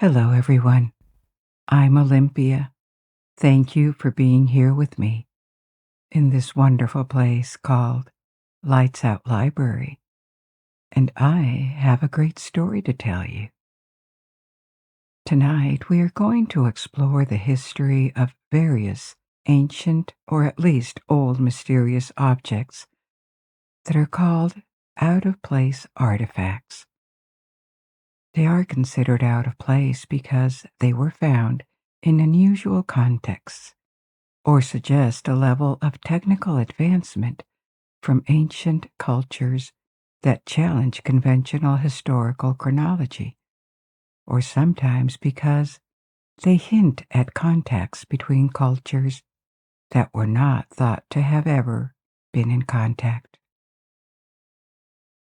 Hello, everyone. I'm Olympia. Thank you for being here with me in this wonderful place called Lights Out Library, and I have a great story to tell you. Tonight, we are going to explore the history of various ancient, or at least old mysterious objects that are called out-of-place artifacts. They are considered out of place because they were found in unusual contexts or suggest a level of technical advancement from ancient cultures that challenge conventional historical chronology, or sometimes because they hint at contacts between cultures that were not thought to have ever been in contact.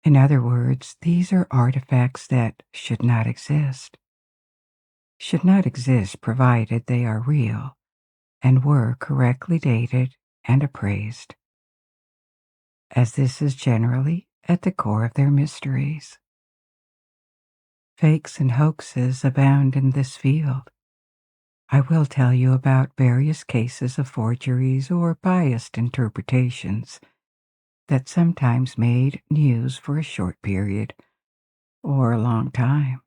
In other words, these are artifacts that should not exist. Should not exist provided they are real and were correctly dated and appraised, as this is generally at the core of their mysteries. Fakes and hoaxes abound in this field. I will tell you about various cases of forgeries or biased interpretations that sometimes made news for a short period or a long time.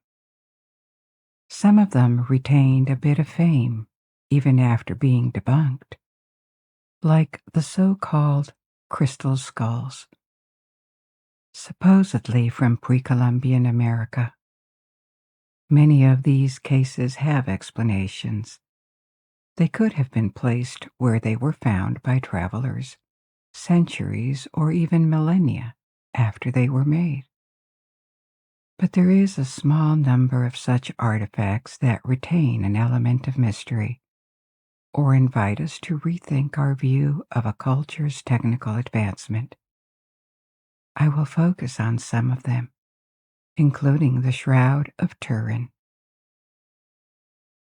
Some of them retained a bit of fame even after being debunked, like the so-called crystal skulls, supposedly from pre-Columbian America. Many of these cases have explanations. They could have been placed where they were found by travelers centuries or even millennia after they were made. But there is a small number of such artifacts that retain an element of mystery or invite us to rethink our view of a culture's technical advancement. I will focus on some of them, including the Shroud of Turin,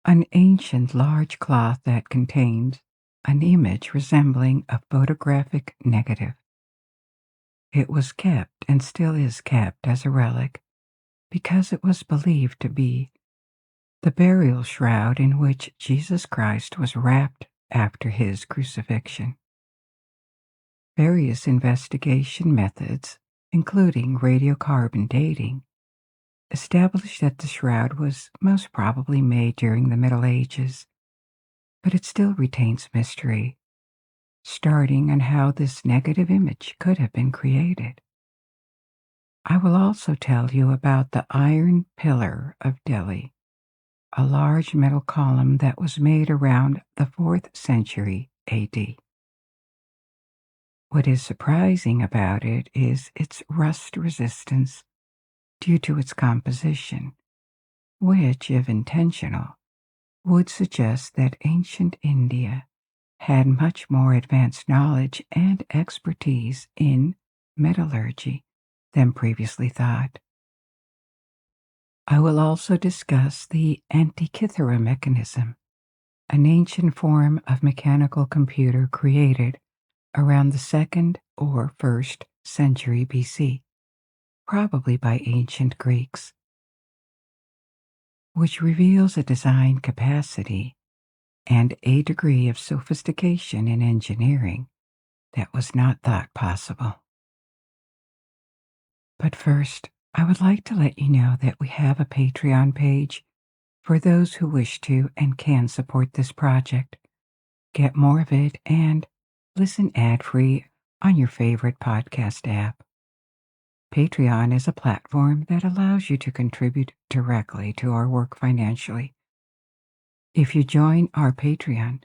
an ancient large cloth that contained an image resembling a photographic negative. It was kept and still is kept as a relic because it was believed to be the burial shroud in which Jesus Christ was wrapped after his crucifixion. Various investigation methods, including radiocarbon dating, established that the shroud was most probably made during the Middle Ages, but it still retains mystery, starting on how this negative image could have been created. I will also tell you about the Iron Pillar of Delhi, a large metal column that was made around the 4th century AD. What is surprising about it is its rust resistance due to its composition, which, if intentional, would suggest that ancient India had much more advanced knowledge and expertise in metallurgy than previously thought. I will also discuss the Antikythera mechanism, an ancient form of mechanical computer created around the 2nd or 1st century BC, probably by ancient Greeks, which reveals a design capacity and a degree of sophistication in engineering that was not thought possible. But first, I would like to let you know that we have a Patreon page for those who wish to and can support this project, get more of it, and listen ad-free on your favorite podcast app. Patreon is a platform that allows you to contribute directly to our work financially. If you join our Patreon,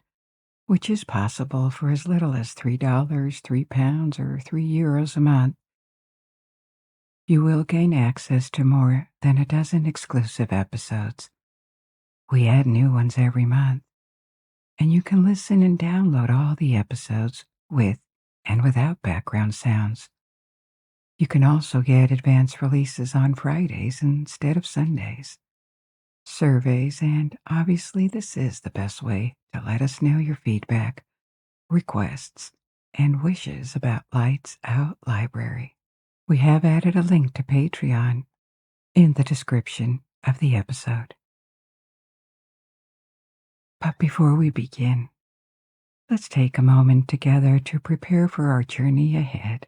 which is possible for as little as $3, £3, or €3 a month, you will gain access to more than a dozen exclusive episodes. We add new ones every month, and you can listen and download all the episodes with and without background sounds. You can also get advance releases on Fridays instead of Sundays, surveys, and obviously this is the best way to let us know your feedback, requests, and wishes about Lights Out Library. We have added a link to Patreon in the description of the episode. But before we begin, let's take a moment together to prepare for our journey ahead.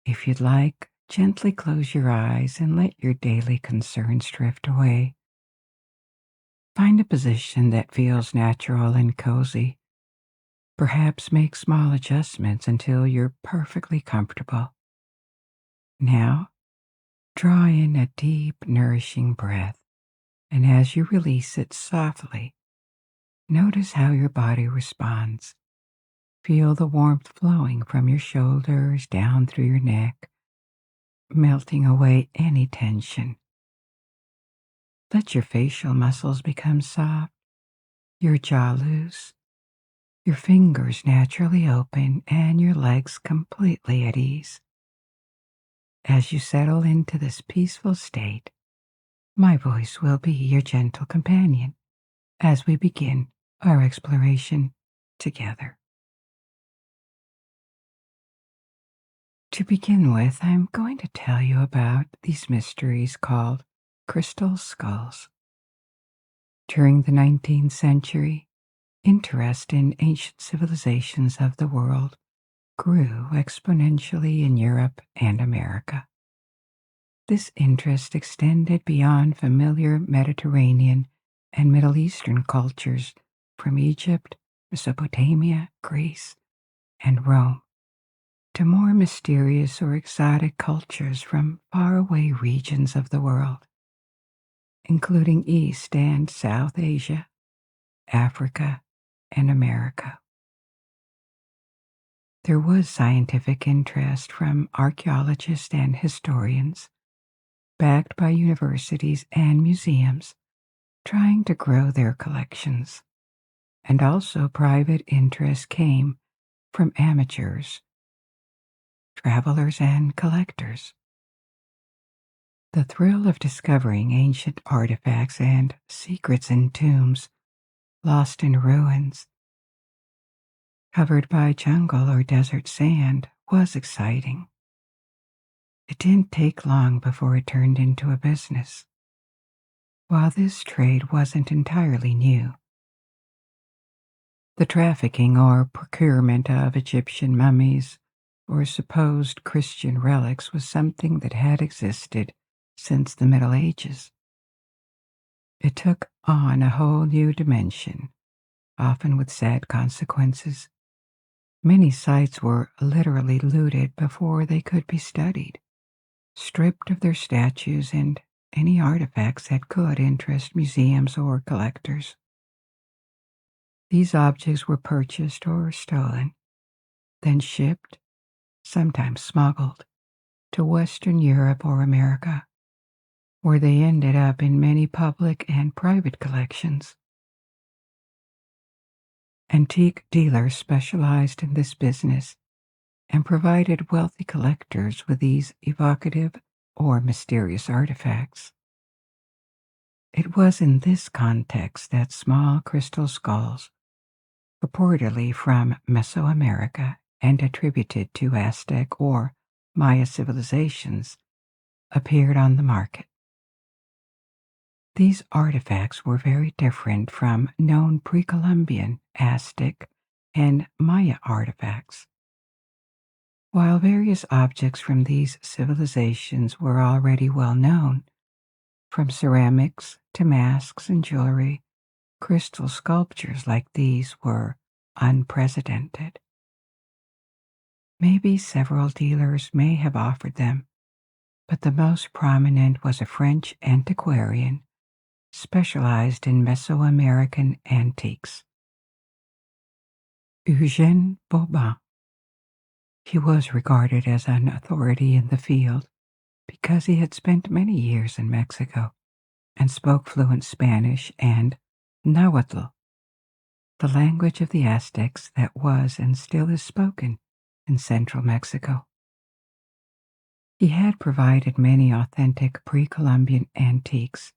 If you'd like, gently close your eyes and let your daily concerns drift away. Find a position that feels natural and cozy. Perhaps make small adjustments until you're perfectly comfortable. Now, draw in a deep, nourishing breath, and as you release it softly, notice how your body responds. Feel the warmth flowing from your shoulders down through your neck, melting away any tension. Let your facial muscles become soft, your jaw loose, your fingers naturally open, and your legs completely at ease. As you settle into this peaceful state, my voice will be your gentle companion as we begin our exploration together. To begin with, I'm going to tell you about these mysteries called crystal skulls. During the 19th century, interest in ancient civilizations of the world grew exponentially in Europe and America. This interest extended beyond familiar Mediterranean and Middle Eastern cultures from Egypt, Mesopotamia, Greece, and Rome to more mysterious or exotic cultures from faraway regions of the world, including East and South Asia, Africa, and America. There was scientific interest from archaeologists and historians, backed by universities and museums, trying to grow their collections. And also private interest came from amateurs, travelers, and collectors. The thrill of discovering ancient artifacts and secrets in tombs lost in ruins, covered by jungle or desert sand, was exciting. It didn't take long before it turned into a business. While this trade wasn't entirely new, the trafficking or procurement of Egyptian mummies or supposed Christian relics was something that had existed since the Middle Ages. It took on a whole new dimension, often with sad consequences. Many sites were literally looted before they could be studied, stripped of their statues and any artifacts that could interest museums or collectors. These objects were purchased or stolen, then shipped, sometimes smuggled, to Western Europe or America, where they ended up in many public and private collections. Antique dealers specialized in this business and provided wealthy collectors with these evocative or mysterious artifacts. It was in this context that small crystal skulls, purportedly from Mesoamerica and attributed to Aztec or Maya civilizations, appeared on the market. These artifacts were very different from known pre-Columbian, Aztec, and Maya artifacts. While various objects from these civilizations were already well known, from ceramics to masks and jewelry, crystal sculptures like these were unprecedented. Maybe several dealers may have offered them, but the most prominent was a French antiquarian specialized in Mesoamerican antiques, Eugène Bobin. He was regarded as an authority in the field because he had spent many years in Mexico and spoke fluent Spanish and Nahuatl, the language of the Aztecs that was and still is spoken in central Mexico. He had provided many authentic pre-Columbian antiques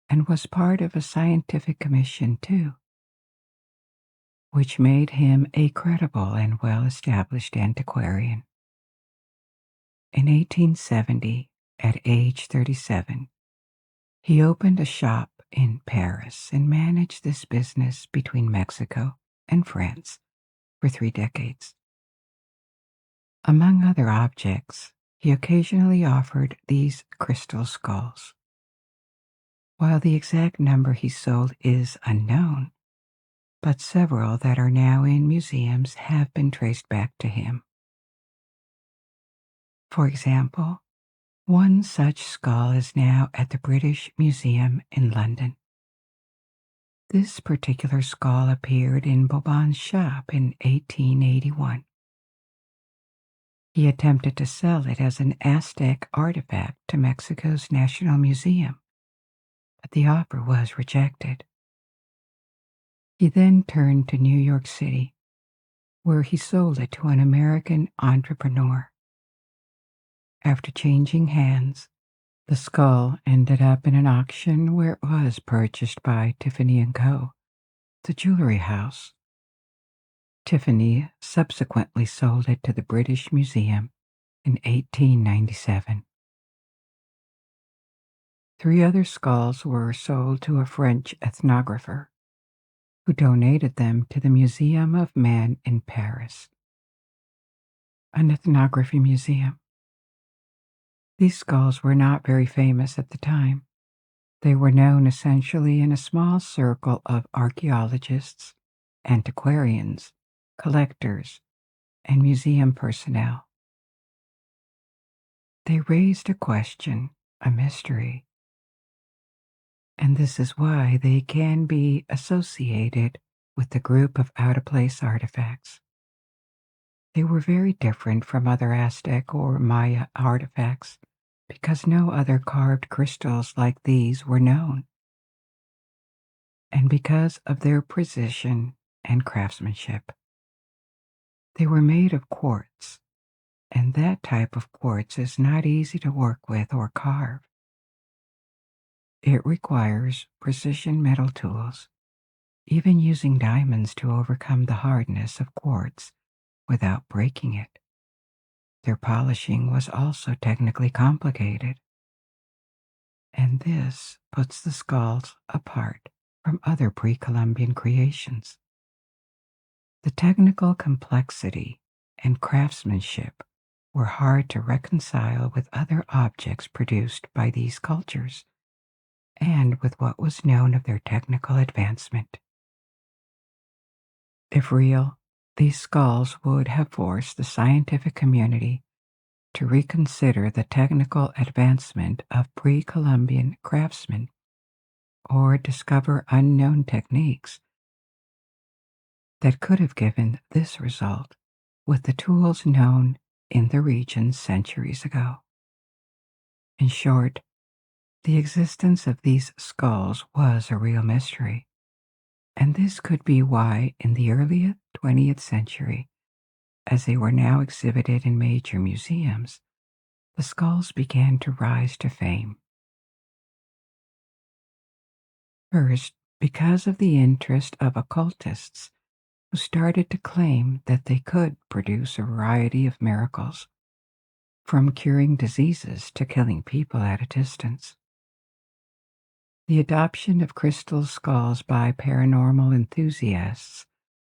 and was part of a scientific commission too, which made him a credible and well-established antiquarian. In 1870, at age 37, he opened a shop in Paris and managed this business between Mexico and France for 3 decades. Among other objects, he occasionally offered these crystal skulls. While the exact number he sold is unknown, but several that are now in museums have been traced back to him. For example, one such skull is now at the British Museum in London. This particular skull appeared in Bobon's shop in 1881. He attempted to sell it as an Aztec artifact to Mexico's National Museum, but the offer was rejected. He then turned to New York City, where he sold it to an American entrepreneur. After changing hands, the skull ended up in an auction where it was purchased by Tiffany & Co., the jewelry house. Tiffany subsequently sold it to the British Museum in 1897. 3 other skulls were sold to a French ethnographer, who donated them to the Museum of Man in Paris, an ethnography museum. These skulls were not very famous at the time. They were known essentially in a small circle of archaeologists, antiquarians, collectors, and museum personnel. They raised a question, a mystery, and this is why they can be associated with the group of out-of-place artifacts. They were very different from other Aztec or Maya artifacts because no other carved crystals like these were known, and because of their precision and craftsmanship. They were made of quartz, and that type of quartz is not easy to work with or carve. It requires precision metal tools, even using diamonds to overcome the hardness of quartz without breaking it. Their polishing was also technically complicated, and this puts the skulls apart from other pre-Columbian creations. The technical complexity and craftsmanship were hard to reconcile with other objects produced by these cultures and with what was known of their technical advancement. If real, these skulls would have forced the scientific community to reconsider the technical advancement of pre-Columbian craftsmen or discover unknown techniques that could have given this result with the tools known in the region centuries ago. In short, the existence of these skulls was a real mystery, and this could be why in the early 20th century, as they were now exhibited in major museums, the skulls began to rise to fame. First, because of the interest of occultists who started to claim that they could produce a variety of miracles, from curing diseases to killing people at a distance. The adoption of crystal skulls by paranormal enthusiasts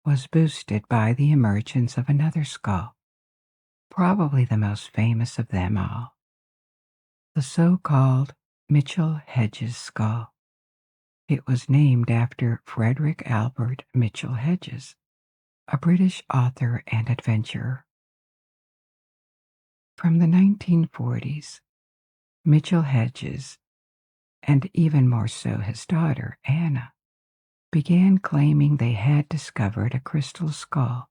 was boosted by the emergence of another skull, probably the most famous of them all, the so-called Mitchell-Hedges skull. It was named after Frederick Albert Mitchell Hedges, a British author and adventurer. From the 1940s, Mitchell Hedges, and even more so his daughter, Anna, began claiming they had discovered a crystal skull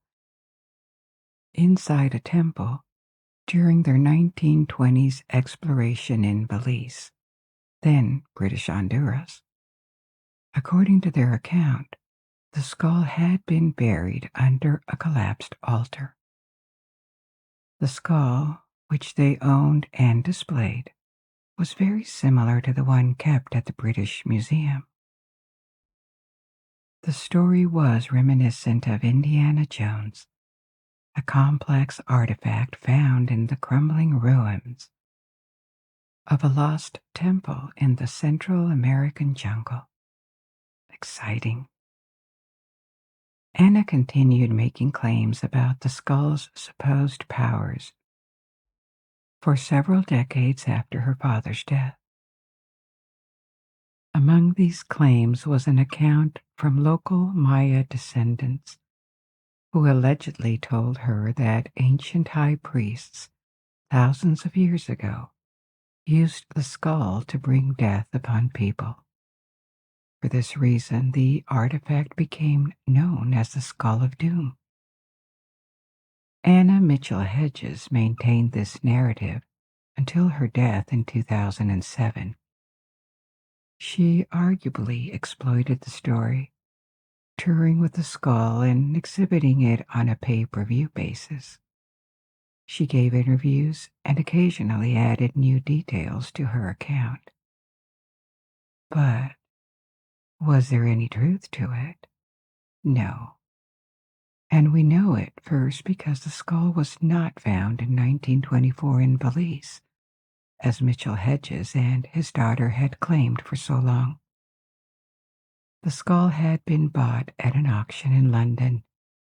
inside a temple during their 1920s exploration in Belize, then British Honduras. According to their account, the skull had been buried under a collapsed altar. The skull, which they owned and displayed, was very similar to the one kept at the British Museum. The story was reminiscent of Indiana Jones, a complex artifact found in the crumbling ruins of a lost temple in the Central American jungle. exciting. Anna continued making claims about the skull's supposed powers for several decades after her father's death. Among these claims was an account from local Maya descendants who allegedly told her that ancient high priests, thousands of years ago, used the skull to bring death upon people. For this reason, the artifact became known as the Skull of Doom. Anna Mitchell Hedges maintained this narrative until her death in 2007. She arguably exploited the story, touring with the skull and exhibiting it on a pay-per-view basis. She gave interviews and occasionally added new details to her account. But was there any truth to it? No. And we know it first because the skull was not found in 1924 in Belize, as Mitchell Hedges and his daughter had claimed for so long. The skull had been bought at an auction in London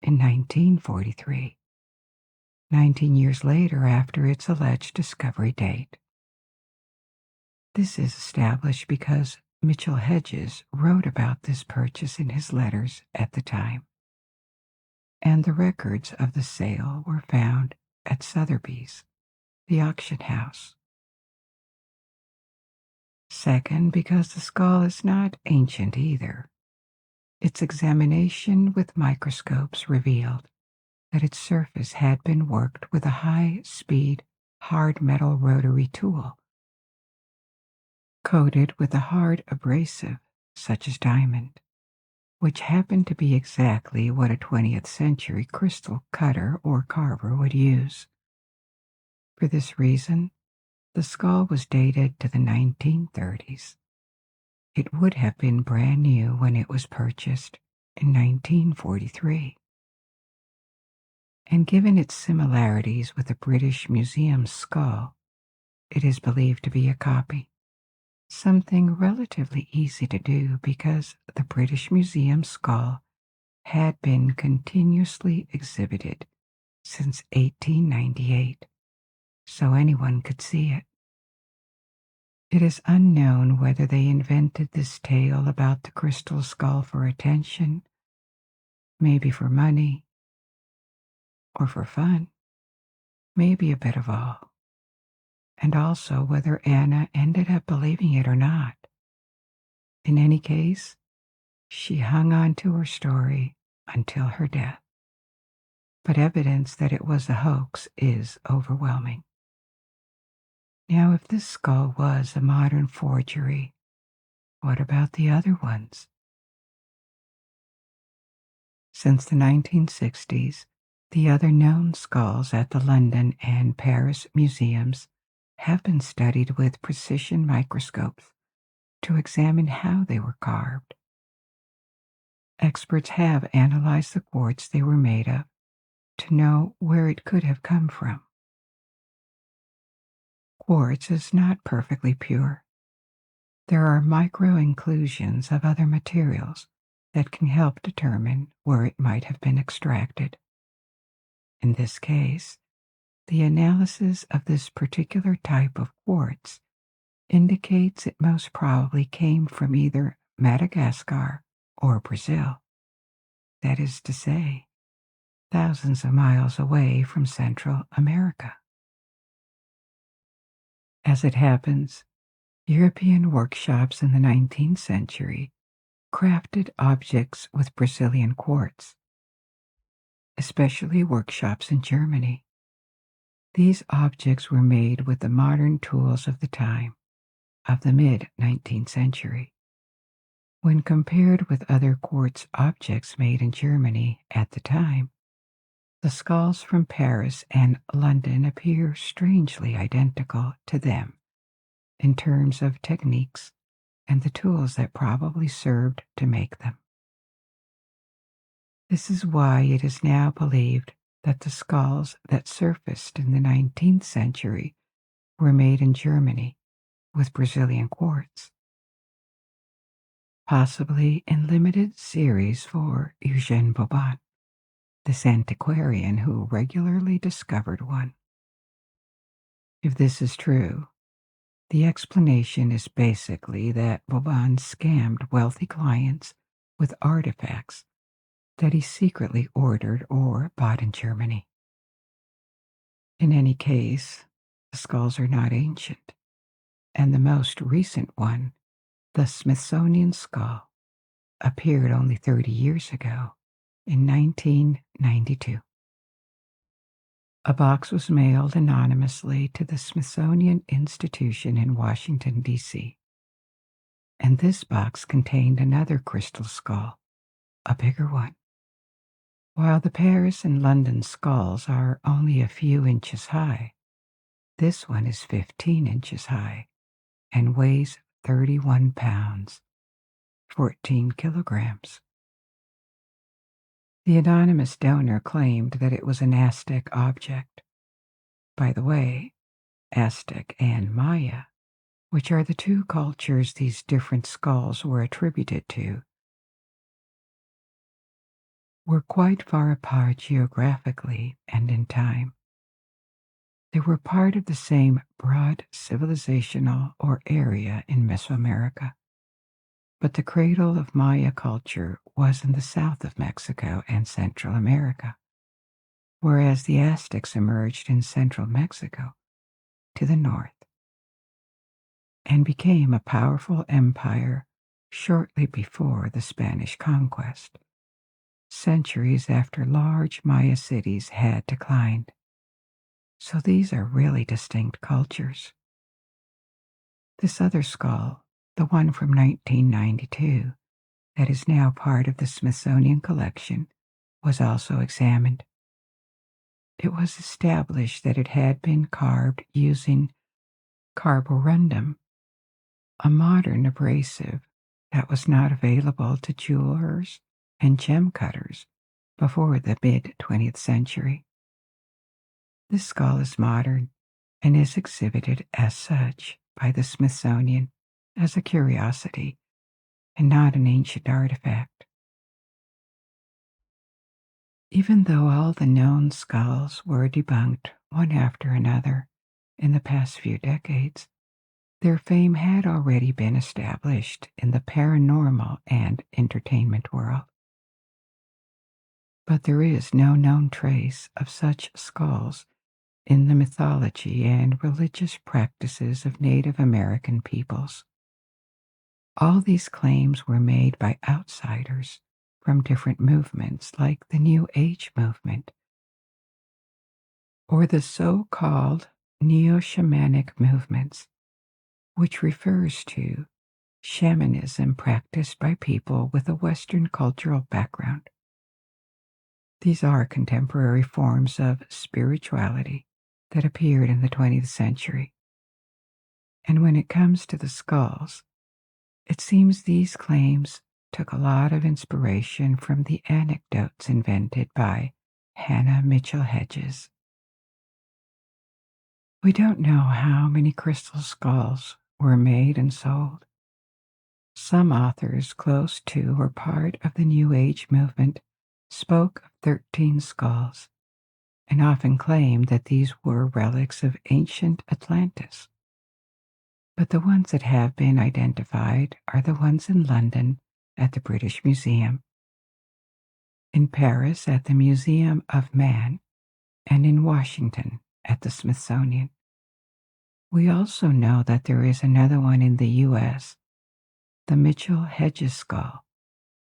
in 1943, 19 years later after its alleged discovery date. This is established because Mitchell Hedges wrote about this purchase in his letters at the time, and the records of the sale were found at Sotheby's, the auction house. Second, because the skull is not ancient either. Its examination with microscopes revealed that its surface had been worked with a high-speed hard metal rotary tool, coated with a hard abrasive such as diamond, which happened to be exactly what a 20th century crystal cutter or carver would use. For this reason, the skull was dated to the 1930s. It would have been brand new when it was purchased in 1943. And given its similarities with the British Museum's skull, it is believed to be a copy, something relatively easy to do because the British Museum skull had been continuously exhibited since 1898, so anyone could see it. It is unknown whether they invented this tale about the crystal skull for attention, maybe for money, or for fun, maybe a bit of all, and also whether Anna ended up believing it or not. In any case, she hung on to her story until her death. But evidence that it was a hoax is overwhelming. Now, if this skull was a modern forgery, what about the other ones? Since the 1960s, the other known skulls at the London and Paris museums have been studied with precision microscopes to examine how they were carved. Experts have analyzed the quartz they were made of to know where it could have come from. Quartz is not perfectly pure. There are micro-inclusions of other materials that can help determine where it might have been extracted. In this case, the analysis of this particular type of quartz indicates it most probably came from either Madagascar or Brazil. That is to say, thousands of miles away from Central America. As it happens, European workshops in the 19th century crafted objects with Brazilian quartz, especially workshops in Germany. These objects were made with the modern tools of the time, of the mid-19th century. When compared with other quartz objects made in Germany at the time, the skulls from Paris and London appear strangely identical to them in terms of techniques and the tools that probably served to make them. This is why it is now believed that the skulls that surfaced in the 19th century were made in Germany with Brazilian quartz. possibly in limited series for Eugène Vauban, this antiquarian who regularly discovered one. If this is true, the explanation is basically that Vauban scammed wealthy clients with artifacts that he secretly ordered or bought in Germany. In any case, the skulls are not ancient, and the most recent one, the Smithsonian skull, appeared only 30 years ago, in 1992. A box was mailed anonymously to the Smithsonian Institution in Washington, D.C., and this box contained another crystal skull, a bigger one. While the Paris and London skulls are only a few inches high, this one is 15 inches high and weighs 31 pounds, 14 kilograms. The anonymous donor claimed that it was an Aztec object. By the way, Aztec and Maya, which are the two cultures these different skulls were attributed to, were quite far apart geographically and in time. They were part of the same broad civilizational or area in Mesoamerica, but the cradle of Maya culture was in the south of Mexico and Central America, whereas the Aztecs emerged in central Mexico to the north and became a powerful empire shortly before the Spanish conquest, centuries after large Maya cities had declined. So these are really distinct cultures. This other skull, the one from 1992, that is now part of the Smithsonian collection, was also examined. It was established that it had been carved using carborundum, a modern abrasive that was not available to jewelers and gem cutters before the mid-20th century. This skull is modern and is exhibited as such by the Smithsonian as a curiosity and not an ancient artifact. Even though all the known skulls were debunked one after another in the past few decades, their fame had already been established in the paranormal and entertainment world. But there is no known trace of such skulls in the mythology and religious practices of Native American peoples. All these claims were made by outsiders from different movements like the New Age movement or the so-called neo-shamanic movements, which refers to shamanism practiced by people with a Western cultural background. These are contemporary forms of spirituality that appeared in the 20th century. And when it comes to the skulls, it seems these claims took a lot of inspiration from the anecdotes invented by Hannah Mitchell Hedges. We don't know how many crystal skulls were made and sold. Some authors close to or part of the New Age movement spoke of 13 skulls and often claimed that these were relics of ancient Atlantis. But the ones that have been identified are the ones in London at the British Museum, in Paris at the Museum of Man, and in Washington at the Smithsonian. We also know that there is another one in the U.S., the Mitchell Hedges skull,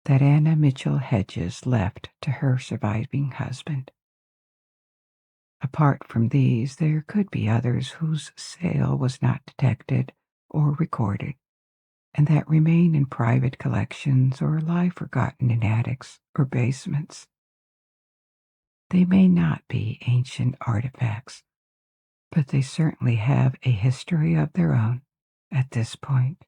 that Anna Mitchell Hedges left to her surviving husband. Apart from these, there could be others whose sale was not detected or recorded, and that remain in private collections or lie forgotten in attics or basements. They may not be ancient artifacts, but they certainly have a history of their own at this point.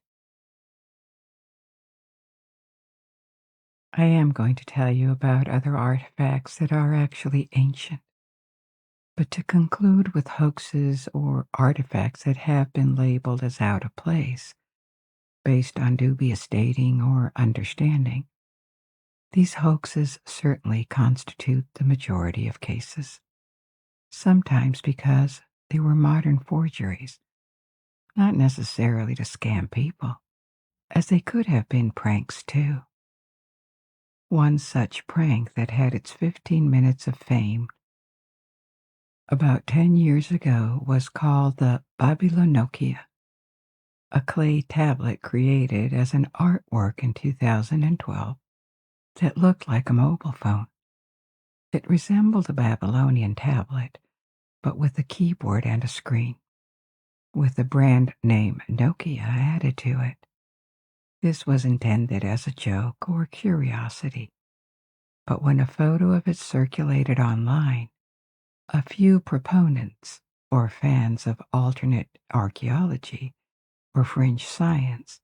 I am going to tell you about other artifacts that are actually ancient. But to conclude with hoaxes or artifacts that have been labeled as out of place, based on dubious dating or understanding. These hoaxes certainly constitute the majority of cases, sometimes because they were modern forgeries, not necessarily to scam people, as they could have been pranks too. One such prank that had its 15 minutes of fame about 10 years ago was called the Biblioteca, a clay tablet created as an artwork in 2012 that looked like a mobile phone. It resembled a Babylonian tablet, but with a keyboard and a screen, with the brand name Nokia added to it. This was intended as a joke or curiosity, but when a photo of it circulated online, a few proponents, or fans of alternate archaeology or fringe science,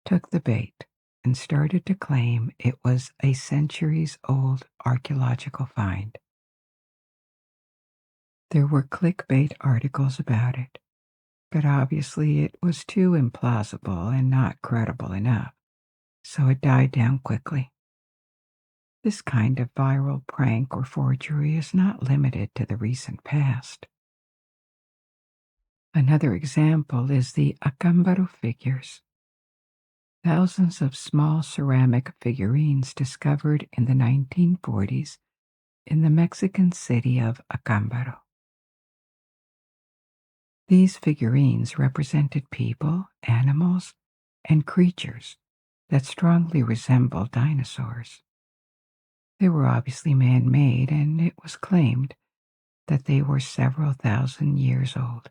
took the bait and started to claim it was a centuries-old archaeological find. There were clickbait articles about it, but obviously it was too implausible and not credible enough, so it died down quickly. This kind of viral prank or forgery is not limited to the recent past. Another example is the Acámbaro figures. Thousands of small ceramic figurines discovered in the 1940s in the Mexican city of Acámbaro. These figurines represented people, animals, and creatures that strongly resembled dinosaurs. They were obviously man-made, and it was claimed that they were several thousand years old.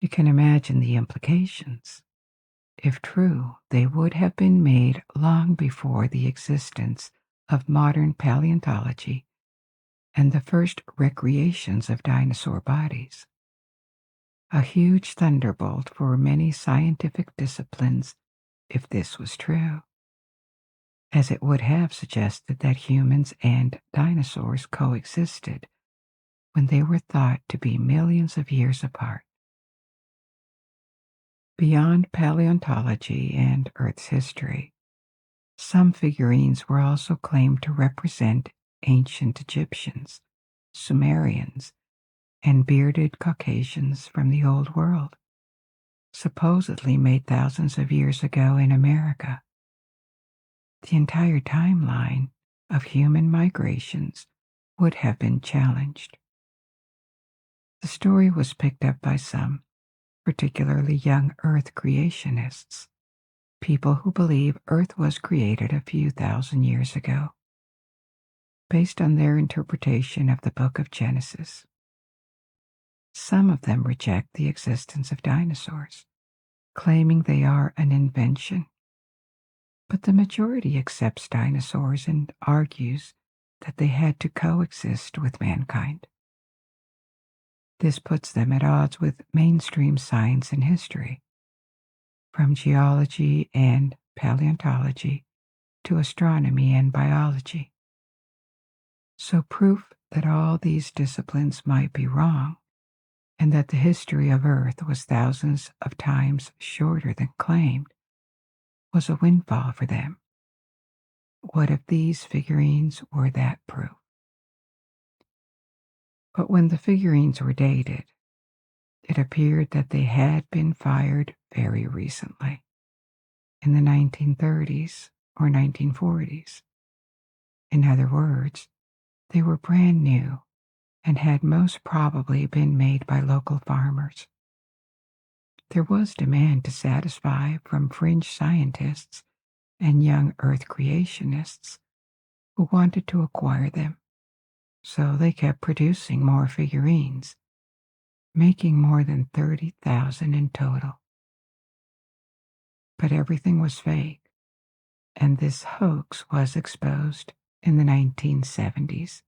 You can imagine the implications. If true, they would have been made long before the existence of modern paleontology and the first recreations of dinosaur bodies. A huge thunderbolt for many scientific disciplines if this was true, as it would have suggested that humans and dinosaurs coexisted when they were thought to be millions of years apart. Beyond paleontology and Earth's history, some figurines were also claimed to represent ancient Egyptians, Sumerians, and bearded Caucasians from the Old World, supposedly made thousands of years ago in America. The entire timeline of human migrations would have been challenged. The story was picked up by some, particularly young Earth creationists, people who believe Earth was created a few thousand years ago, based on their interpretation of the book of Genesis. Some of them reject the existence of dinosaurs, claiming they are an invention. But the majority accepts dinosaurs and argues that they had to coexist with mankind. This puts them at odds with mainstream science and history, from geology and paleontology to astronomy and biology. So proof that all these disciplines might be wrong, and that the history of Earth was thousands of times shorter than claimed, was a windfall for them. What if these figurines were that proof? But when the figurines were dated, it appeared that they had been fired very recently, in the 1930s or 1940s. In other words, they were brand new and had most probably been made by local farmers. There was demand to satisfy from fringe scientists and young Earth creationists who wanted to acquire them, so they kept producing more figurines, making more than 30,000 in total. But everything was fake, and this hoax was exposed in the 1970s.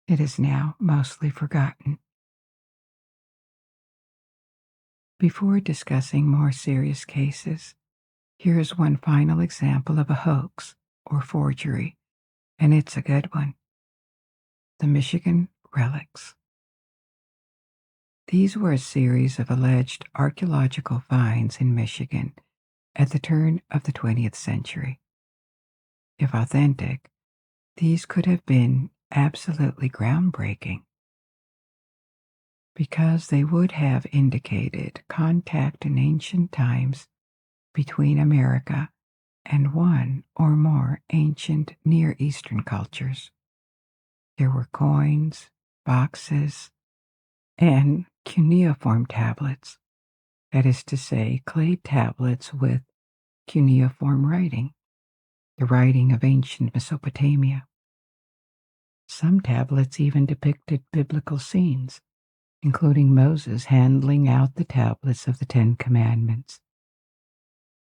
It is now mostly forgotten. Before discussing more serious cases, here is one final example of a hoax or forgery, and it's a good one. The Michigan relics. These were a series of alleged archaeological finds in Michigan at the turn of the 20th century. If authentic, these could have been absolutely groundbreaking because they would have indicated contact in ancient times between America and one or more ancient Near Eastern cultures. There were coins, boxes, and cuneiform tablets, that is to say, clay tablets with cuneiform writing, the writing of ancient Mesopotamia. Some tablets even depicted biblical scenes, including Moses handing out the tablets of the Ten Commandments.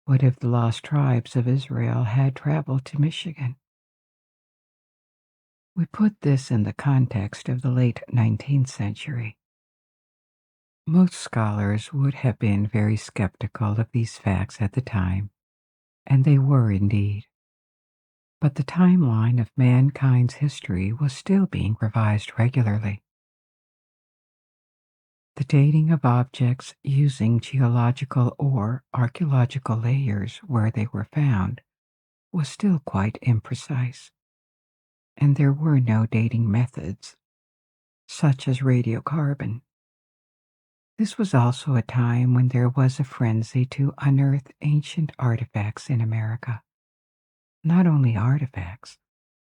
What if the lost tribes of Israel had traveled to Michigan? We put this in the context of the late 19th century. Most scholars would have been very skeptical of these facts at the time, and they were indeed. But the timeline of mankind's history was still being revised regularly. The dating of objects using geological or archaeological layers where they were found was still quite imprecise, and there were no dating methods, such as radiocarbon. This was also a time when there was a frenzy to unearth ancient artifacts in America. Not only artifacts,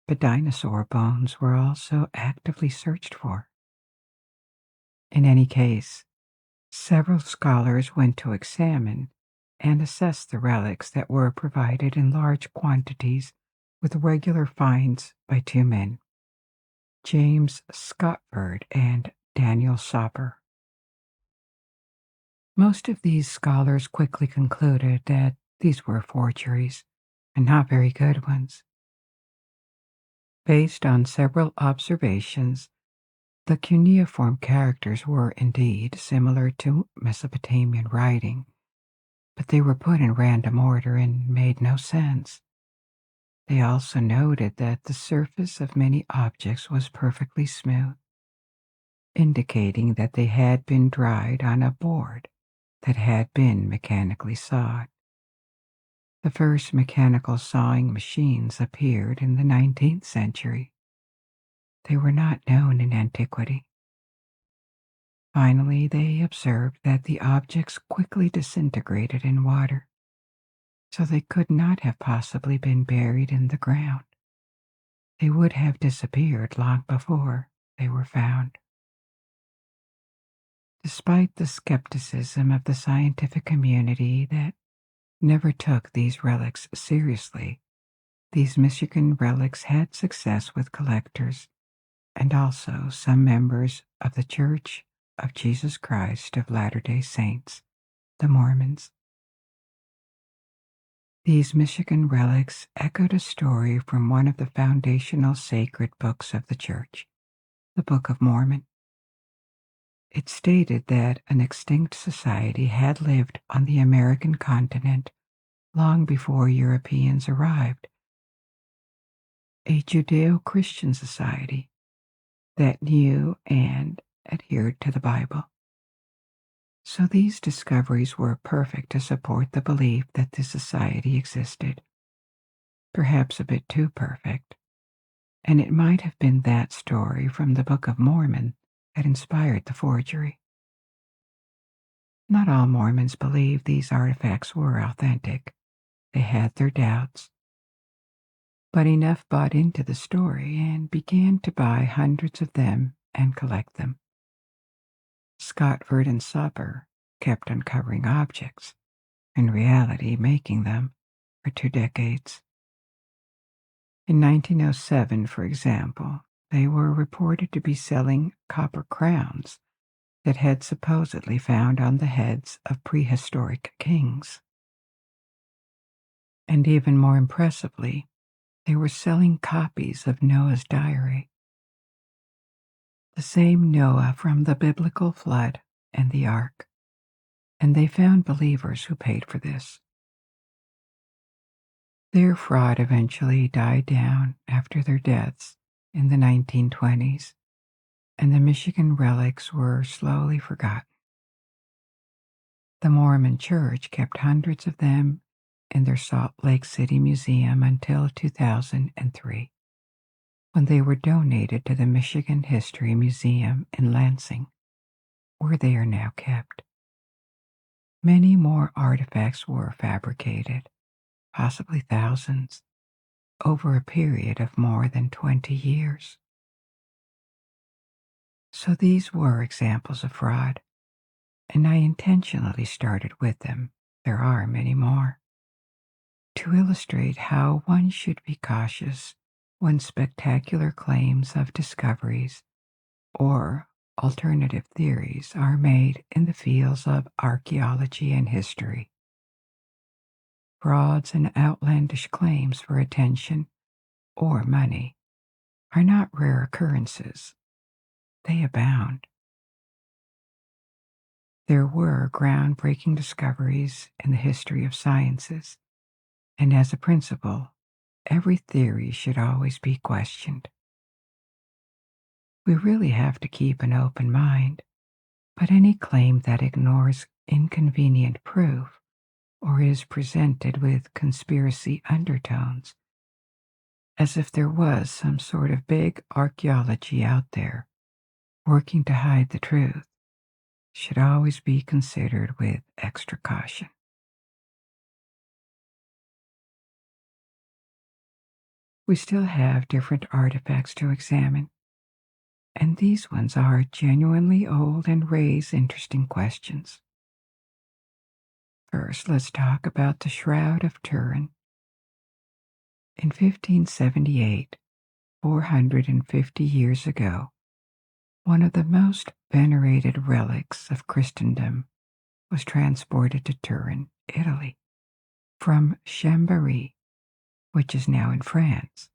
but dinosaur bones were also actively searched for. In any case, several scholars went to examine and assess the relics that were provided in large quantities with regular finds by two men, James Scotford and Daniel Soper. Most of these scholars quickly concluded that these were forgeries, and not very good ones. Based on several observations, the cuneiform characters were indeed similar to Mesopotamian writing, but they were put in random order and made no sense. They also noted that the surface of many objects was perfectly smooth, indicating that they had been dried on a board that had been mechanically sawed. The first mechanical sawing machines appeared in the 19th century. They were not known in antiquity. Finally, they observed that the objects quickly disintegrated in water, so they could not have possibly been buried in the ground. They would have disappeared long before they were found. Despite the skepticism of the scientific community that never took these relics seriously, these Michigan relics had success with collectors and also some members of the Church of Jesus Christ of Latter-day Saints, the Mormons. These Michigan relics echoed a story from one of the foundational sacred books of the Church, the Book of Mormon. It stated that an extinct society had lived on the American continent long before Europeans arrived, a Judeo-Christian society that knew and adhered to the Bible. So these discoveries were perfect to support the belief that this society existed, perhaps a bit too perfect, and it might have been that story from the Book of Mormon that inspired the forgery. Not all Mormons believed these artifacts were authentic. They had their doubts. But enough bought into the story and began to buy hundreds of them and collect them. Scotford and Soper kept uncovering objects, in reality making them, for 2 decades. In 1907, for example, they were reported to be selling copper crowns that had supposedly found on the heads of prehistoric kings. And even more impressively, they were selling copies of Noah's diary, the same Noah from the biblical flood and the ark, and they found believers who paid for this. Their fraud eventually died down after their deaths in the 1920s, and the Michigan relics were slowly forgotten. The Mormon Church kept hundreds of them in their Salt Lake City Museum until 2003, when they were donated to the Michigan History Museum in Lansing, where they are now kept. Many more artifacts were fabricated, possibly thousands, over a period of more than 20 years. So these were examples of fraud, and I intentionally started with them. There are many more. To illustrate how one should be cautious when spectacular claims of discoveries or alternative theories are made in the fields of archaeology and history. Frauds and outlandish claims for attention or money are not rare occurrences. They abound. There were groundbreaking discoveries in the history of sciences, and as a principle, every theory should always be questioned. We really have to keep an open mind, but any claim that ignores inconvenient proof or is presented with conspiracy undertones, as if there was some sort of big archaeology out there working to hide the truth, should always be considered with extra caution. We still have different artifacts to examine, and these ones are genuinely old and raise interesting questions. First, let's talk about the Shroud of Turin. In 1578, 450 years ago, one of the most venerated relics of Christendom was transported to Turin, Italy, from Chambéry, which is now in France.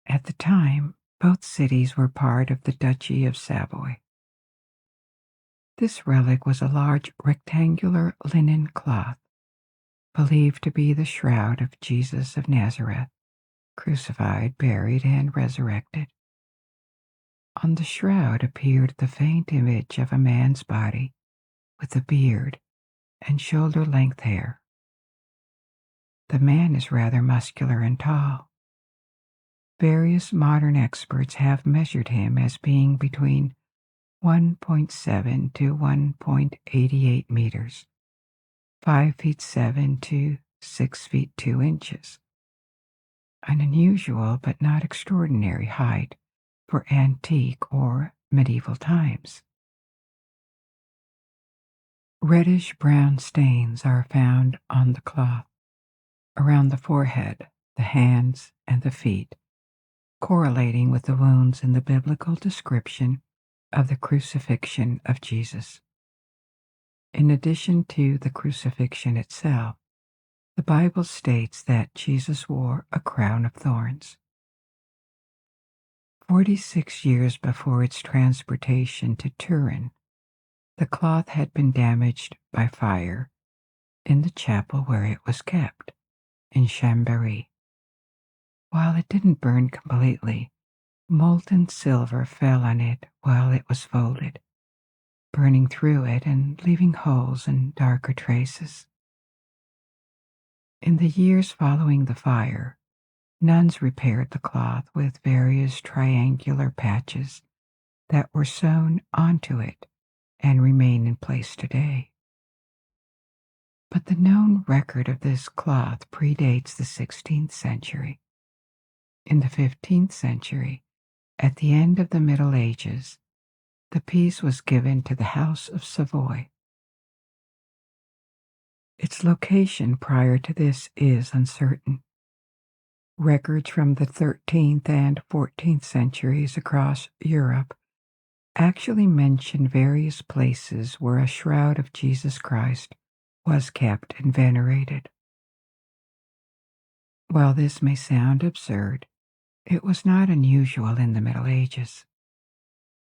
At the time, both cities were part of the Duchy of Savoy. This relic was a large rectangular linen cloth, believed to be the shroud of Jesus of Nazareth, crucified, buried, and resurrected. On the shroud appeared the faint image of a man's body with a beard and shoulder-length hair. The man is rather muscular and tall. Various modern experts have measured him as being between 1.7 to 1.88 meters, 5 feet 7 to 6 feet 2 inches. An unusual but not extraordinary height for antique or medieval times. Reddish-brown stains are found on the cloth, around the forehead, the hands, and the feet, correlating with the wounds in the biblical description of the crucifixion of Jesus. In addition to the crucifixion itself, the Bible states that Jesus wore a crown of thorns. 46 years before its transportation to Turin, the cloth had been damaged by fire in the chapel where it was kept, in Chambéry. While it didn't burn completely, molten silver fell on it while it was folded, burning through it and leaving holes and darker traces. In the years following the fire, nuns repaired the cloth with various triangular patches that were sewn onto it and remain in place today. But the known record of this cloth predates the 16th century. In the 15th century, at the end of the Middle Ages, the piece was given to the House of Savoy. Its location prior to this is uncertain. Records from the 13th and 14th centuries across Europe actually mention various places where a shroud of Jesus Christ was kept and venerated. While this may sound absurd, it was not unusual in the Middle Ages.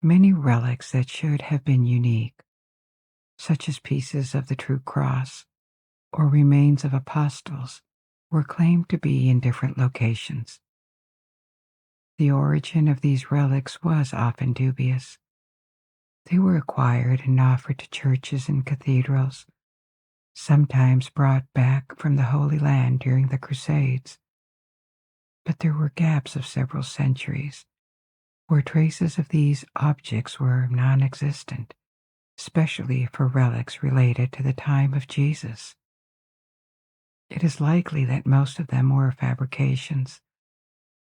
Many relics that should have been unique, such as pieces of the true cross or remains of apostles, were claimed to be in different locations. The origin of these relics was often dubious. They were acquired and offered to churches and cathedrals, sometimes brought back from the Holy Land during the Crusades. But there were gaps of several centuries where traces of these objects were non-existent, especially for relics related to the time of Jesus. It is likely that most of them were fabrications.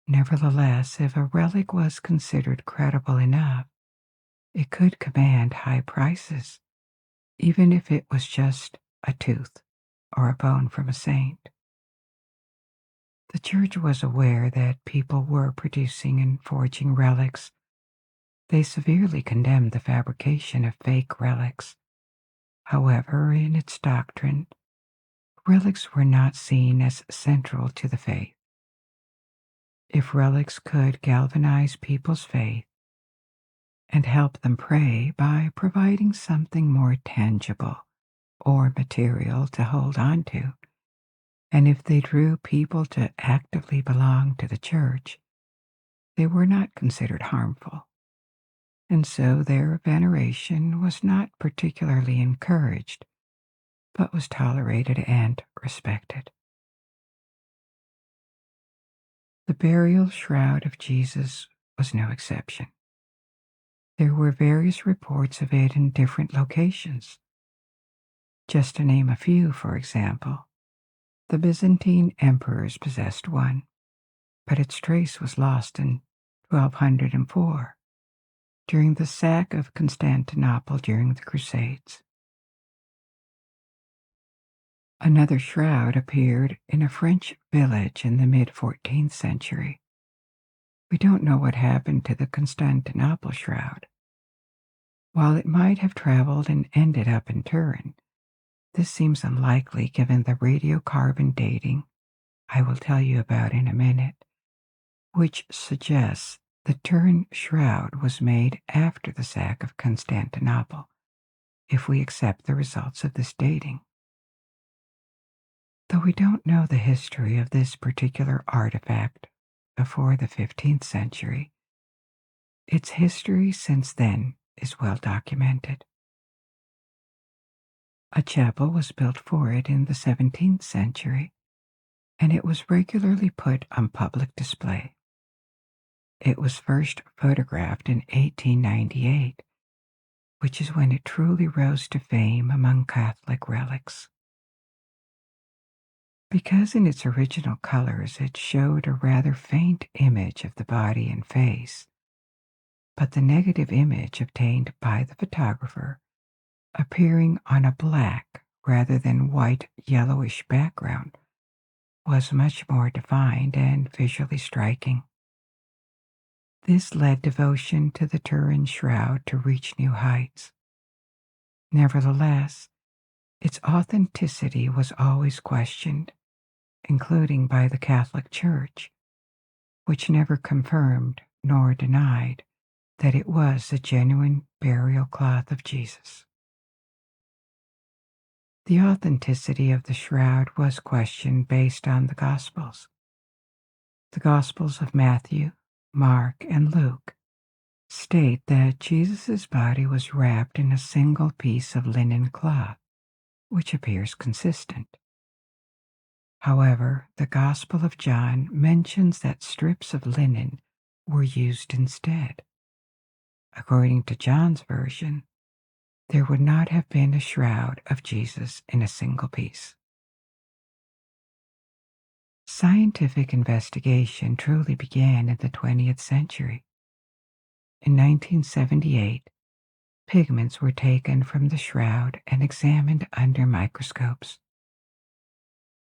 Nevertheless, if a relic was considered credible enough, it could command high prices, even if it was just a tooth or a bone from a saint. The church was aware that people were producing and forging relics. They severely condemned the fabrication of fake relics. However, in its doctrine, relics were not seen as central to the faith. If relics could galvanize people's faith and help them pray by providing something more tangible or material to hold on to, and if they drew people to actively belong to the church, they were not considered harmful, and so their veneration was not particularly encouraged, but was tolerated and respected. The burial shroud of Jesus was no exception. There were various reports of it in different locations. Just to name a few, for example, the Byzantine emperors possessed one, but its trace was lost in 1204 during the sack of Constantinople during the Crusades. Another shroud appeared in a French village in the mid-14th century. We don't know what happened to the Constantinople shroud. While it might have traveled and ended up in Turin, this seems unlikely given the radiocarbon dating I will tell you about in a minute, which suggests the Turin shroud was made after the sack of Constantinople, if we accept the results of this dating. Though we don't know the history of this particular artifact before the 15th century, its history since then is well documented. A chapel was built for it in the 17th century, and it was regularly put on public display. It was first photographed in 1898, which is when it truly rose to fame among Catholic relics. Because in its original colors it showed a rather faint image of the body and face, but the negative image obtained by the photographer, appearing on a black rather than white yellowish background, was much more defined and visually striking. This led devotion to the Turin shroud to reach new heights. Nevertheless, its authenticity was always questioned, including by the Catholic Church, which never confirmed nor denied that it was the genuine burial cloth of Jesus. The authenticity of the shroud was questioned based on the Gospels. The Gospels of Matthew, Mark, and Luke state that Jesus' body was wrapped in a single piece of linen cloth, which appears consistent. However, the Gospel of John mentions that strips of linen were used instead. According to John's version, there would not have been a shroud of Jesus in a single piece. Scientific investigation truly began in the 20th century. In 1978, pigments were taken from the shroud and examined under microscopes.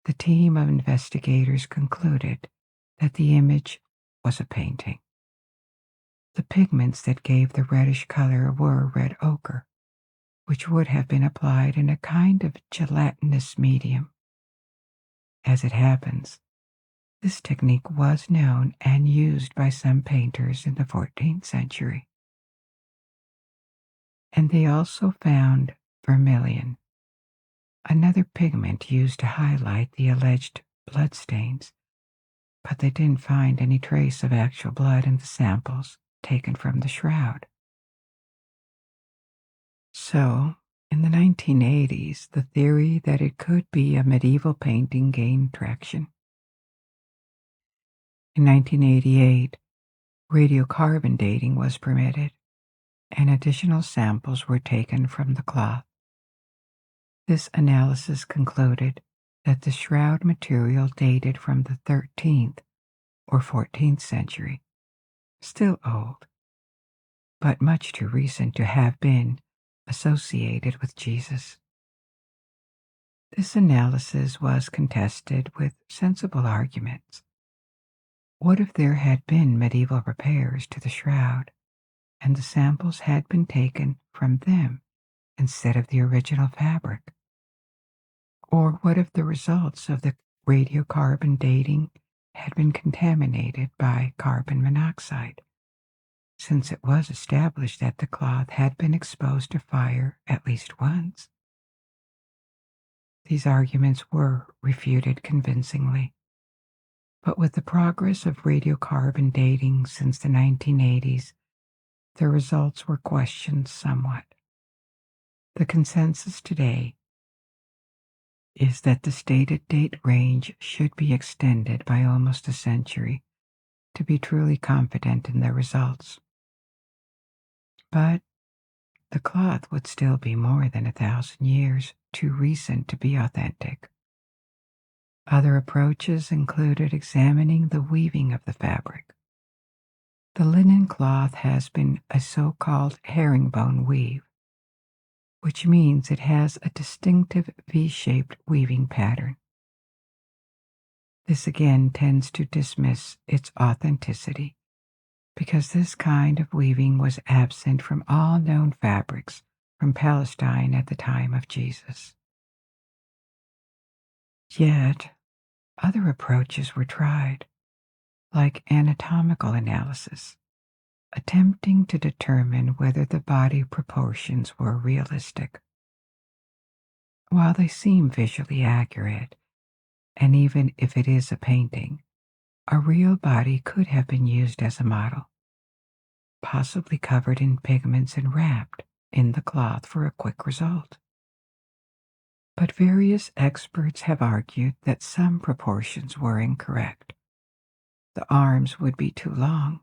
The team of investigators concluded that the image was a painting. The pigments that gave the reddish color were red ochre, which would have been applied in a kind of gelatinous medium. As it happens, this technique was known and used by some painters in the 14th century. And they also found vermilion, another pigment used to highlight the alleged bloodstains but they didn't find any trace of actual blood in the samples taken from the shroud. So, in the 1980s, the theory that it could be a medieval painting gained traction. In 1988, radiocarbon dating was permitted, and additional samples were taken from the cloth. This analysis concluded that the shroud material dated from the 13th or 14th century, still old, but much too recent to have been associated with Jesus. This analysis was contested with sensible arguments. What if there had been medieval repairs to the shroud, and the samples had been taken from them instead of the original fabric? Or what if the results of the radiocarbon dating had been contaminated by carbon monoxide, since it was established that the cloth had been exposed to fire at least once? These arguments were refuted convincingly, but with the progress of radiocarbon dating since the 1980s, the results were questioned somewhat. The consensus today is that the stated date range should be extended by almost a century to be truly confident in their results. But the cloth would still be more than 1,000 years too recent to be authentic. Other approaches included examining the weaving of the fabric. The linen cloth has been a so-called herringbone weave, which means it has a distinctive V-shaped weaving pattern. This again tends to dismiss its authenticity, because this kind of weaving was absent from all known fabrics from Palestine at the time of Jesus. Yet, other approaches were tried, like anatomical analysis, attempting to determine whether the body proportions were realistic. While they seem visually accurate, and even if it is a painting, a real body could have been used as a model, possibly covered in pigments and wrapped in the cloth for a quick result. But various experts have argued that some proportions were incorrect. The arms would be too long,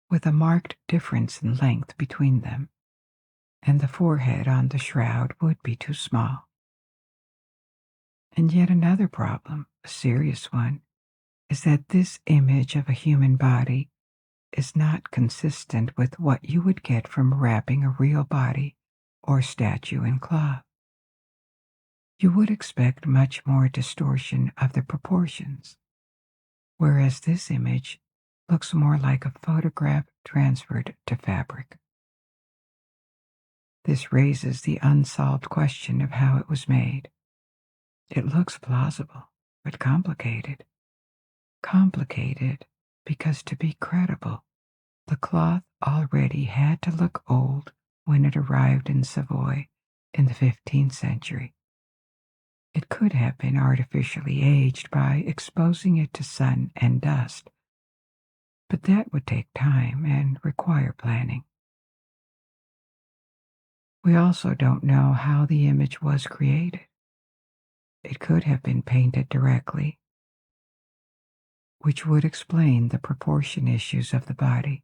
with a marked difference in length between them, and the forehead on the shroud would be too small. And yet another problem, a serious one, is that this image of a human body is not consistent with what you would get from wrapping a real body or statue in cloth. You would expect much more distortion of the proportions, whereas this image looks more like a photograph transferred to fabric. This raises the unsolved question of how it was made. It looks plausible, but complicated. Complicated because to be credible, the cloth already had to look old when it arrived in Savoy in the 15th century. It could have been artificially aged by exposing it to sun and dust, but that would take time and require planning. We also don't know how the image was created. It could have been painted directly, which would explain the proportion issues of the body,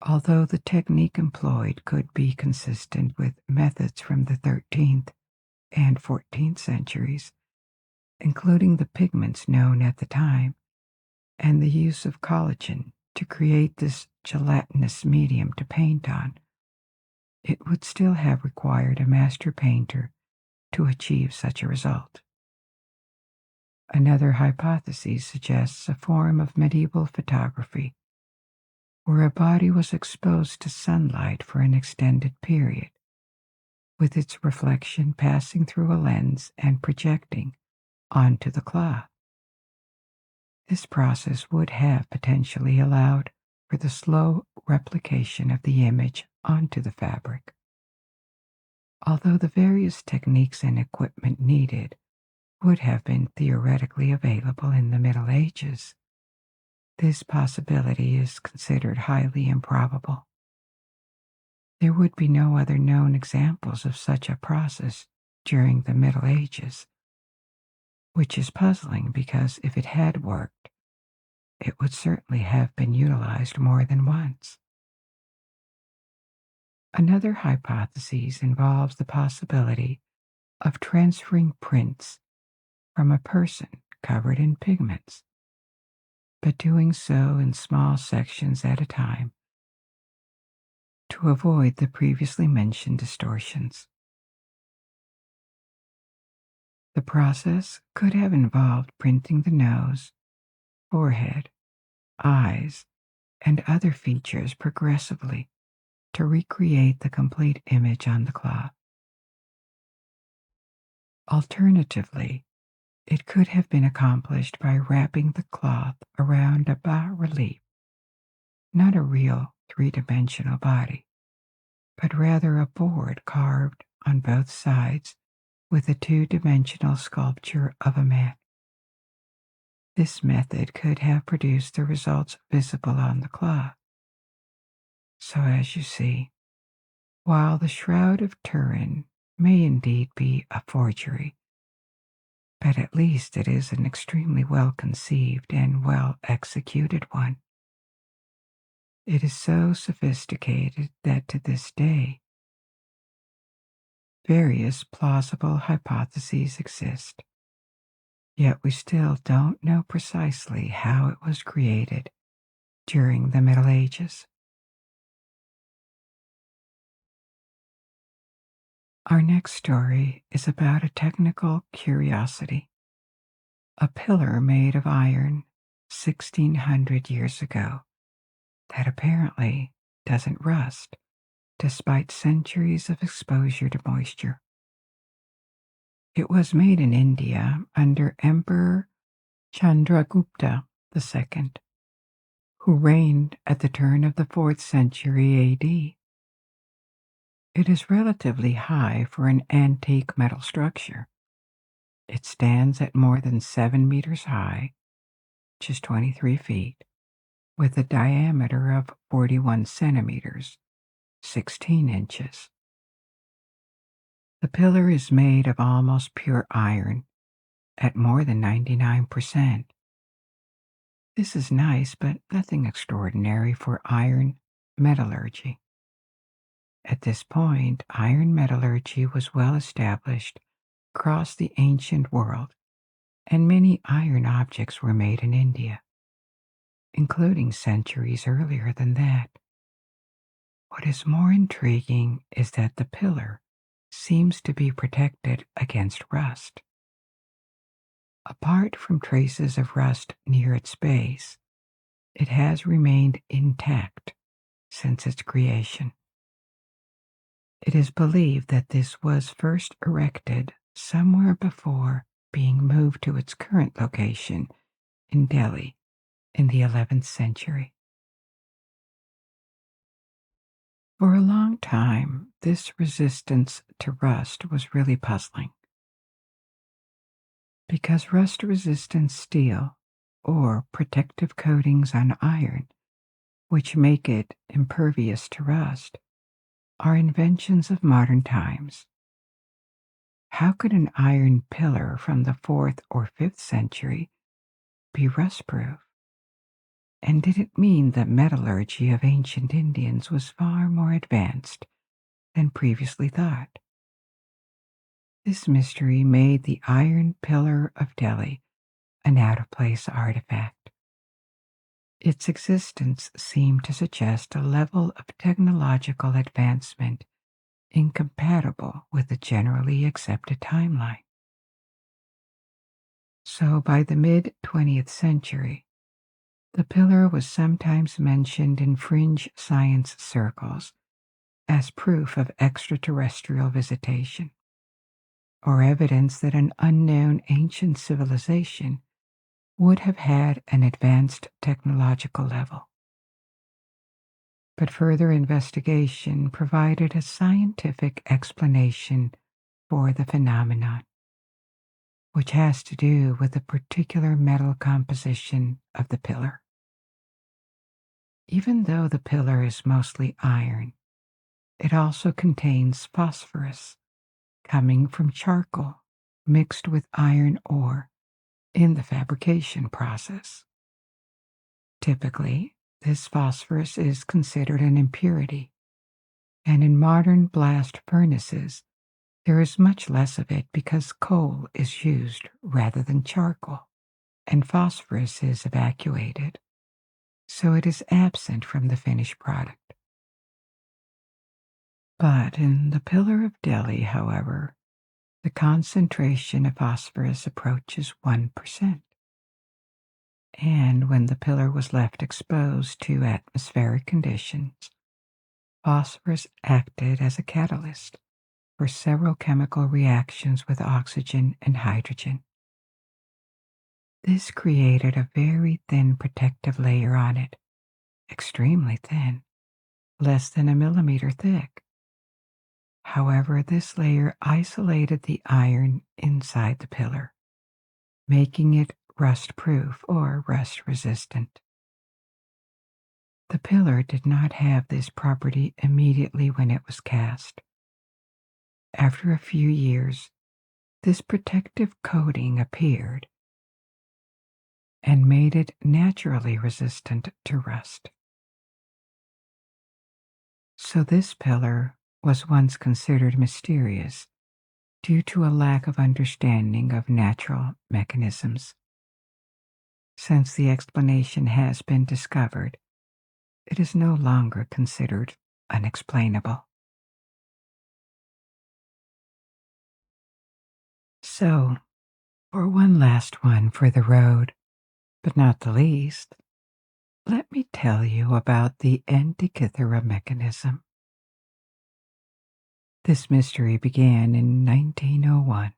although the technique employed could be consistent with methods from the 13th and 14th centuries, including the pigments known at the time and the use of collagen to create this gelatinous medium to paint on. It would still have required a master painter to achieve such a result. Another hypothesis suggests a form of medieval photography where a body was exposed to sunlight for an extended period, with its reflection passing through a lens and projecting onto the cloth. This process would have potentially allowed for the slow replication of the image onto the fabric. Although the various techniques and equipment needed would have been theoretically available in the Middle Ages, This possibility is considered highly improbable. There would be no other known examples of such a process during the Middle Ages, which is puzzling because if it had worked, it would certainly have been utilized more than once. Another hypothesis involves the possibility of transferring prints from a person covered in pigments, but doing so in small sections at a time to avoid the previously mentioned distortions. The process could have involved printing the nose, forehead, eyes, and other features progressively to recreate the complete image on the cloth. Alternatively, it could have been accomplished by wrapping the cloth around a bas-relief, not a real three-dimensional body, but rather a board carved on both sides with a two-dimensional sculpture of a man. This method could have produced the results visible on the cloth. So as you see, while the Shroud of Turin may indeed be a forgery, but at least it is an extremely well-conceived and well-executed one. It is so sophisticated that to this day, various plausible hypotheses exist, yet we still don't know precisely how it was created during the Middle Ages. Our next story is about a technical curiosity, a pillar made of iron 1600 years ago that apparently doesn't rust despite centuries of exposure to moisture. It was made in India under Emperor Chandragupta II, who reigned at the turn of the 4th century AD. It is relatively high for an antique metal structure. It stands at more than 7 meters high, which is 23 feet, with a diameter of 41 centimeters, 16 inches. The pillar is made of almost pure iron at more than 99%. This is nice, but nothing extraordinary for iron metallurgy. At this point, iron metallurgy was well established across the ancient world, and many iron objects were made in India, including centuries earlier than that. What is more intriguing is that the pillar seems to be protected against rust. Apart from traces of rust near its base, it has remained intact since its creation. It is believed that this was first erected somewhere before being moved to its current location in Delhi in the 11th century. For a long time, this resistance to rust was really puzzling, because rust-resistant steel or protective coatings on iron, which make it impervious to rust, are inventions of modern times. How could an iron pillar from the 4th or 5th century be rust-proof? And did it mean that metallurgy of ancient Indians was far more advanced than previously thought? This mystery made the Iron Pillar of Delhi an out-of-place artifact. Its existence seemed to suggest a level of technological advancement incompatible with the generally accepted timeline. So by the mid-20th century, the pillar was sometimes mentioned in fringe science circles as proof of extraterrestrial visitation, or evidence that an unknown ancient civilization would have had an advanced technological level. But further investigation provided a scientific explanation for the phenomenon, which has to do with the particular metal composition of the pillar. Even though the pillar is mostly iron, it also contains phosphorus coming from charcoal mixed with iron ore in the fabrication process. Typically, this phosphorus is considered an impurity, and in modern blast furnaces, there is much less of it because coal is used rather than charcoal, and phosphorus is evacuated, so it is absent from the finished product. But in the Pillar of Delhi, however, the concentration of phosphorus approaches 1%. And when the pillar was left exposed to atmospheric conditions, phosphorus acted as a catalyst for several chemical reactions with oxygen and hydrogen. This created a very thin protective layer on it, extremely thin, less than a millimeter thick. However, this layer isolated the iron inside the pillar, making it rust-proof or rust-resistant. The pillar did not have this property immediately when it was cast. After a few years, this protective coating appeared and made it naturally resistant to rust. So this pillar was once considered mysterious due to a lack of understanding of natural mechanisms. Since the explanation has been discovered, it is no longer considered unexplainable. So, for one last one for the road, but not the least, let me tell you about the Antikythera mechanism. This mystery began in 1901,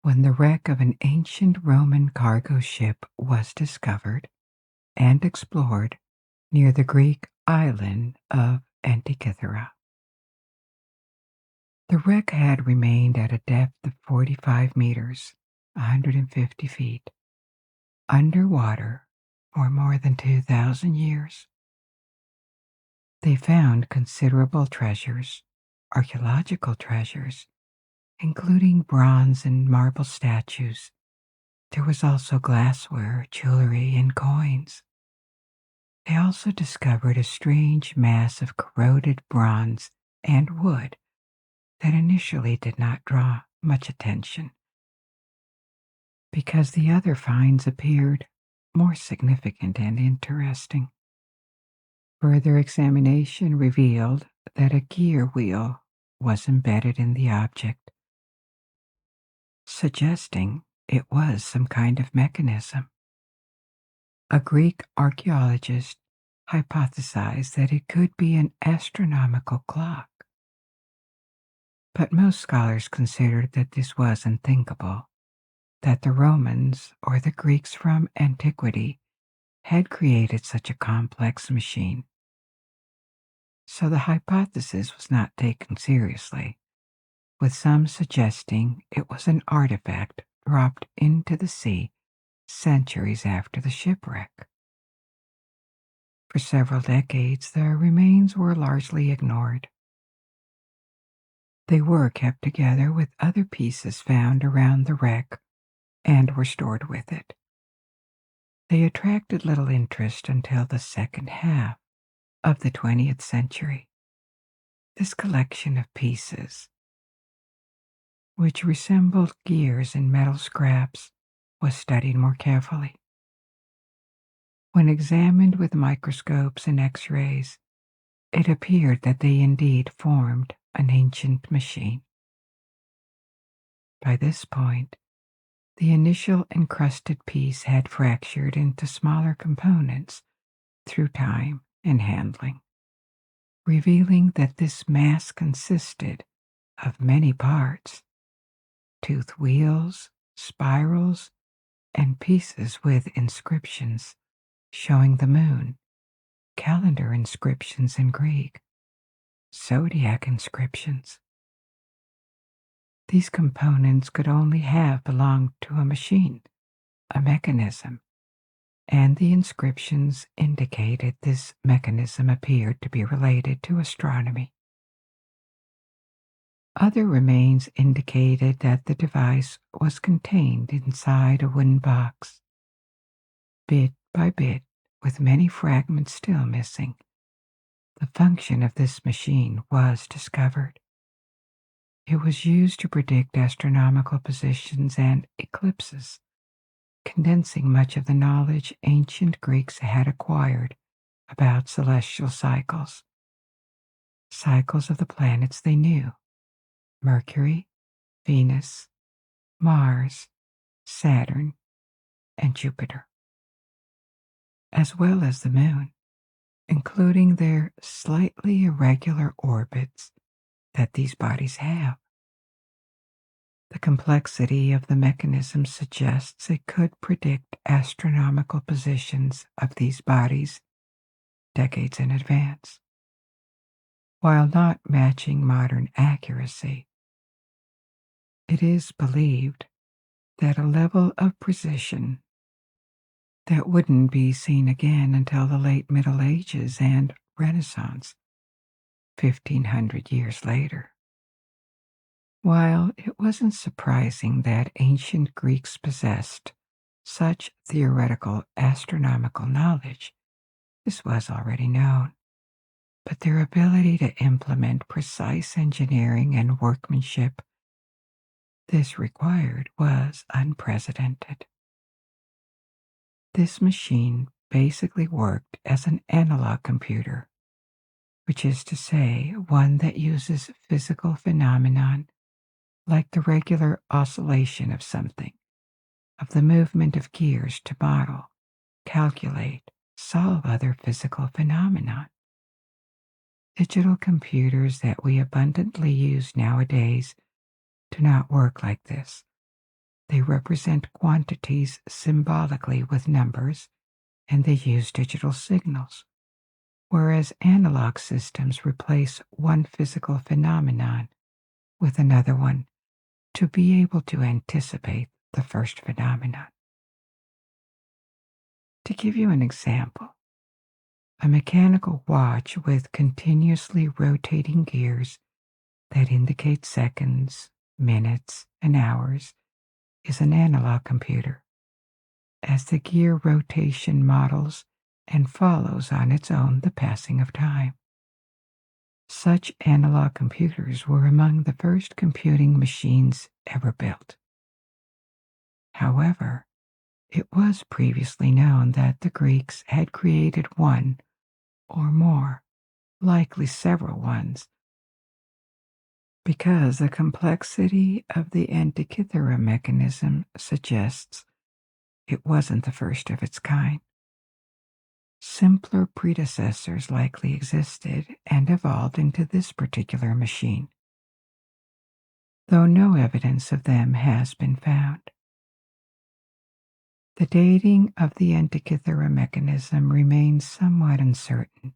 when the wreck of an ancient Roman cargo ship was discovered and explored near the Greek island of Antikythera. The wreck had remained at a depth of 45 meters, 150 feet, underwater for more than 2,000 years. They found considerable treasures, archaeological treasures, including bronze and marble statues. There was also glassware, jewelry, and coins. They also discovered a strange mass of corroded bronze and wood that initially did not draw much attention, because the other finds appeared more significant and interesting. Further examination revealed that a gear wheel was embedded in the object, suggesting it was some kind of mechanism. A Greek archaeologist hypothesized that it could be an astronomical clock, but most scholars considered that this was unthinkable, that the Romans or the Greeks from antiquity had created such a complex machine. So the hypothesis was not taken seriously, with some suggesting it was an artifact dropped into the sea centuries after the shipwreck. For several decades, the remains were largely ignored. They were kept together with other pieces found around the wreck and were stored with it. They attracted little interest until the second half of the 20th century. This collection of pieces, which resembled gears and metal scraps, was studied more carefully. When examined with microscopes and X-rays, it appeared that they indeed formed an ancient machine. By this point, the initial encrusted piece had fractured into smaller components through time and handling, revealing that this mass consisted of many parts: tooth wheels, spirals, and pieces with inscriptions showing the moon, calendar inscriptions in Greek, zodiac inscriptions. These components could only have belonged to a machine, a mechanism, and the inscriptions indicated this mechanism appeared to be related to astronomy. Other remains indicated that the device was contained inside a wooden box. Bit by bit, with many fragments still missing, the function of this machine was discovered. It was used to predict astronomical positions and eclipses, condensing much of the knowledge ancient Greeks had acquired about celestial cycles. Cycles of the planets they knew: Mercury, Venus, Mars, Saturn, and Jupiter, as well as the moon, including their slightly irregular orbits that these bodies have. The complexity of the mechanism suggests it could predict astronomical positions of these bodies decades in advance. While not matching modern accuracy, it is believed that a level of precision that wouldn't be seen again until the late Middle Ages and Renaissance, 1500 years later. While it wasn't surprising that ancient Greeks possessed such theoretical astronomical knowledge, this was already known, but their ability to implement precise engineering and workmanship this required was unprecedented. This machine basically worked as an analog computer, which is to say, one that uses physical phenomenon like the regular oscillation of something, of the movement of gears to model, calculate, solve other physical phenomena. Digital computers that we abundantly use nowadays do not work like this. They represent quantities symbolically with numbers, and they use digital signals, whereas analog systems replace one physical phenomenon with another one to be able to anticipate the first phenomenon. To give you an example, a mechanical watch with continuously rotating gears that indicate seconds, minutes, and hours is an analog computer, as the gear rotation models and follows on its own the passing of time. Such analog computers were among the first computing machines ever built. However, it was previously known that the Greeks had created one or more, likely several ones, because the complexity of the Antikythera mechanism suggests it wasn't the first of its kind. Simpler predecessors likely existed and evolved into this particular machine, though no evidence of them has been found. The dating of the Antikythera mechanism remains somewhat uncertain.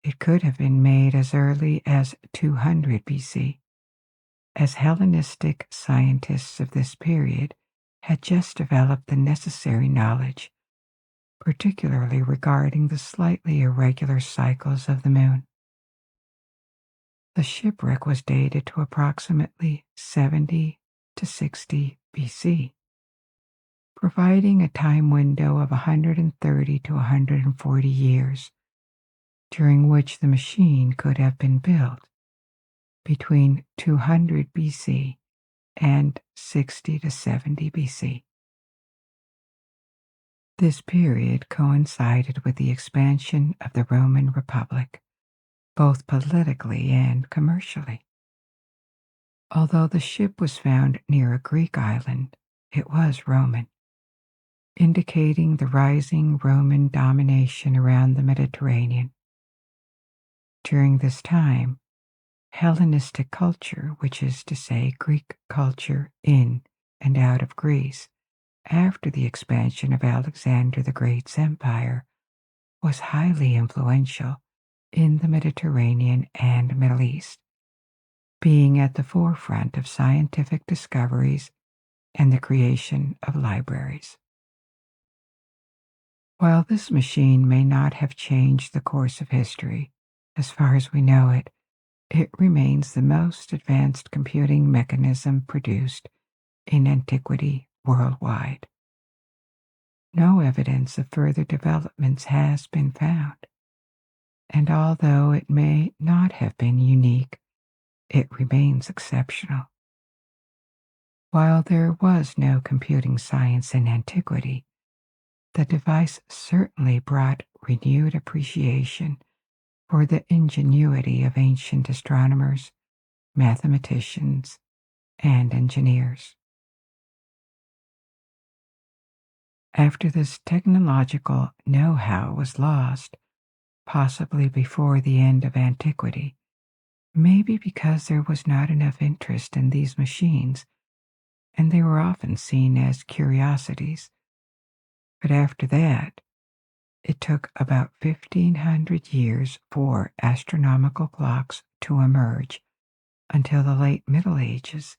It could have been made as early as 200 BC, as Hellenistic scientists of this period had just developed the necessary knowledge, particularly regarding the slightly irregular cycles of the moon. The shipwreck was dated to approximately 70 to 60 BC, providing a time window of 130 to 140 years, during which the machine could have been built between 200 BC and 60 to 70 BC. This period coincided with the expansion of the Roman Republic, both politically and commercially. Although the ship was found near a Greek island, it was Roman, indicating the rising Roman domination around the Mediterranean. During this time, Hellenistic culture, which is to say Greek culture in and out of Greece, after the expansion of Alexander the Great's empire, was highly influential in the Mediterranean and Middle East, being at the forefront of scientific discoveries and the creation of libraries. While this machine may not have changed the course of history, as far as we know it, it remains the most advanced computing mechanism produced in antiquity worldwide. No evidence of further developments has been found, and although it may not have been unique, it remains exceptional. While there was no computing science in antiquity, the device certainly brought renewed appreciation for the ingenuity of ancient astronomers, mathematicians, and engineers. After this technological know-how was lost, possibly before the end of antiquity, maybe because there was not enough interest in these machines, and they were often seen as curiosities. But after that, it took about 1,500 years for astronomical clocks to emerge until the late Middle Ages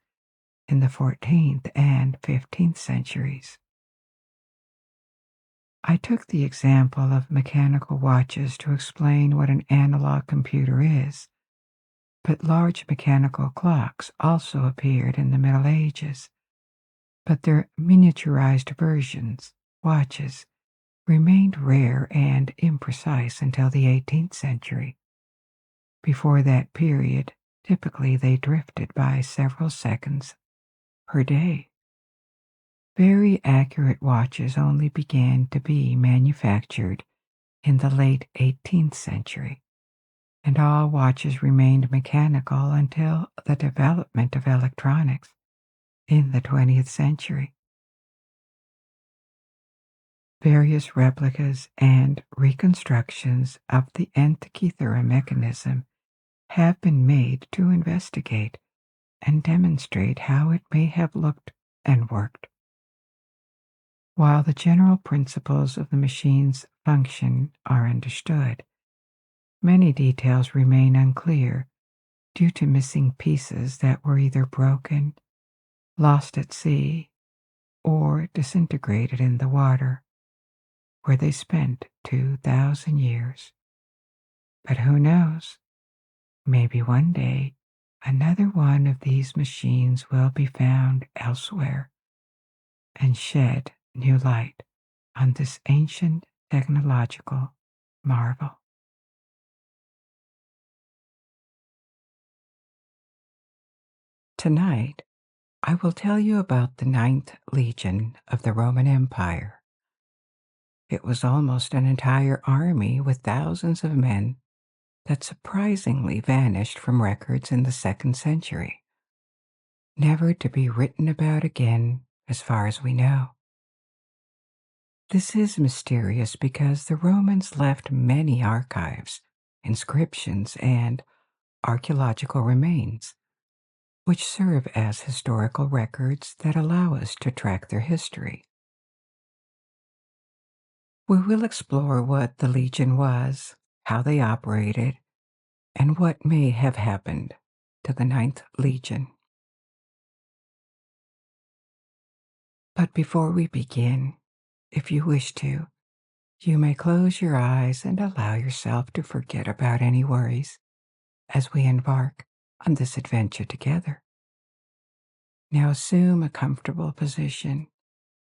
in the 14th and 15th centuries. I took the example of mechanical watches to explain what an analog computer is, but large mechanical clocks also appeared in the Middle Ages, but their miniaturized versions, watches, remained rare and imprecise until the 18th century. Before that period, typically they drifted by several seconds per day. Very accurate watches only began to be manufactured in the late 18th century, and all watches remained mechanical until the development of electronics in the 20th century. Various replicas and reconstructions of the Antikythera mechanism have been made to investigate and demonstrate how it may have looked and worked. While the general principles of the machine's function are understood, many details remain unclear due to missing pieces that were either broken, lost at sea, or disintegrated in the water, where they spent 2,000 years. But who knows? Maybe one day another one of these machines will be found elsewhere and shed new light on this ancient technological marvel. Tonight, I will tell you about the Ninth Legion of the Roman Empire. It was almost an entire army with thousands of men that surprisingly vanished from records in the 2nd century, never to be written about again as far as we know. This is mysterious because the Romans left many archives, inscriptions, and archaeological remains, which serve as historical records that allow us to track their history. We will explore what the Legion was, how they operated, and what may have happened to the Ninth Legion. But before we begin, if you wish to, you may close your eyes and allow yourself to forget about any worries as we embark on this adventure together. Now assume a comfortable position,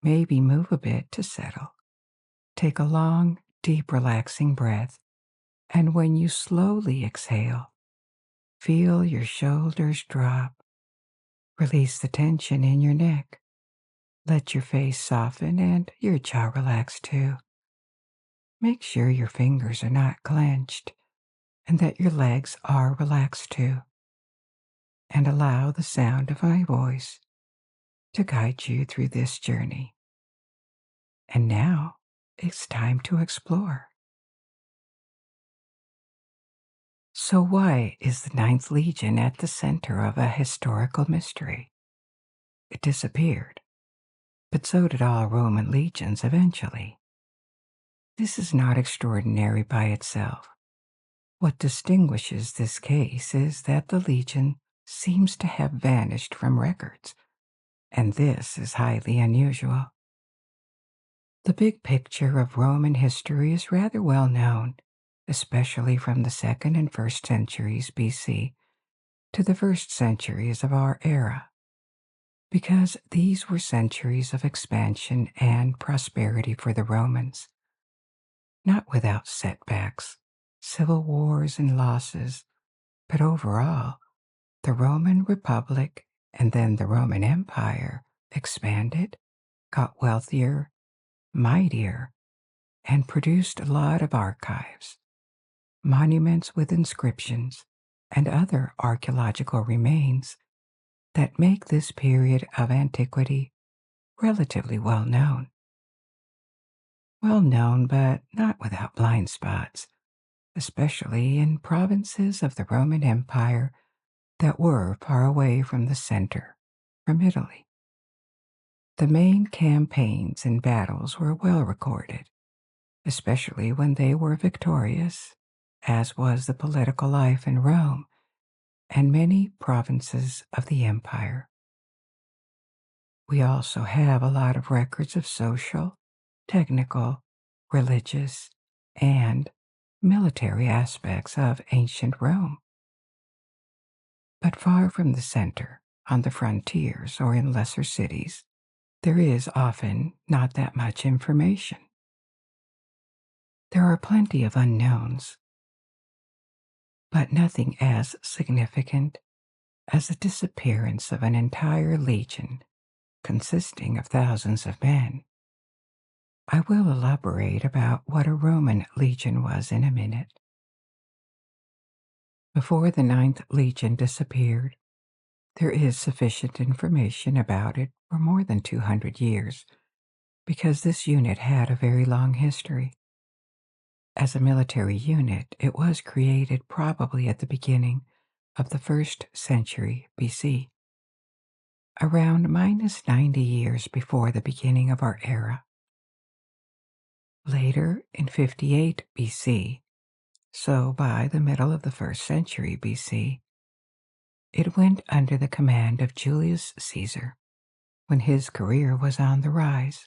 maybe move a bit to settle. Take a long, deep, relaxing breath, and when you slowly exhale, feel your shoulders drop. Release the tension in your neck. Let your face soften and your jaw relax too. Make sure your fingers are not clenched and that your legs are relaxed too. And allow the sound of my voice to guide you through this journey. And now it's time to explore. So why is the Ninth Legion at the center of a historical mystery? It disappeared, but so did all Roman legions eventually. This is not extraordinary by itself. What distinguishes this case is that the legion seems to have vanished from records, and this is highly unusual. The big picture of Roman history is rather well known, especially from the 2nd and 1st centuries BC to the 1st centuries of our era, because these were centuries of expansion and prosperity for the Romans, not without setbacks, civil wars, and losses, but overall, the Roman Republic and then the Roman Empire expanded, got wealthier, mightier, and produced a lot of archives, monuments with inscriptions, and other archaeological remains that make this period of antiquity relatively well known. Well known, but not without blind spots, especially in provinces of the Roman Empire that were far away from the center, from Italy. The main campaigns and battles were well recorded, especially when they were victorious, as was the political life in Rome and many provinces of the empire. We also have a lot of records of social, technical, religious, and military aspects of ancient Rome. But far from the center, on the frontiers or in lesser cities, there is often not that much information. There are plenty of unknowns, but nothing as significant as the disappearance of an entire legion consisting of thousands of men. I will elaborate about what a Roman legion was in a minute. Before the Ninth Legion disappeared, there is sufficient information about it for more than 200 years, because this unit had a very long history. As a military unit, it was created probably at the beginning of the 1st century BC, around minus 90 years before the beginning of our era. Later, in 58 BC, so by the middle of the 1st century BC, it went under the command of Julius Caesar when his career was on the rise.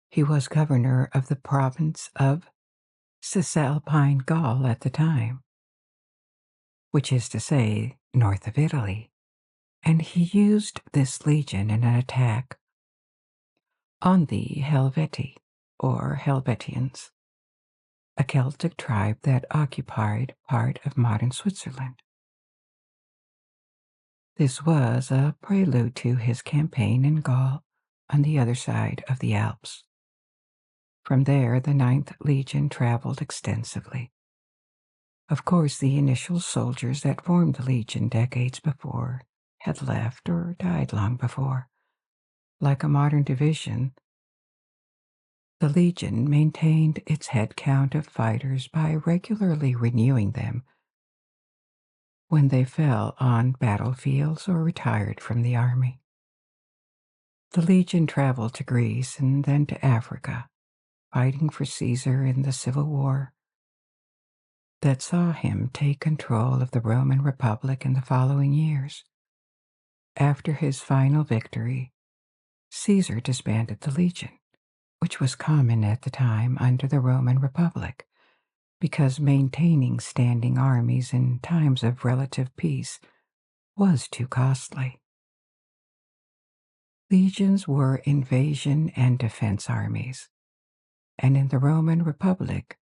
He was governor of the province of Cisalpine Gaul at the time, which is to say, north of Italy, and he used this legion in an attack on the Helvetii, or Helvetians, a Celtic tribe that occupied part of modern Switzerland. This was a prelude to his campaign in Gaul on the other side of the Alps. From there, the Ninth Legion traveled extensively. Of course, the initial soldiers that formed the Legion decades before had left or died long before. Like a modern division, the Legion maintained its head count of fighters by regularly renewing them when they fell on battlefields or retired from the army. The Legion traveled to Greece and then to Africa, fighting for Caesar in the civil war that saw him take control of the Roman Republic in the following years. After his final victory, Caesar disbanded the Legion, which was common at the time under the Roman Republic, because maintaining standing armies in times of relative peace was too costly. Legions were invasion and defense armies, and in the Roman Republic,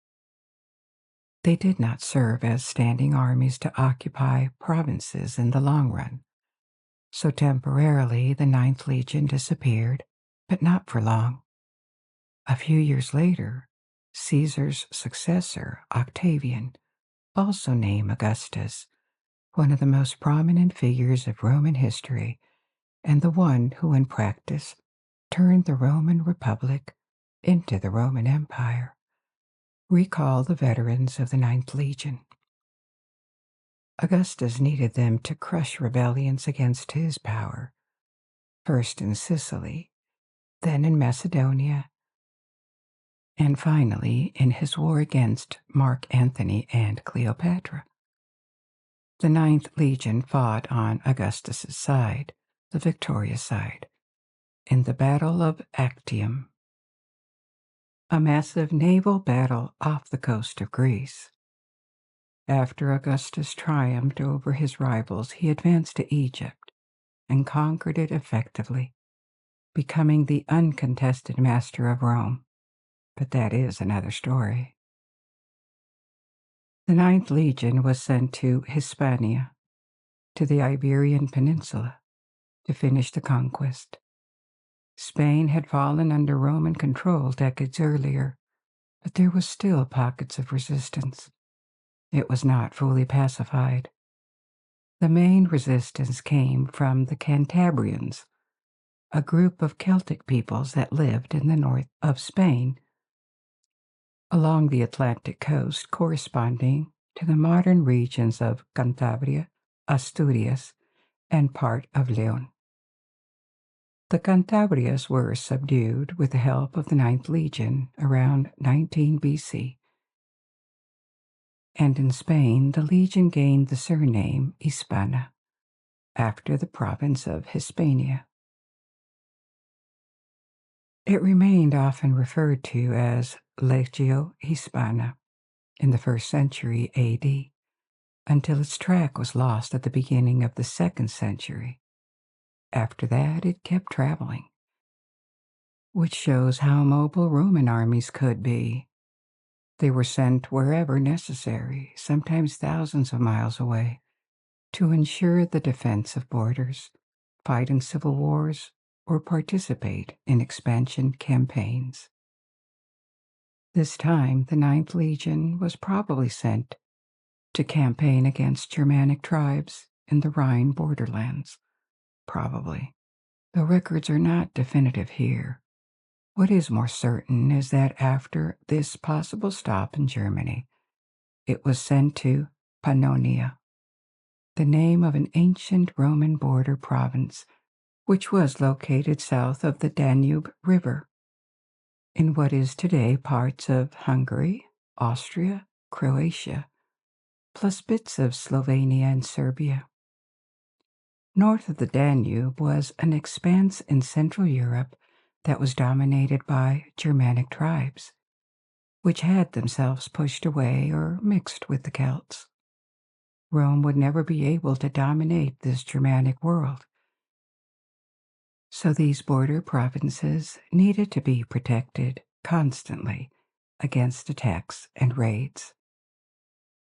they did not serve as standing armies to occupy provinces in the long run. So temporarily the Ninth Legion disappeared, but not for long. A few years later, Caesar's successor, Octavian, also named Augustus, one of the most prominent figures of Roman history and the one who in practice turned the Roman Republic into the Roman Empire, recalled the veterans of the Ninth Legion. Augustus needed them to crush rebellions against his power, first in Sicily, then in Macedonia, and finally in his war against Mark Antony and Cleopatra. The Ninth Legion fought on Augustus's side, the victorious side, in the Battle of Actium. a massive naval battle off the coast of Greece. After Augustus triumphed over his rivals, he advanced to Egypt and conquered it effectively, becoming the uncontested master of Rome. But that is another story. The Ninth Legion was sent to Hispania, to the Iberian Peninsula, to finish the conquest. Spain had fallen under Roman control decades earlier, but there was still pockets of resistance. It was not fully pacified. The main resistance came from the Cantabrians, a group of Celtic peoples that lived in the north of Spain, along the Atlantic coast corresponding to the modern regions of Cantabria, Asturias, and part of Leon. The Cantabrians were subdued with the help of the Ninth Legion around 19 BC. And in Spain, the legion gained the surname Hispana, after the province of Hispania. It remained often referred to as Legio Hispana in the 1st century AD, until its track was lost at the beginning of the 2nd century. After that, it kept traveling, which shows how mobile Roman armies could be. They were sent wherever necessary, sometimes thousands of miles away, to ensure the defense of borders, fight in civil wars, or participate in expansion campaigns. This time, the Ninth Legion was probably sent to campaign against Germanic tribes in the Rhine borderlands. Probably. The records are not definitive here. What is more certain is that after this possible stop in Germany, it was sent to Pannonia, the name of an ancient Roman border province which was located south of the Danube River, in what is today parts of Hungary, Austria, Croatia, plus bits of Slovenia and Serbia. North of the Danube was an expanse in Central Europe that was dominated by Germanic tribes, which had themselves pushed away or mixed with the Celts. Rome would never be able to dominate this Germanic world, so these border provinces needed to be protected constantly against attacks and raids.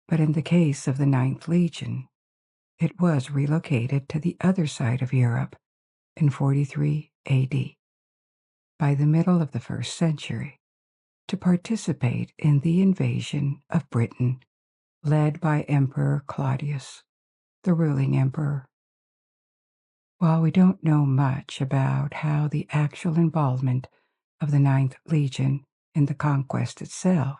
But in the case of the Ninth Legion, it was relocated to the other side of Europe in 43 AD, by the middle of the 1st century, to participate in the invasion of Britain led by Emperor Claudius, the ruling emperor. While we don't know much about how the actual involvement of the Ninth Legion in the conquest itself,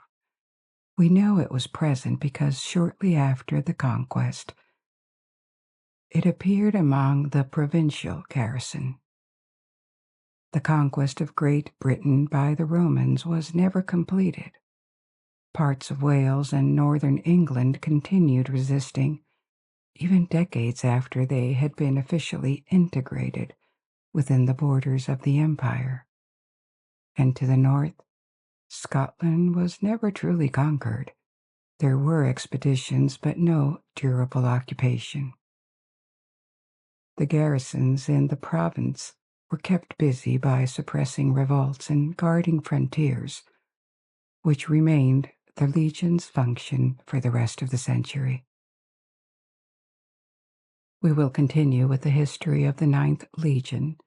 we know it was present because shortly after the conquest, it appeared among the provincial garrison. The conquest of Great Britain by the Romans was never completed. Parts of Wales and northern England continued resisting, even decades after they had been officially integrated within the borders of the empire. And to the north, Scotland was never truly conquered. There were expeditions, but no durable occupation. The garrisons in the province were kept busy by suppressing revolts and guarding frontiers, which remained the legion's function for the rest of the century. We will continue with the history of the Ninth Legion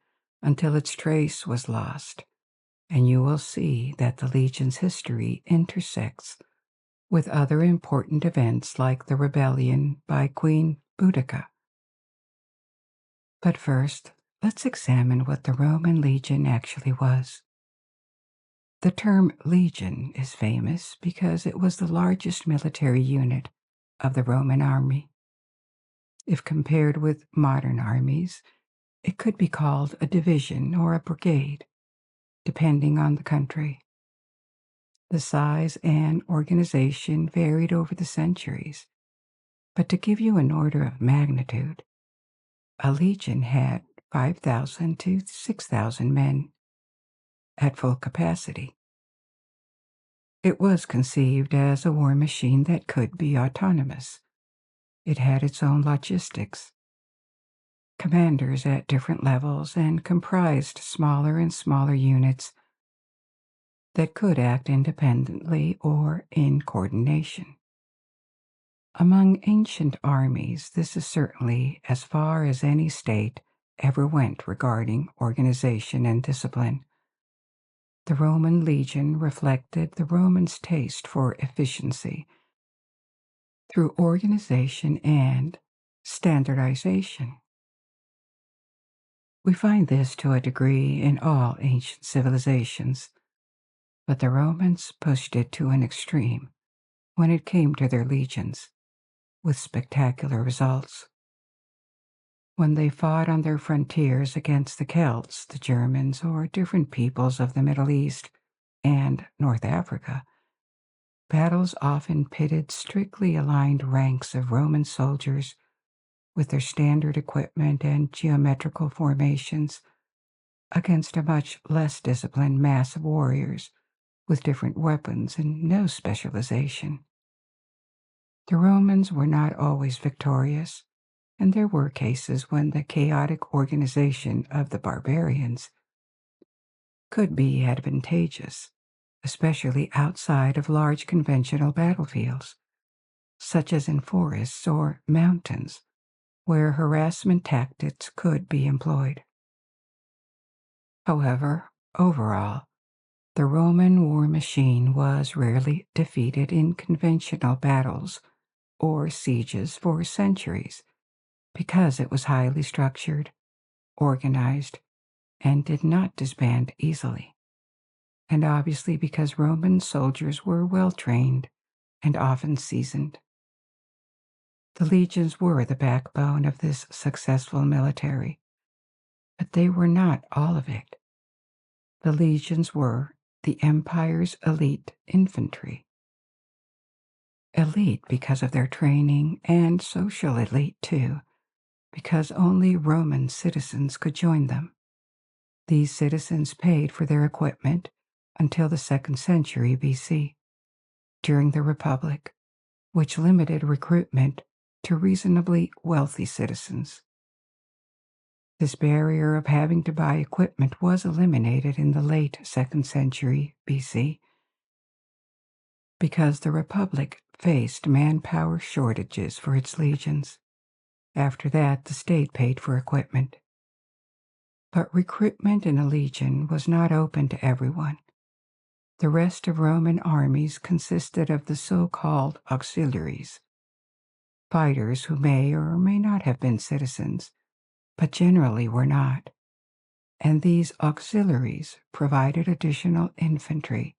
until its trace was lost, and you will see that the Legion's history intersects with other important events like the rebellion by Queen Boudica. But first, let's examine what the Roman legion actually was. The term legion is famous because it was the largest military unit of the Roman army. If compared with modern armies, it could be called a division or a brigade, depending on the country. The size and organization varied over the centuries, but to give you an order of magnitude, a legion had 5,000 to 6,000 men at full capacity. It was conceived as a war machine that could be autonomous. It had its own logistics, commanders at different levels, and comprised smaller and smaller units that could act independently or in coordination. Among ancient armies, this is certainly as far as any state ever went regarding organization and discipline. The Roman legion reflected the Romans' taste for efficiency through organization and standardization. We find this to a degree in all ancient civilizations, but the Romans pushed it to an extreme when it came to their legions, with spectacular results. When they fought on their frontiers against the Celts, the Germans, or different peoples of the Middle East and North Africa, battles often pitted strictly aligned ranks of Roman soldiers with their standard equipment and geometrical formations against a much less disciplined mass of warriors with different weapons and no specialization. The Romans were not always victorious, and there were cases when the chaotic organization of the barbarians could be advantageous, especially outside of large conventional battlefields, such as in forests or mountains, where harassment tactics could be employed. However, overall, the Roman war machine was rarely defeated in conventional battles or sieges for centuries because it was highly structured, organized, and did not disband easily, and obviously because Roman soldiers were well trained and often seasoned. The legions were the backbone of this successful military, but they were not all of it. The legions were the empire's elite infantry. Elite because of their training, and social elite too, because only Roman citizens could join them. These citizens paid for their equipment until the 2nd century BC, during the Republic, which limited recruitment to reasonably wealthy citizens. This barrier of having to buy equipment was eliminated in the late 2nd century BC because the Republic faced manpower shortages for its legions. After that, the state paid for equipment. But recruitment in a legion was not open to everyone. The rest of Roman armies consisted of the so-called auxiliaries, fighters who may or may not have been citizens, but generally were not. And these auxiliaries provided additional infantry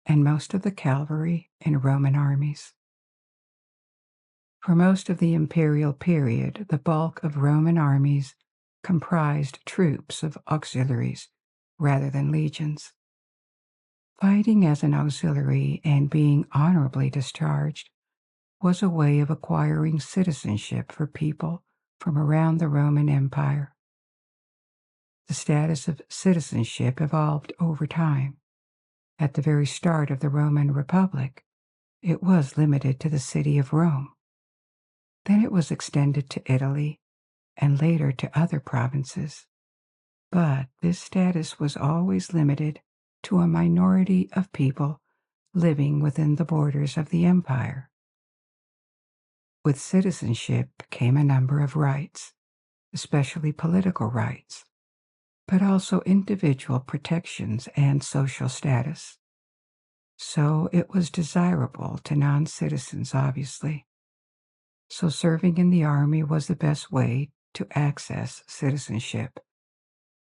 and most of the cavalry in Roman armies. For most of the imperial period, the bulk of Roman armies comprised troops of auxiliaries rather than legions. Fighting as an auxiliary and being honorably discharged was a way of acquiring citizenship for people from around the Roman Empire. The status of citizenship evolved over time. At the very start of the Roman Republic, it was limited to the city of Rome. Then it was extended to Italy and later to other provinces. But this status was always limited to a minority of people living within the borders of the empire. With citizenship came a number of rights, especially political rights, but also individual protections and social status. So it was desirable to non-citizens, obviously. So serving in the army was the best way to access citizenship,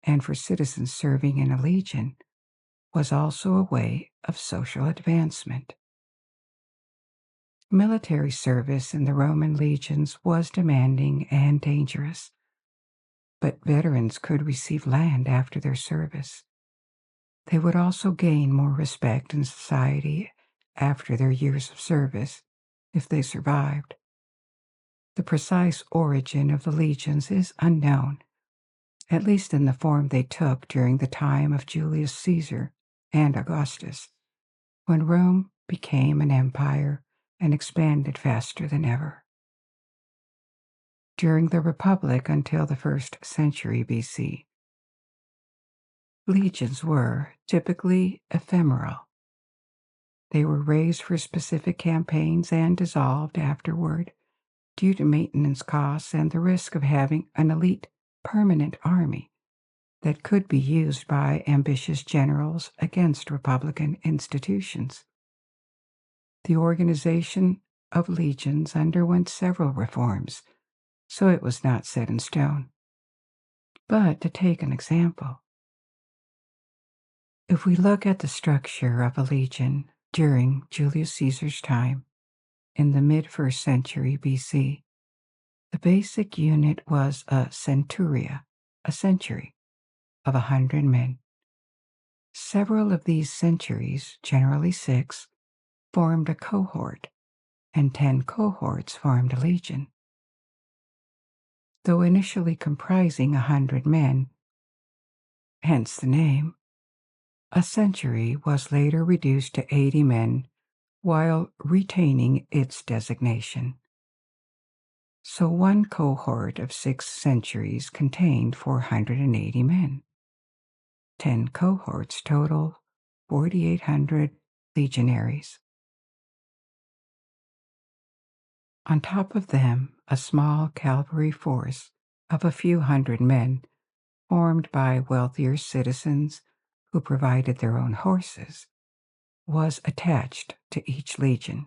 and for citizens serving in a legion was also a way of social advancement. Military service in the Roman legions was demanding and dangerous, but veterans could receive land after their service. They would also gain more respect in society after their years of service, if they survived. The precise origin of the legions is unknown, at least in the form they took during the time of Julius Caesar and Augustus. when Rome became an empire and expanded faster than ever. During the Republic until the 1st century BC, legions were typically ephemeral. They were raised for specific campaigns and dissolved afterward due to maintenance costs and the risk of having an elite permanent army that could be used by ambitious generals against Republican institutions. The organization of legions underwent several reforms, so it was not set in stone. But to take an example, if we look at the structure of a legion during Julius Caesar's time in the mid-1st century BC, the basic unit was a centuria, a century of 100 men. Several of these centuries, generally 6, formed a cohort, and 10 cohorts formed a legion. Though initially comprising 100 men, hence the name, a century was later reduced to 80 men while retaining its designation. So one cohort of 6 centuries contained 480 men. 10 cohorts total 4,800 legionaries. On top of them, a small cavalry force of a few hundred men, formed by wealthier citizens who provided their own horses, was attached to each legion.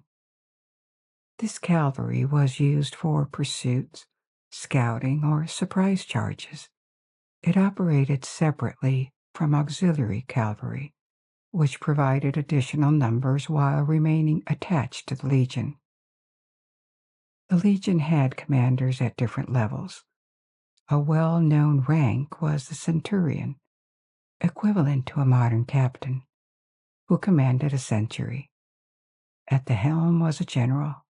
This cavalry was used for pursuits, scouting, or surprise charges. It operated separately from auxiliary cavalry, which provided additional numbers while remaining attached to the legion. The legion had commanders at different levels. A well-known rank was the centurion, equivalent to a modern captain, who commanded a century. At the helm was a general.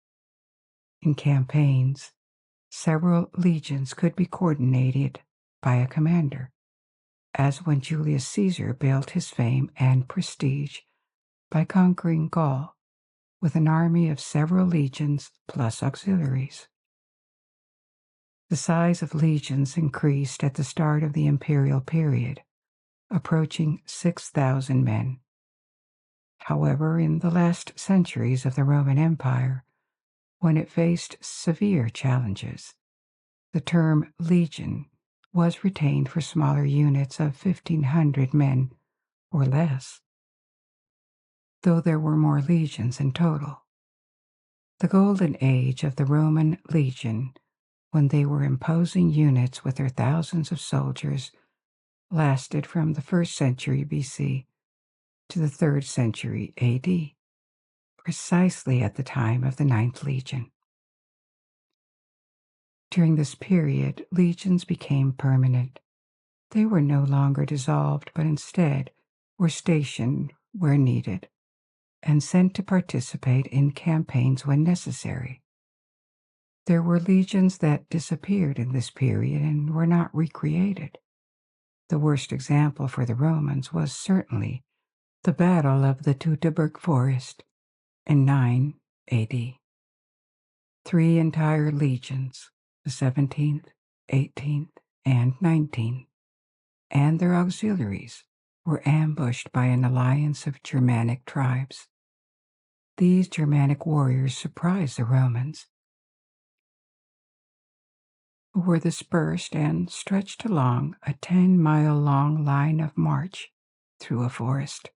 In campaigns, several legions could be coordinated by a commander, as when Julius Caesar built his fame and prestige by conquering Gaul with an army of several legions plus auxiliaries. The size of legions increased at the start of the imperial period, approaching 6,000 men. However, in the last centuries of the Roman Empire, when it faced severe challenges, the term legion was retained for smaller units of 1,500 men or less, though there were more legions in total. The golden age of the Roman legion, when they were imposing units with their thousands of soldiers, lasted from the 1st century BC to the 3rd century AD, precisely at the time of the 9th Legion. During this period, legions became permanent. They were no longer dissolved, but instead were stationed where needed and sent to participate in campaigns when necessary. There were legions that disappeared in this period and were not recreated. The worst example for the Romans was certainly the Battle of the Teutoburg Forest in 9 AD. 3 entire legions, the 17th, 18th, and 19th, and their auxiliaries were ambushed by an alliance of Germanic tribes. These Germanic warriors surprised the Romans, who were dispersed and stretched along a 10-mile-long line of march through a forest.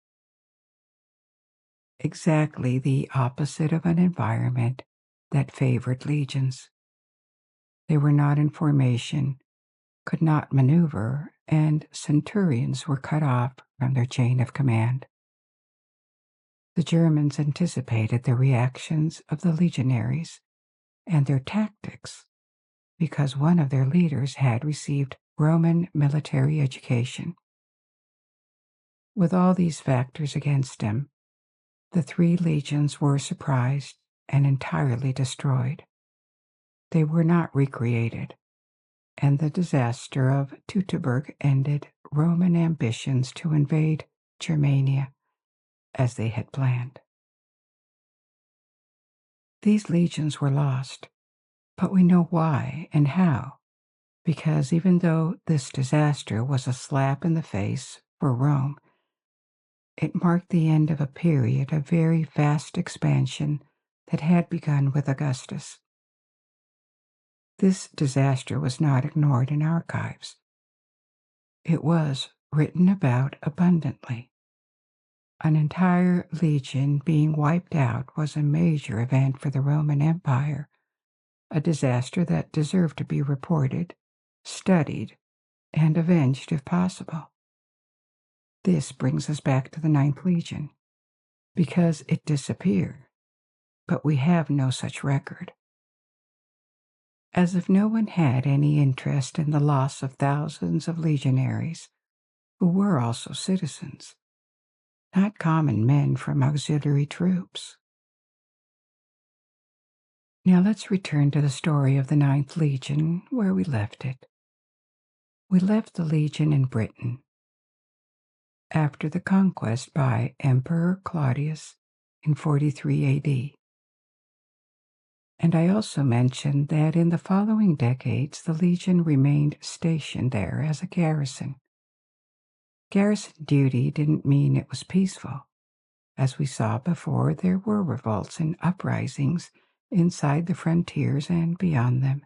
Exactly the opposite of an environment that favored legions. They were not in formation, could not maneuver, and centurions were cut off from their chain of command. The Germans anticipated the reactions of the legionaries and their tactics because one of their leaders had received Roman military education. With all these factors against him, the 3 legions were surprised and entirely destroyed. They were not recreated, and the disaster of Teutoburg ended Roman ambitions to invade Germania as they had planned. These legions were lost, but we know why and how, because even though this disaster was a slap in the face for Rome, it marked the end of a period of very vast expansion that had begun with Augustus. This disaster was not ignored in archives. It was written about abundantly. An entire legion being wiped out was a major event for the Roman Empire, a disaster that deserved to be reported, studied, and avenged if possible. This brings us back to the Ninth Legion, because it disappeared, but we have no such record. As if no one had any interest in the loss of thousands of legionaries, who were also citizens, not common men from auxiliary troops. Now let's return to the story of the Ninth Legion, where we left it. We left the legion in Britain after the conquest by Emperor Claudius in 43 AD. And I also mentioned that in the following decades, the legion remained stationed there as a garrison. Garrison duty didn't mean it was peaceful. As we saw before, there were revolts and uprisings inside the frontiers and beyond them.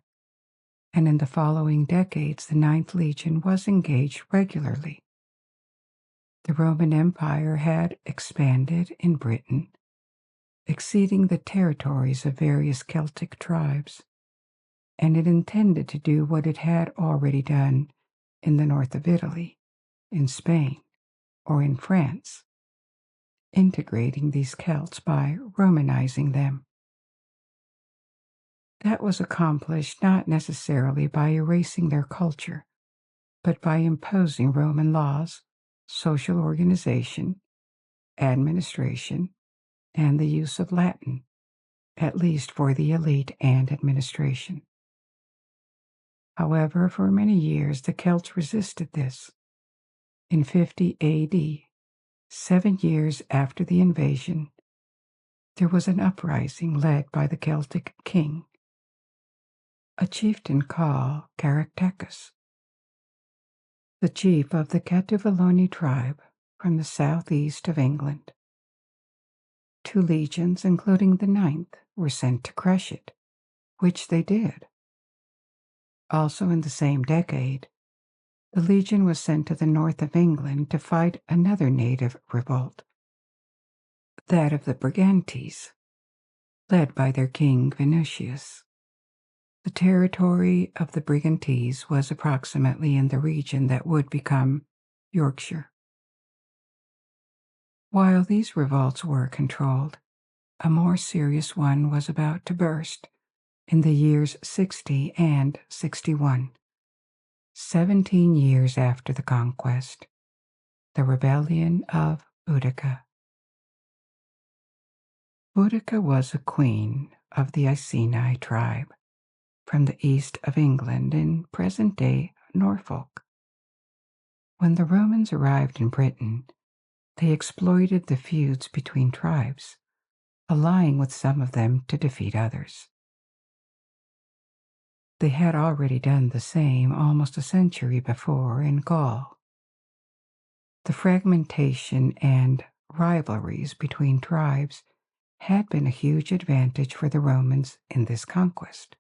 And in the following decades, the Ninth Legion was engaged regularly. The Roman Empire had expanded in Britain, exceeding the territories of various Celtic tribes, and it intended to do what it had already done in the north of Italy, in Spain, or in France, integrating these Celts by Romanizing them. That was accomplished not necessarily by erasing their culture, but by imposing Roman laws, social organization, administration, and the use of Latin, at least for the elite and administration. However, for many years the Celts resisted this. In 50 AD, 7 years after the invasion, there was an uprising led by the Celtic king, a chieftain called Caractacus, the chief of the Catuvellauni tribe from the southeast of England. 2 legions, including the 9th, were sent to crush it, which they did. Also in the same decade, the legion was sent to the north of England to fight another native revolt, that of the Brigantes, led by their king Vinicius. The territory of the Brigantes was approximately in the region that would become Yorkshire. While these revolts were controlled, a more serious one was about to burst in the years 60 and 61, 17 years after the conquest, the rebellion of Boudica. Boudica was a queen of the Iceni tribe from the east of England in present-day Norfolk. When the Romans arrived in Britain, they exploited the feuds between tribes, allying with some of them to defeat others. They had already done the same almost a century before in Gaul. The fragmentation and rivalries between tribes had been a huge advantage for the Romans in this conquest.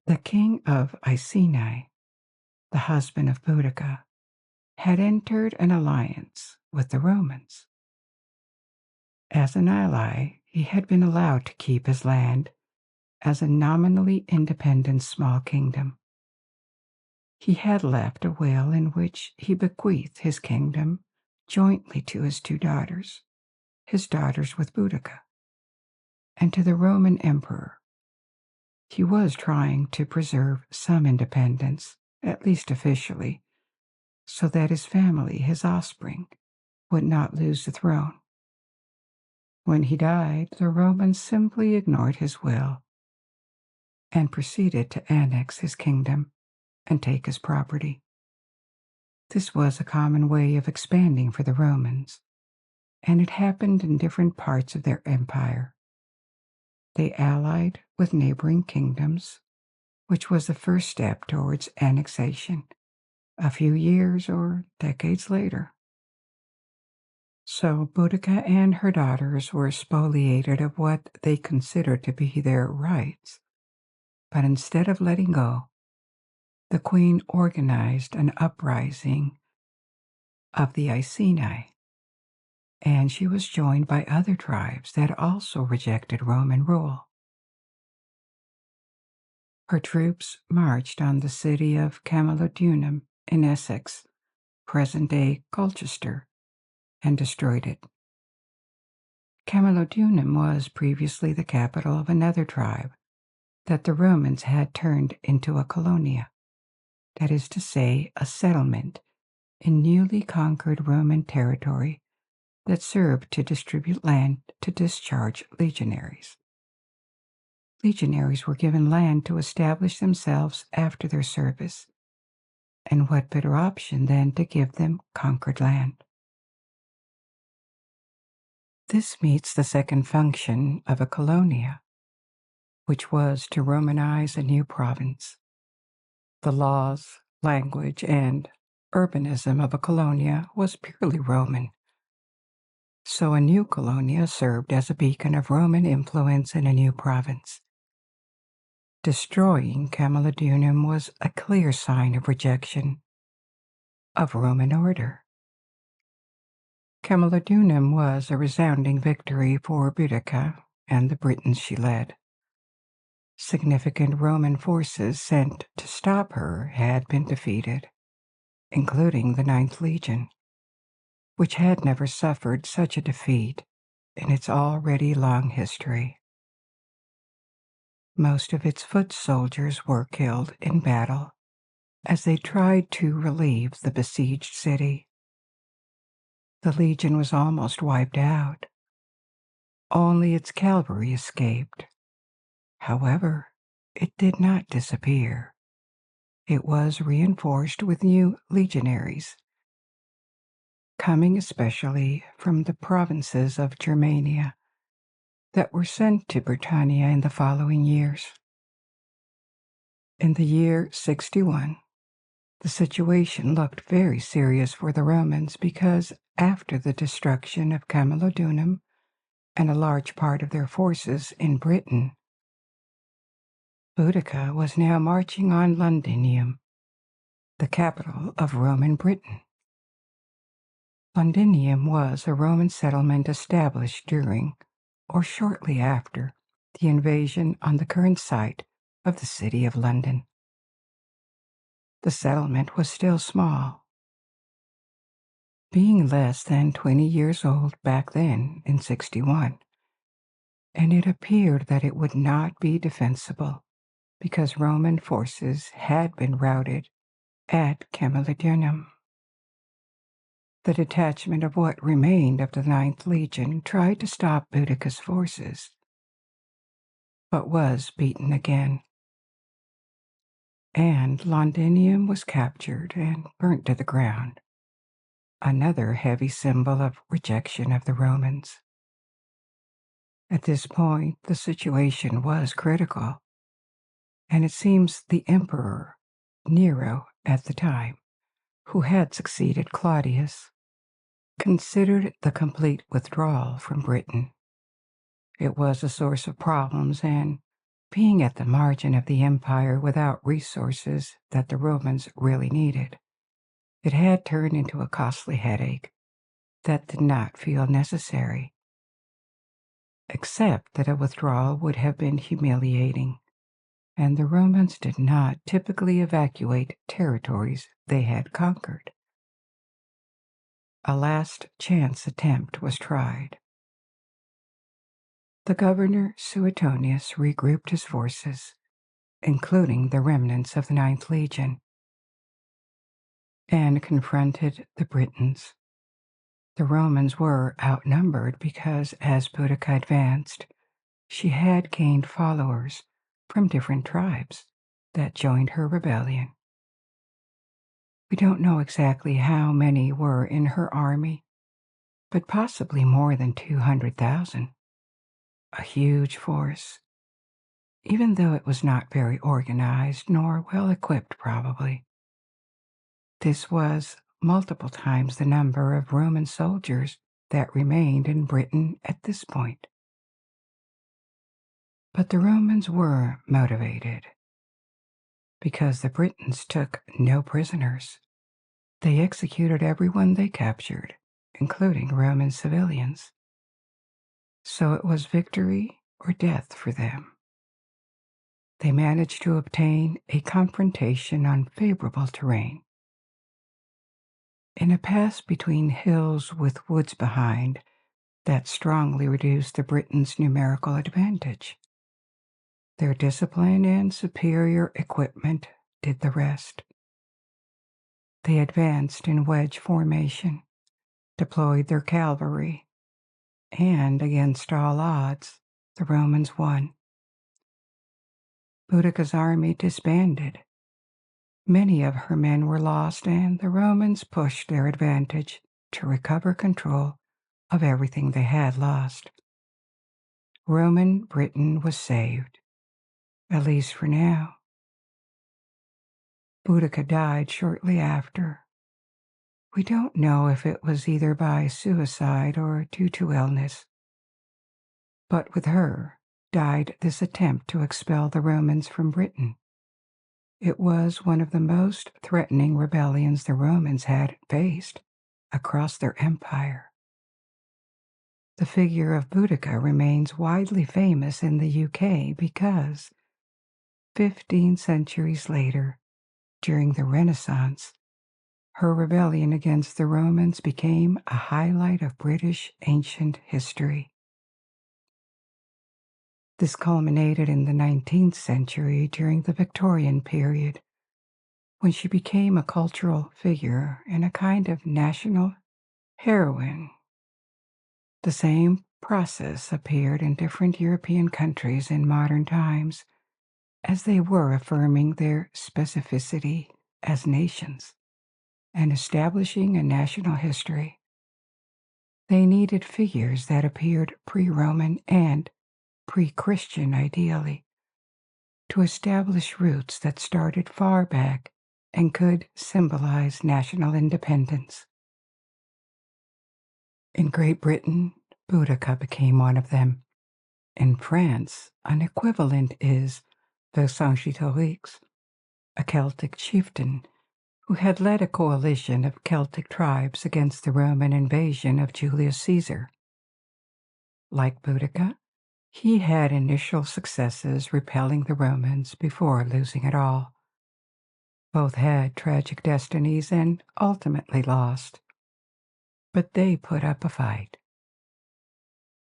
The king of Iceni, the husband of Boudica, had entered an alliance with the Romans. As an ally, he had been allowed to keep his land as a nominally independent small kingdom. He had left a will in which he bequeathed his kingdom jointly to his 2 daughters, his daughters with Boudica, and to the Roman emperor. He was trying to preserve some independence, at least officially, so that his family, his offspring, would not lose the throne. When he died, the Romans simply ignored his will and proceeded to annex his kingdom and take his property. This was a common way of expanding for the Romans, and it happened in different parts of their empire. They allied with neighboring kingdoms, which was the first step towards annexation a few years or decades later. So Boudica and her daughters were spoliated of what they considered to be their rights. But instead of letting go, the queen organized an uprising of the Iceni, and she was joined by other tribes that also rejected Roman rule. Her troops marched on the city of Camalodunum in Essex, present-day Colchester, and destroyed it. Camalodunum was previously the capital of another tribe that the Romans had turned into a colonia, that is to say, a settlement in newly conquered Roman territory that served to distribute land to discharge legionaries. Legionaries were given land to establish themselves after their service, and what better option than to give them conquered land? This meets the second function of a colonia, which was to Romanize a new province. The laws, language, and urbanism of a colonia was purely Roman. So a new colonia served as a beacon of Roman influence in a new province. Destroying Camalodunum was a clear sign of rejection of Roman order. Camalodunum was a resounding victory for Boudica and the Britons she led. Significant Roman forces sent to stop her had been defeated, including the Ninth Legion, which had never suffered such a defeat in its already long history. Most of its foot soldiers were killed in battle as they tried to relieve the besieged city. The legion was almost wiped out. Only its cavalry escaped. However, it did not disappear. It was reinforced with new legionaries, coming especially from the provinces of Germania that were sent to Britannia in the following years. In the year 61, the situation looked very serious for the Romans because after the destruction of Camalodunum and a large part of their forces in Britain, Boudica was now marching on Londinium, the capital of Roman Britain. Londinium was a Roman settlement established during or shortly after the invasion on the current site of the city of London. The settlement was still small, being less than 20 years old back then in 61, and it appeared that it would not be defensible because Roman forces had been routed at Camalodunum. The detachment of what remained of the Ninth Legion tried to stop Boudica's forces, but was beaten again. And Londinium was captured and burnt to the ground, another heavy symbol of rejection of the Romans. At this point, the situation was critical, and it seems the emperor, Nero at the time, who had succeeded Claudius, considered the complete withdrawal from Britain. It was a source of problems, and being at the margin of the empire without resources that the Romans really needed, it had turned into a costly headache that did not feel necessary, except that a withdrawal would have been humiliating, and the Romans did not typically evacuate territories they had conquered. A last chance attempt was tried. The governor Suetonius regrouped his forces, including the remnants of the Ninth Legion, and confronted the Britons. The Romans were outnumbered because, as Boudica advanced, she had gained followers from different tribes that joined her rebellion. We don't know exactly how many were in her army, but possibly more than 200,000. A huge force, even though it was not very organized nor well equipped, probably. This was multiple times the number of Roman soldiers that remained in Britain at this point. But the Romans were motivated because the Britons took no prisoners. They executed everyone they captured, including Roman civilians. So it was victory or death for them. They managed to obtain a confrontation on favorable terrain. In a pass between hills with woods behind that strongly reduced the Britons' numerical advantage. Their discipline and superior equipment did the rest. They advanced in wedge formation, deployed their cavalry, and, against all odds, the Romans won. Boudicca's army disbanded. Many of her men were lost, and the Romans pushed their advantage to recover control of everything they had lost. Roman Britain was saved, at least for now. Boudica died shortly after. We don't know if it was either by suicide or due to illness. But with her died this attempt to expel the Romans from Britain. It was one of the most threatening rebellions the Romans had faced across their empire. The figure of Boudica remains widely famous in the UK because 15 centuries later, during the Renaissance, her rebellion against the Romans became a highlight of British ancient history. This culminated in the 19th century during the Victorian period, when she became a cultural figure and a kind of national heroine. The same process appeared in different European countries in modern times, as they were affirming their specificity as nations and establishing a national history. They needed figures that appeared pre-Roman and pre-Christian ideally, to establish roots that started far back and could symbolize national independence. In Great Britain, Boudica became one of them. In France, an equivalent is Vercingetorix, a Celtic chieftain who had led a coalition of Celtic tribes against the Roman invasion of Julius Caesar. Like Boudica, he had initial successes repelling the Romans before losing it all. Both had tragic destinies and ultimately lost. But they put up a fight.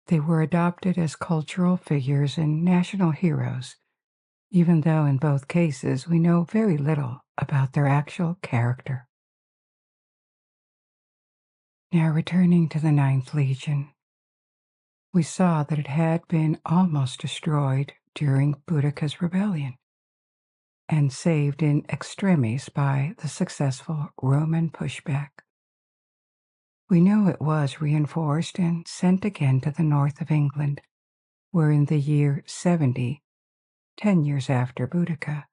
They were adopted as cultural figures and national heroes, even though in both cases we know very little about their actual character. Now returning to the Ninth Legion, we saw that it had been almost destroyed during Boudica's rebellion, and saved in extremis by the successful Roman pushback. We know it was reinforced and sent again to the north of England, where in the year 70, 10 years after Boudica,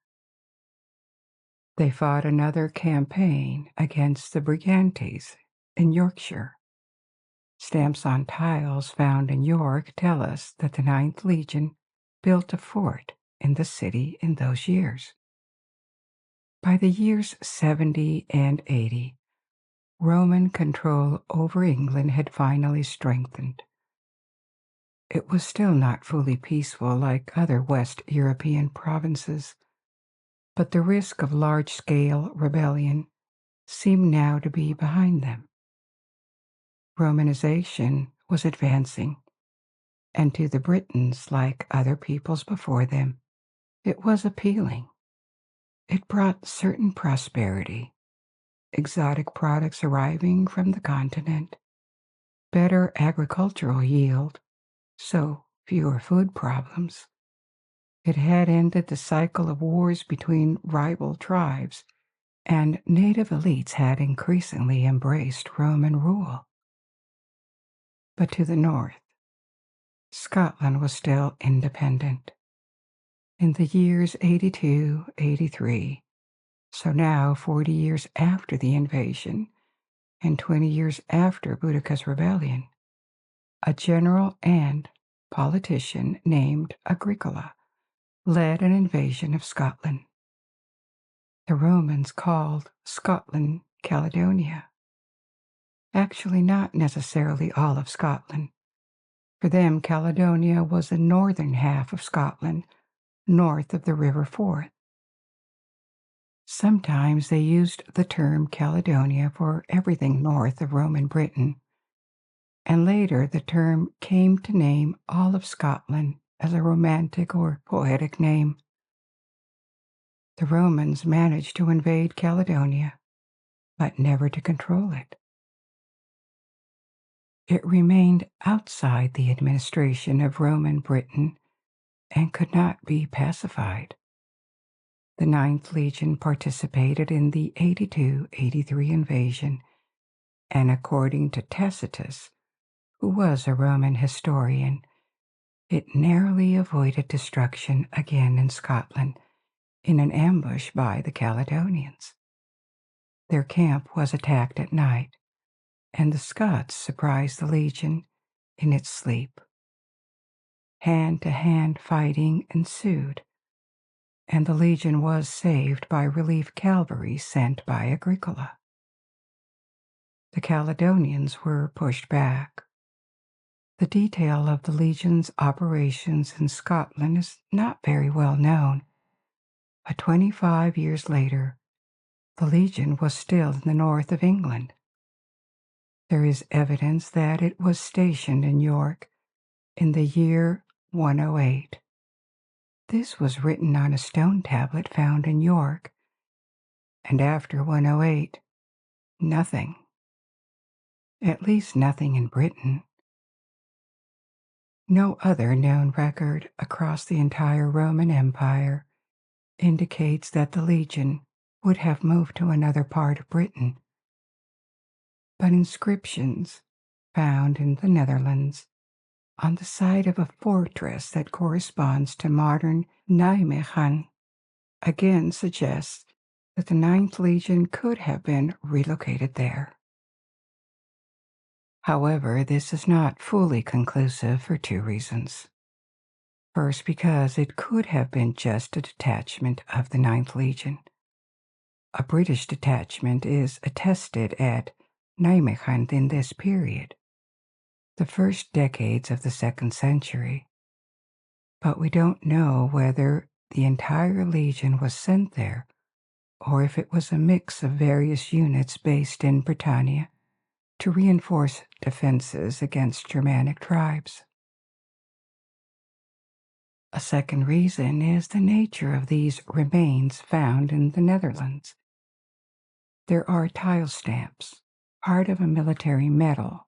they fought another campaign against the Brigantes in Yorkshire. Stamps on tiles found in York tell us that the Ninth Legion built a fort in the city in those years. By the years 70 and 80, Roman control over England had finally strengthened. It was still not fully peaceful like other West European provinces, but the risk of large-scale rebellion seemed now to be behind them. Romanization was advancing, and to the Britons, like other peoples before them, it was appealing. It brought certain prosperity, exotic products arriving from the continent, better agricultural yield, so fewer food problems. It had ended the cycle of wars between rival tribes, and native elites had increasingly embraced Roman rule. But to the north, Scotland was still independent. In the years 82, 83, so now 40 years after the invasion and 20 years after Boudicca's rebellion, a general and politician named Agricola led an invasion of Scotland. The Romans called Scotland Caledonia. Actually, not necessarily all of Scotland. For them, Caledonia was the northern half of Scotland, north of the River Forth. Sometimes they used the term Caledonia for everything north of Roman Britain, and later the term came to name all of Scotland as a romantic or poetic name. The Romans managed to invade Caledonia, but never to control it. It remained outside the administration of Roman Britain and could not be pacified. The Ninth Legion participated in the 82-83 invasion, and according to Tacitus, who was a Roman historian, it narrowly avoided destruction again in Scotland in an ambush by the Caledonians. Their camp was attacked at night, and the Scots surprised the Legion in its sleep. Hand-to-hand fighting ensued, and the Legion was saved by relief cavalry sent by Agricola. The Caledonians were pushed back. The detail of the Legion's operations in Scotland is not very well known, but 25 years later, the Legion was still in the north of England. There is evidence that it was stationed in York in the year 108. This was written on a stone tablet found in York, and after 108, nothing. At least nothing in Britain. No other known record across the entire Roman Empire indicates that the Legion would have moved to another part of Britain. But inscriptions found in the Netherlands on the site of a fortress that corresponds to modern Nijmegen again suggests that the Ninth Legion could have been relocated there. However, this is not fully conclusive for two reasons. First, because it could have been just a detachment of the Ninth Legion. A British detachment is attested at Nijmegen in this period, the first decades of the 2nd century. But we don't know whether the entire Legion was sent there or if it was a mix of various units based in Britannia to reinforce defenses against Germanic tribes. A second reason is the nature of these remains found in the Netherlands. There are tile stamps, part of a military medal,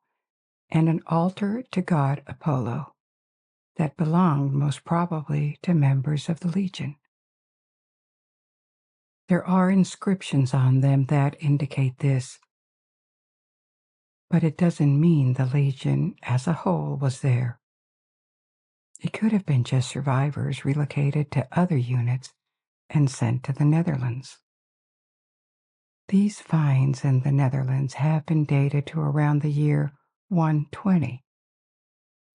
and an altar to god Apollo that belonged most probably to members of the Legion. There are inscriptions on them that indicate this, but it doesn't mean the Legion as a whole was there. It could have been just survivors relocated to other units and sent to the Netherlands. These finds in the Netherlands have been dated to around the year 120.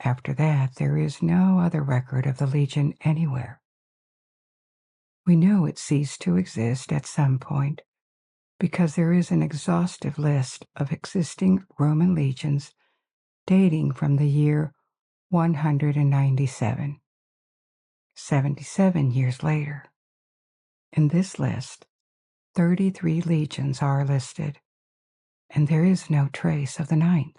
After that, there is no other record of the Legion anywhere. We know it ceased to exist at some point because there is an exhaustive list of existing Roman legions dating from the year 197, 77 years later. In this list, 33 legions are listed, and there is no trace of the 9th.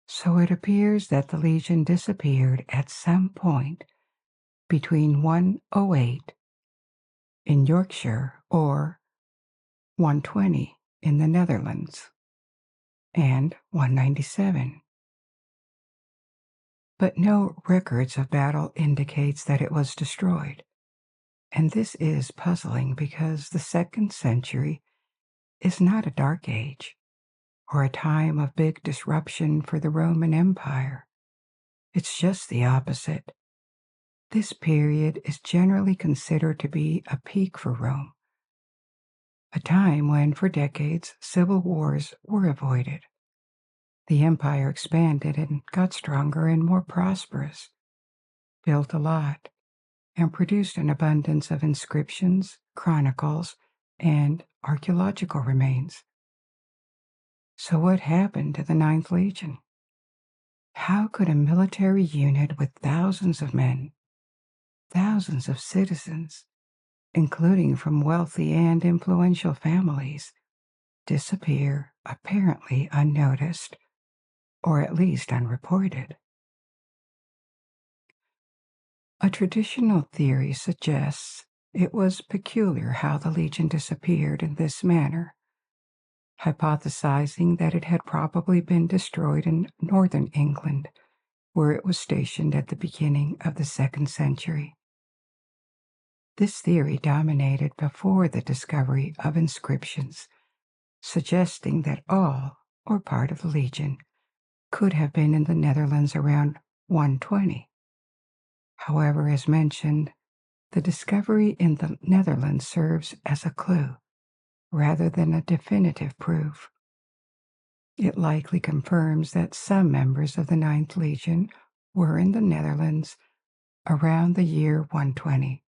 So it appears that the Legion disappeared at some point between 108 in Yorkshire or 120 in the Netherlands and 197. But no records of battle indicates that it was destroyed, and this is puzzling because the 2nd century is not a dark age. or a time of big disruption for the Roman Empire. It's just the opposite. This period is generally considered to be a peak for Rome, a time when, for decades, civil wars were avoided. The empire expanded and got stronger and more prosperous, built a lot, and produced an abundance of inscriptions, chronicles, and archaeological remains. So what happened to the Ninth Legion? How could a military unit with thousands of men, thousands of citizens, including from wealthy and influential families, disappear apparently unnoticed, or at least unreported? A traditional theory suggests it was peculiar how the Legion disappeared in this manner, hypothesizing that it had probably been destroyed in northern England, where it was stationed at the beginning of the 2nd century. This theory dominated before the discovery of inscriptions, suggesting that all or part of the Legion could have been in the Netherlands around 120. However, as mentioned, the discovery in the Netherlands serves as a clue rather than a definitive proof. It likely confirms that some members of the Ninth Legion were in the Netherlands around the year 120,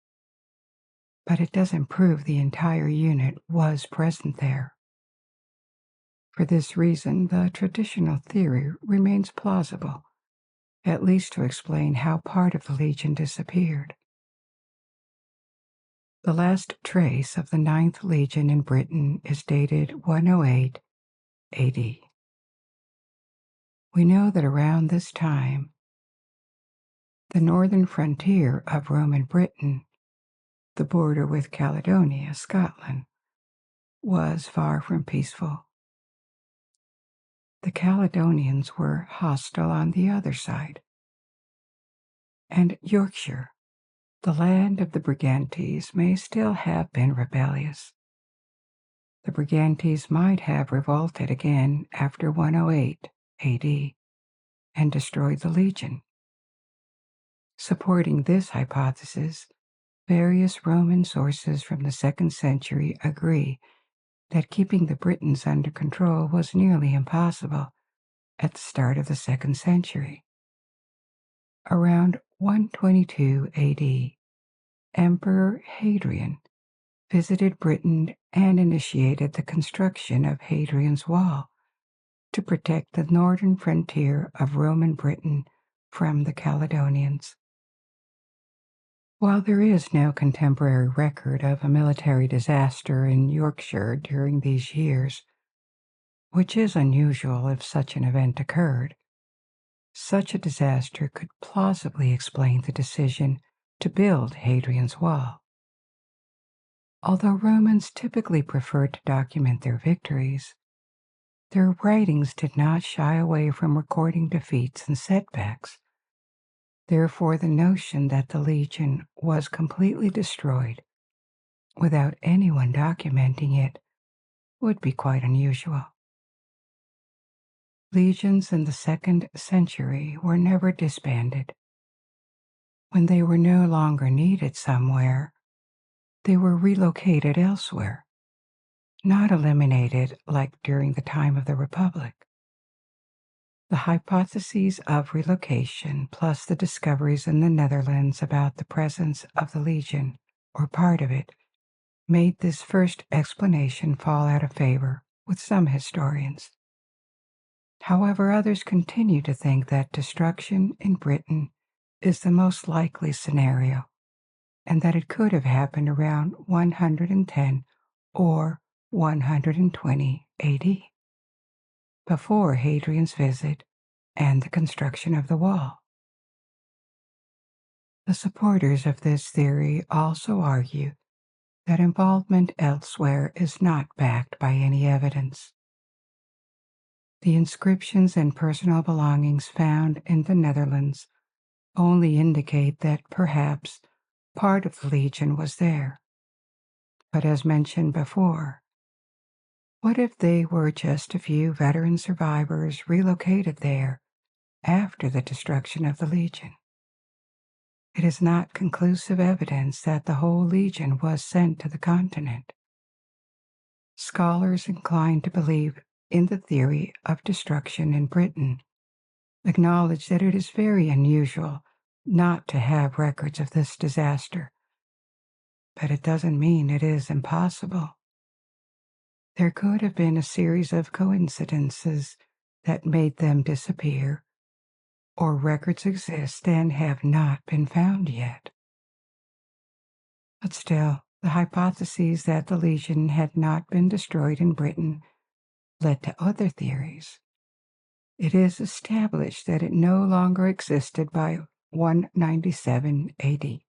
but it doesn't prove the entire unit was present there. For this reason, the traditional theory remains plausible, at least to explain how part of the Legion disappeared. The last trace of the Ninth Legion in Britain is dated 108 AD. We know that around this time, the northern frontier of Roman Britain, the border with Caledonia, Scotland, was far from peaceful. The Caledonians were hostile on the other side. And Yorkshire, the land of the Brigantes, may still have been rebellious. The Brigantes might have revolted again after 108 AD and destroyed the Legion. Supporting this hypothesis, various Roman sources from the 2nd century agree that keeping the Britons under control was nearly impossible at the start of the 2nd century. Around 122 AD, Emperor Hadrian visited Britain and initiated the construction of Hadrian's Wall to protect the northern frontier of Roman Britain from the Caledonians. While there is no contemporary record of a military disaster in Yorkshire during these years, which is unusual if such an event occurred, such a disaster could plausibly explain the decision to build Hadrian's Wall. Although Romans typically preferred to document their victories, their writings did not shy away from recording defeats and setbacks. Therefore, the notion that the Legion was completely destroyed without anyone documenting it would be quite unusual. Legions in the 2nd century were never disbanded. When they were no longer needed somewhere, they were relocated elsewhere, not eliminated like during the time of the Republic. The hypotheses of relocation, plus the discoveries in the Netherlands about the presence of the Legion, or part of it, made this first explanation fall out of favor with some historians. However, others continue to think that destruction in Britain is the most likely scenario, and that it could have happened around 110 or 120 AD, before Hadrian's visit and the construction of the wall. The supporters of this theory also argue that involvement elsewhere is not backed by any evidence. The inscriptions and personal belongings found in the Netherlands only indicate that perhaps part of the Legion was there. But as mentioned before, What if they were just a few veteran survivors relocated there after the destruction of the Legion? It is not conclusive evidence that the whole Legion was sent to the continent. Scholars inclined to believe in the theory of destruction in Britain acknowledge that it is very unusual not to have records of this disaster, but it doesn't mean it is impossible. There could have been a series of coincidences that made them disappear, or records exist and have not been found yet. But still, the hypotheses that the Legion had not been destroyed in Britain led to other theories. It is established that it no longer existed by 197 AD.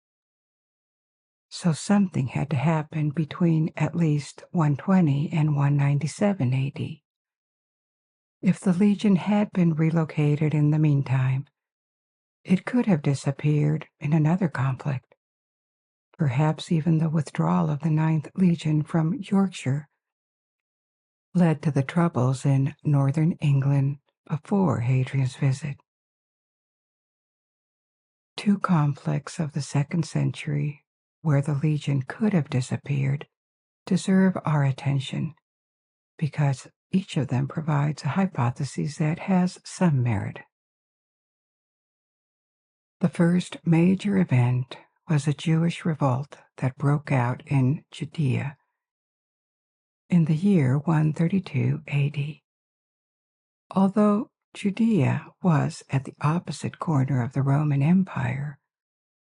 So something had to happen between at least 120 and 197 AD. If the Legion had been relocated in the meantime, it could have disappeared in another conflict. Perhaps even the withdrawal of the Ninth Legion from Yorkshire led to the troubles in northern England before Hadrian's visit. Two conflicts of the 2nd century where the Legion could have disappeared deserve our attention because each of them provides a hypothesis that has some merit. The first major event was a Jewish revolt that broke out in Judea in the year 132 AD. Although Judea was at the opposite corner of the Roman Empire,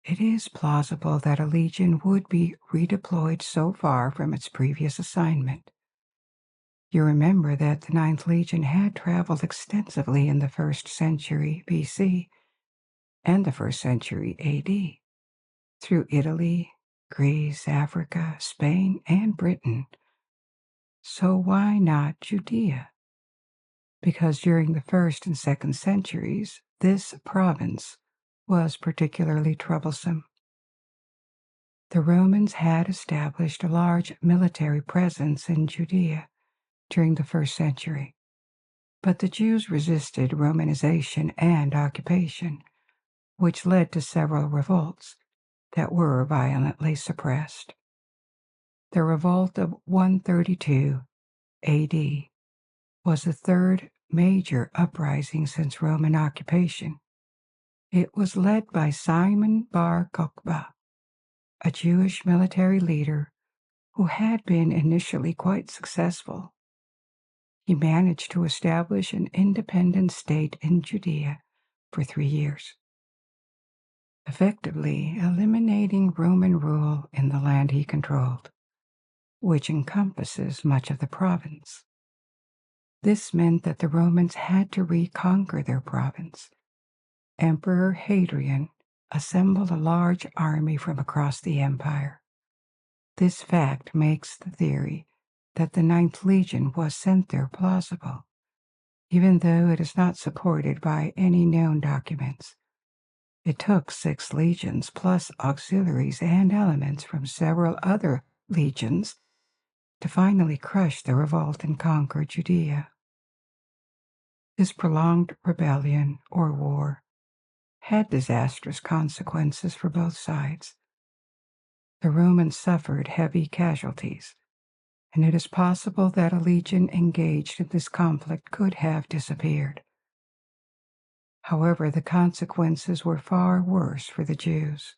it is plausible that a legion would be redeployed so far from its previous assignment. You remember that the Ninth Legion had traveled extensively in the 1st century BC and the 1st century AD through Italy, Greece, Africa, Spain, and Britain. So why not Judea? Because during the 1st and 2nd centuries, this province was particularly troublesome. The Romans had established a large military presence in Judea during the 1st century, but the Jews resisted Romanization and occupation, which led to several revolts that were violently suppressed. The revolt of 132 AD was the third major uprising since Roman occupation. It was led by Simon Bar Kokhba, a Jewish military leader who had been initially quite successful. He managed to establish an independent state in Judea for 3 years, effectively eliminating Roman rule in the land he controlled, which encompasses much of the province. This meant that the Romans had to reconquer their province. Emperor Hadrian assembled a large army from across the empire. This fact makes the theory that the Ninth Legion was sent there plausible, even though it is not supported by any known documents. It took 6 legions plus auxiliaries and elements from several other legions to finally crush the revolt and conquer Judea. This prolonged rebellion or war had disastrous consequences for both sides. The Romans suffered heavy casualties, and it is possible that a legion engaged in this conflict could have disappeared. However, the consequences were far worse for the Jews.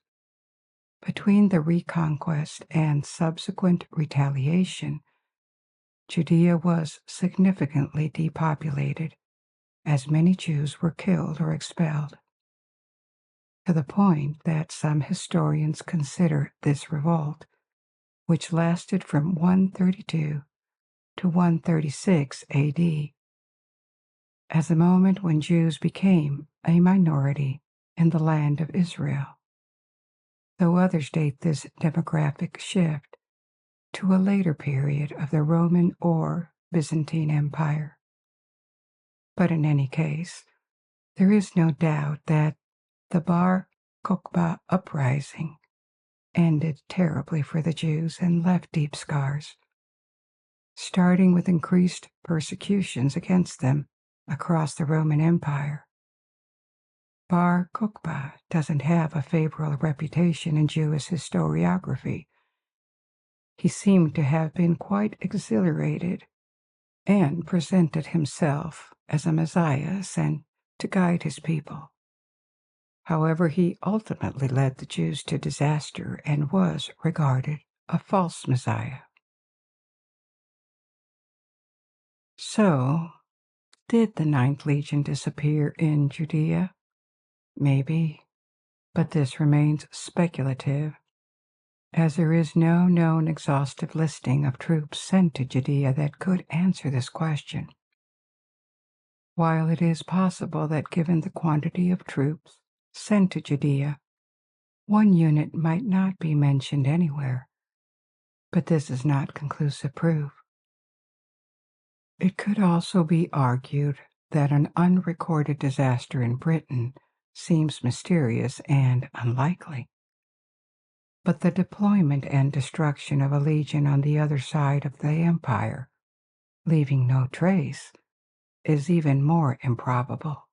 Between the reconquest and subsequent retaliation, Judea was significantly depopulated, as many Jews were killed or expelled, to the point that some historians consider this revolt, which lasted from 132 to 136 AD, as a moment when Jews became a minority in the land of Israel, though others date this demographic shift to a later period of the Roman or Byzantine Empire. But in any case, there is no doubt that the Bar Kokhba uprising ended terribly for the Jews and left deep scars. starting with increased persecutions against them across the Roman Empire. Bar Kokhba doesn't have a favorable reputation in Jewish historiography. He seemed to have been quite exhilarated and presented himself as a Messiah sent to guide his people. However, he ultimately led the Jews to disaster and was regarded a false Messiah. So, did the Ninth Legion disappear in Judea? Maybe, but this remains speculative, as there is no known exhaustive listing of troops sent to Judea that could answer this question. While it is possible that given the quantity of troops sent to Judea, one unit might not be mentioned anywhere, but this is not conclusive proof. It could also be argued that an unrecorded disaster in Britain seems mysterious and unlikely. But the deployment and destruction of a legion on the other side of the empire, leaving no trace, is even more improbable.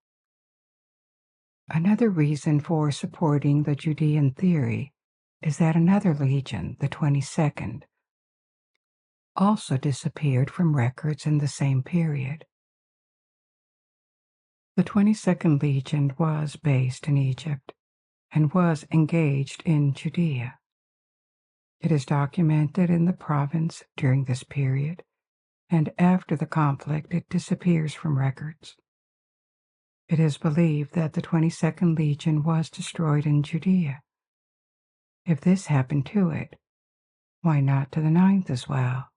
Another reason for supporting the Judean theory is that another legion, the 22nd, also disappeared from records in the same period. The 22nd Legion was based in Egypt and was engaged in Judea. It is documented in the province during this period, and after the conflict it disappears from records. It is believed that the 22nd Legion was destroyed in Judea. If this happened to it, why not to the 9th as well?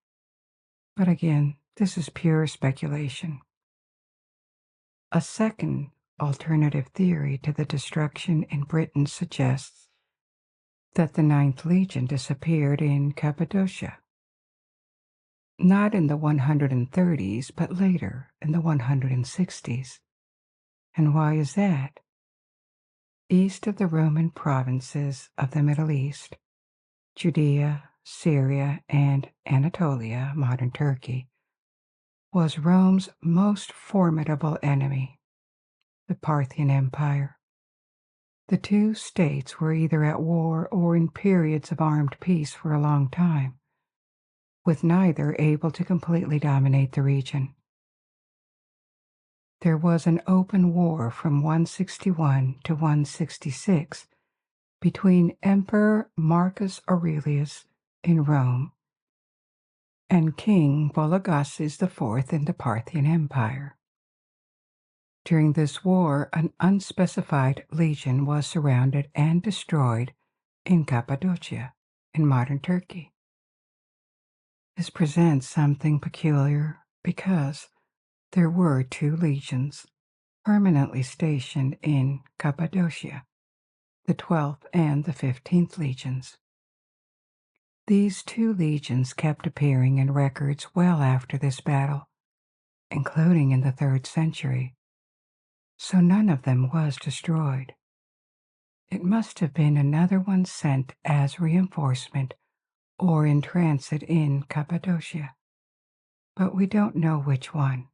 But again, this is pure speculation. A second alternative theory to the destruction in Britain suggests that the 9th Legion disappeared in Cappadocia. Not in the 130s, but later in the 160s. And why is that? East of the Roman provinces of the Middle East, Judea, Syria, and Anatolia, modern Turkey, was Rome's most formidable enemy, the Parthian Empire. The two states were either at war or in periods of armed peace for a long time, with neither able to completely dominate the region. There was an open war from 161 to 166 between Emperor Marcus Aurelius in Rome and King Vologases IV in the Parthian Empire. During this war, an unspecified legion was surrounded and destroyed in Cappadocia, in modern Turkey. This presents something peculiar because there were two legions permanently stationed in Cappadocia, the 12th and the 15th legions. These two legions kept appearing in records well after this battle, including in the 3rd century, so none of them was destroyed. It must have been another one sent as reinforcement or in transit in Cappadocia, but we don't know which one.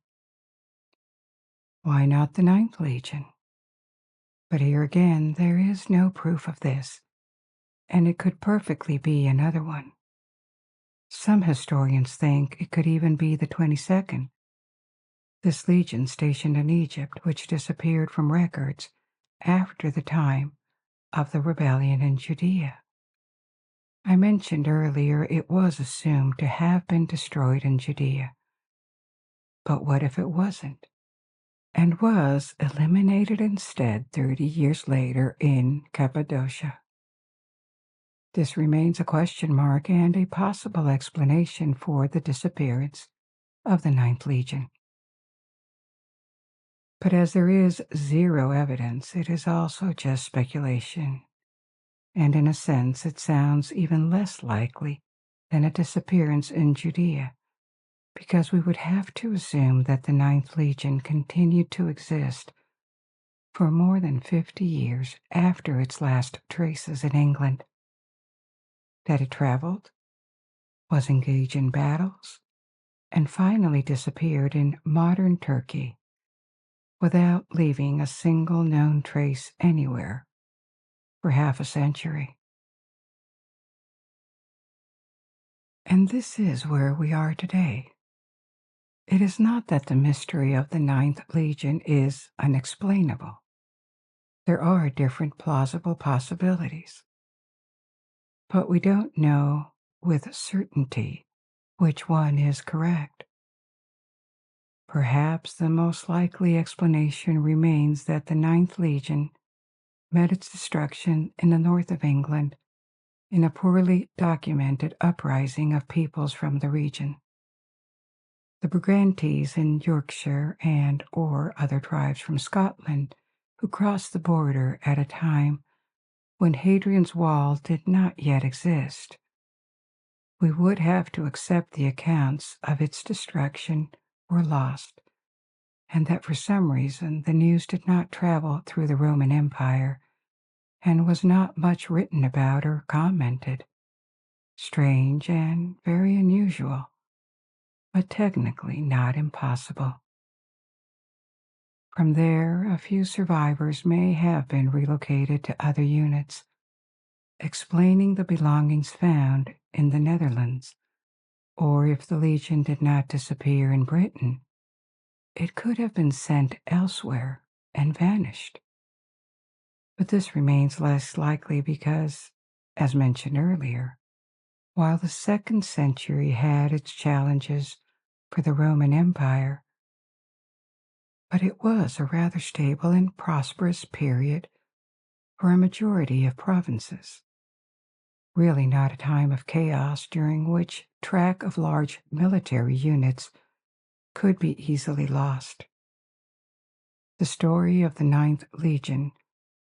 Why not the 9th Legion? But here again, there is no proof of this, and it could perfectly be another one. Some historians think it could even be the 22nd, this legion stationed in Egypt, which disappeared from records after the time of the rebellion in Judea. I mentioned earlier it was assumed to have been destroyed in Judea. But what if it wasn't, and was eliminated instead 30 years later in Cappadocia? This remains a question mark and a possible explanation for the disappearance of the 9th Legion. But as there is zero evidence, it is also just speculation, and in a sense it sounds even less likely than a disappearance in Judea, because we would have to assume that the 9th Legion continued to exist for more than 50 years after its last traces in England, that it traveled, was engaged in battles, and finally disappeared in modern Turkey without leaving a single known trace anywhere for half a century. And this is where we are today. It is not that the mystery of the Ninth Legion is unexplainable. There are different plausible possibilities, but we don't know with certainty which one is correct. Perhaps the most likely explanation remains that the Ninth Legion met its destruction in the north of England in a poorly documented uprising of peoples from the region. The Brigantes in Yorkshire and/or other tribes from Scotland who crossed the border at a time when Hadrian's Wall did not yet exist. We would have to accept the accounts of its destruction were lost, and that for some reason the news did not travel through the Roman Empire and was not much written about or commented. Strange and very unusual, but technically not impossible. From there, a few survivors may have been relocated to other units, explaining the belongings found in the Netherlands, or if the Legion did not disappear in Britain, it could have been sent elsewhere and vanished. But this remains less likely because, as mentioned earlier, while the 2nd century had its challenges for the Roman Empire, but it was a rather stable and prosperous period for a majority of provinces. Really not a time of chaos during which track of large military units could be easily lost. The story of the Ninth Legion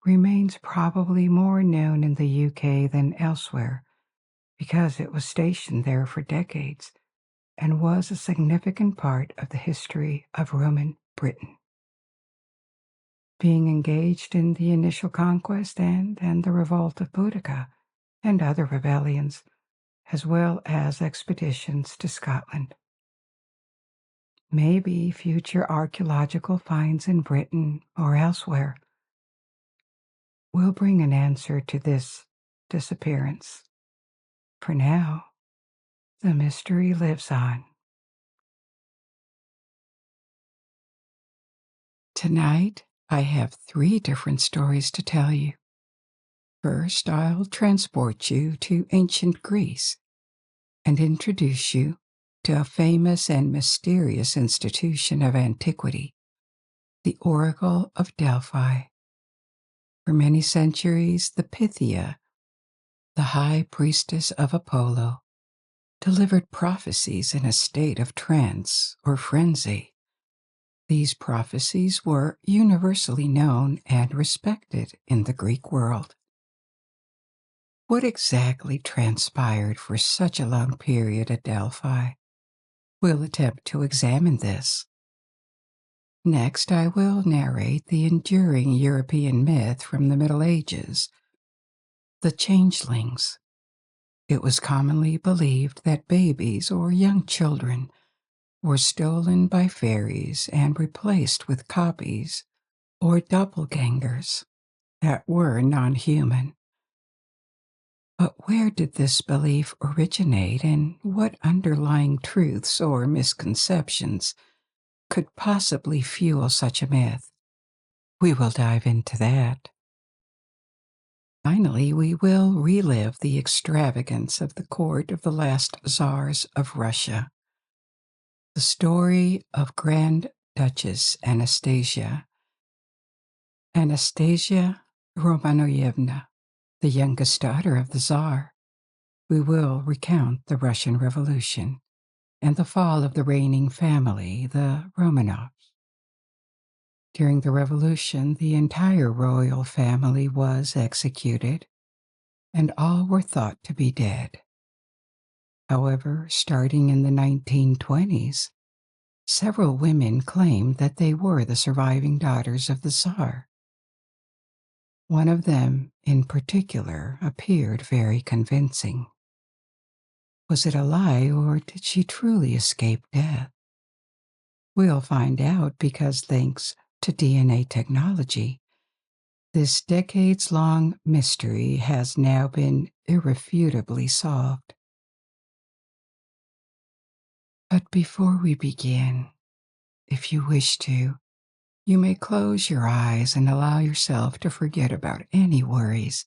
remains probably more known in the UK than elsewhere because it was stationed there for decades and was a significant part of the history of Roman Britain. Being engaged in the initial conquest and the revolt of Boudica and other rebellions, as well as expeditions to Scotland. Maybe future archaeological finds in Britain or elsewhere will bring an answer to this disappearance. For now, the mystery lives on. Tonight, I have 3 different stories to tell you. First, I'll transport you to ancient Greece and introduce you to a famous and mysterious institution of antiquity, the Oracle of Delphi. For many centuries, the Pythia, the high priestess of Apollo, delivered prophecies in a state of trance or frenzy. These prophecies were universally known and respected in the Greek world. What exactly transpired for such a long period at Delphi? We'll attempt to examine this. Next, I will narrate the enduring European myth from the Middle Ages, the Changelings. It was commonly believed that babies or young children were stolen by fairies and replaced with copies or doppelgangers that were non-human. But where did this belief originate, and what underlying truths or misconceptions could possibly fuel such a myth? We will dive into that. Finally, we will relive the extravagance of the court of the last Tsars of Russia. The story of Grand Duchess Anastasia, Anastasia Romanovna, the youngest daughter of the Tsar. We will recount the Russian Revolution and the fall of the reigning family, the Romanovs. During the revolution, the entire royal family was executed, and all were thought to be dead. However, starting in the 1920s, several women claimed that they were the surviving daughters of the Tsar. One of them, in particular, appeared very convincing. Was it a lie, or did she truly escape death? We'll find out because thanks to DNA technology, this decades-long mystery has now been irrefutably solved. But before we begin, if you wish to, you may close your eyes and allow yourself to forget about any worries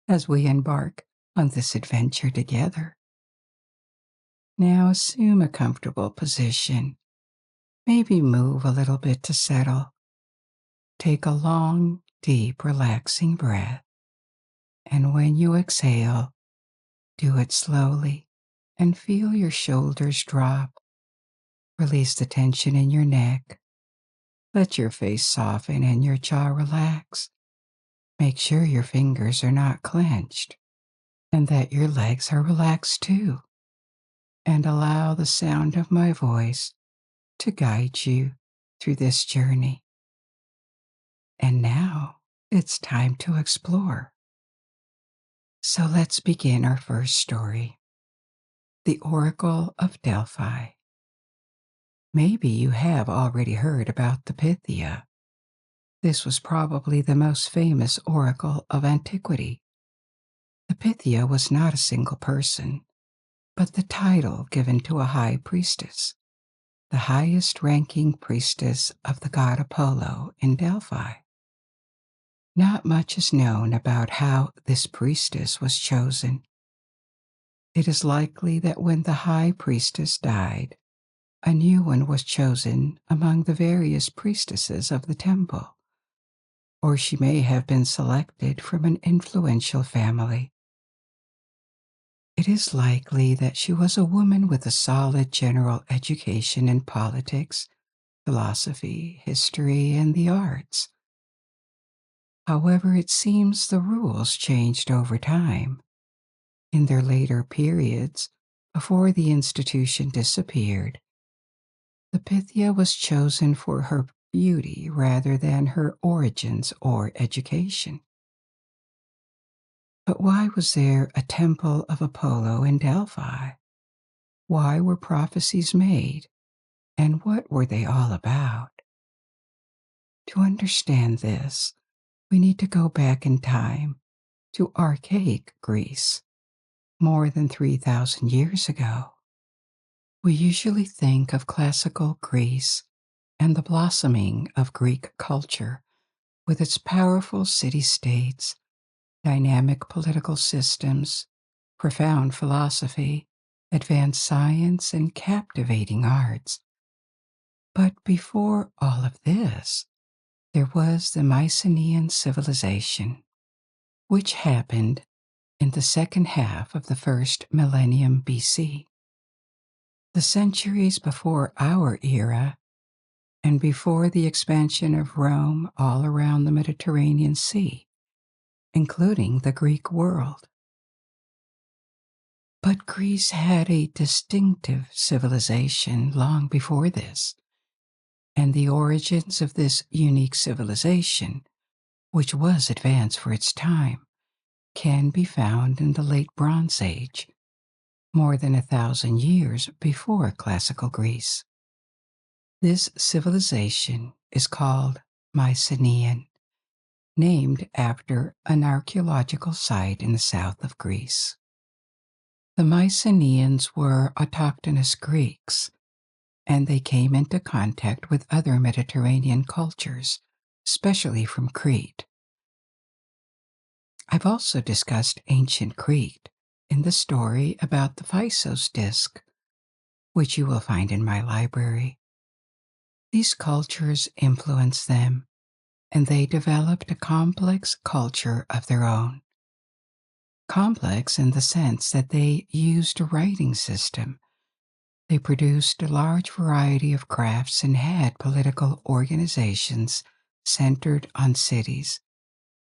as we embark on this adventure together. Now assume a comfortable position. Maybe move a little bit to settle. Take a long, deep, relaxing breath. And when you exhale, do it slowly and feel your shoulders drop. Release the tension in your neck. Let your face soften and your jaw relax. Make sure your fingers are not clenched and that your legs are relaxed too. And allow the sound of my voice to guide you through this journey. And now it's time to explore. So let's begin our first story. The Oracle of Delphi. Maybe you have already heard about the Pythia. This was probably the most famous oracle of antiquity. The Pythia was not a single person, but the title given to a high priestess, the highest ranking priestess of the god Apollo in Delphi. Not much is known about how this priestess was chosen. It is likely that when the high priestess died, a new one was chosen among the various priestesses of the temple, or she may have been selected from an influential family. It is likely that she was a woman with a solid general education in politics, philosophy, history, and the arts. However, it seems the rules changed over time. In their later periods, before the institution disappeared, the Pythia was chosen for her beauty rather than her origins or education. But why was there a temple of Apollo in Delphi? Why were prophecies made? And what were they all about? To understand this, we need to go back in time to archaic Greece, more than 3,000 years ago. We usually think of classical Greece and the blossoming of Greek culture with its powerful city-states, dynamic political systems, profound philosophy, advanced science, and captivating arts. But before all of this, there was the Mycenaean civilization, which happened in the second half of the first millennium BC. The centuries before our era and before the expansion of Rome all around the Mediterranean Sea, including the Greek world. But Greece had a distinctive civilization long before this, and the origins of this unique civilization, which was advanced for its time, can be found in the late Bronze Age, more than 1,000 years before classical Greece. This civilization is called Mycenaean, named after an archaeological site in the south of Greece. The Mycenaeans were autochthonous Greeks, and they came into contact with other Mediterranean cultures, especially from Crete. I've also discussed ancient Crete in the story about the Physos disc, which you will find in my library. These cultures influenced them, and they developed a complex culture of their own. Complex in the sense that they used a writing system. They produced a large variety of crafts and had political organizations centered on cities,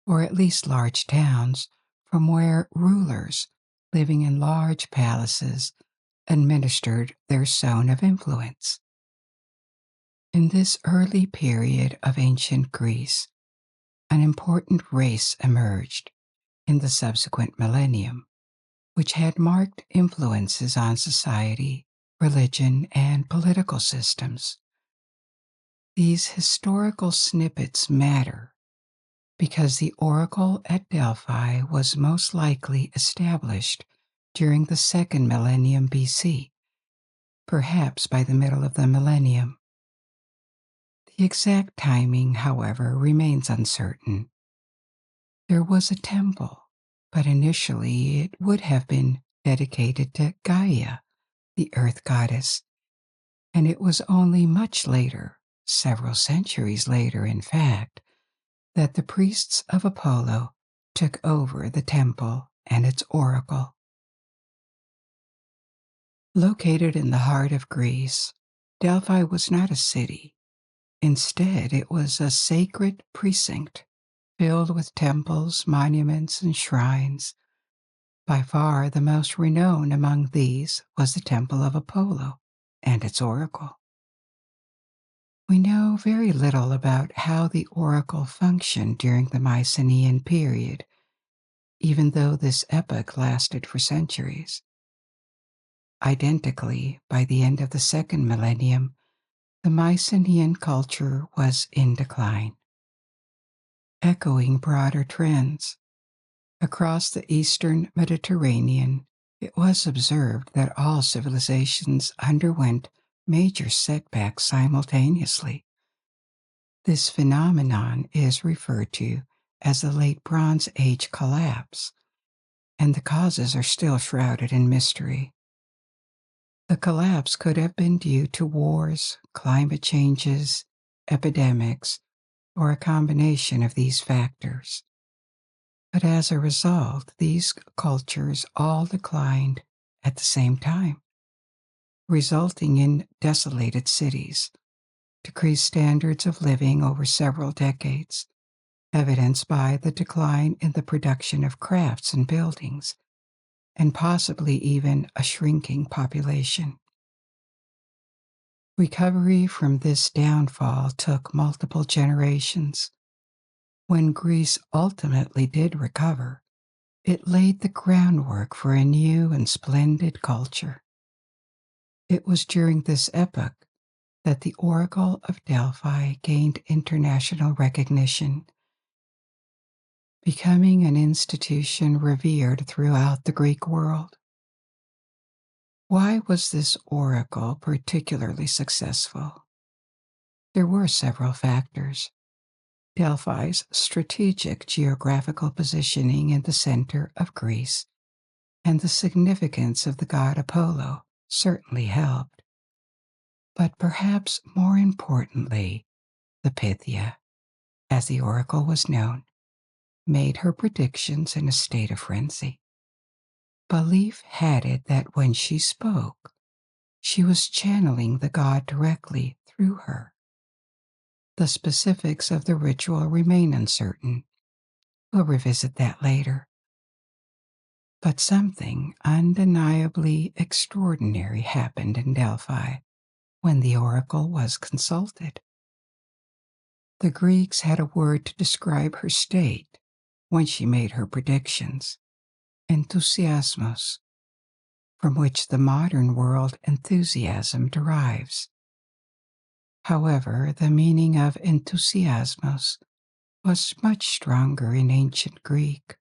or at least large towns, from where rulers living in large palaces administered their zone of influence. In this early period of ancient Greece, an important race emerged in the subsequent millennium, which had marked influences on society, religion, and political systems. These historical snippets matter because the oracle at Delphi was most likely established during the second millennium BC, perhaps by the middle of the millennium. The exact timing, however, remains uncertain. There was a temple, but initially it would have been dedicated to Gaia, the earth goddess, and it was only much later, several centuries later in fact, that the priests of Apollo took over the temple and its oracle. Located in the heart of Greece, Delphi was not a city. Instead, it was a sacred precinct filled with temples, monuments, and shrines. By far the most renowned among these was the Temple of Apollo and its oracle. We know very little about how the oracle functioned during the Mycenaean period, even though this epoch lasted for centuries. Identically, by the end of the second millennium, the Mycenaean culture was in decline. Echoing broader trends, across the eastern Mediterranean, it was observed that all civilizations underwent major setbacks simultaneously. This phenomenon is referred to as the Late Bronze Age collapse, and the causes are still shrouded in mystery. The collapse could have been due to wars, climate changes, epidemics, or a combination of these factors. But as a result, these cultures all declined at the same time, resulting in desolated cities, decreased standards of living over several decades, evidenced by the decline in the production of crafts and buildings, and possibly even a shrinking population. Recovery from this downfall took multiple generations. When Greece ultimately did recover, it laid the groundwork for a new and splendid culture. It was during this epoch that the Oracle of Delphi gained international recognition, becoming an institution revered throughout the Greek world. Why was this oracle particularly successful? There were several factors. Delphi's strategic geographical positioning in the center of Greece and the significance of the god Apollo certainly helped. But perhaps more importantly, the Pythia, as the oracle was known, made her predictions in a state of frenzy. Belief had it that when she spoke, she was channeling the god directly through her. The specifics of the ritual remain uncertain. We'll revisit that later. But something undeniably extraordinary happened in Delphi when the oracle was consulted. The Greeks had a word to describe her state when she made her predictions: enthusiasmos, from which the modern world enthusiasm derives. However, the meaning of enthusiasmos was much stronger in ancient Greek.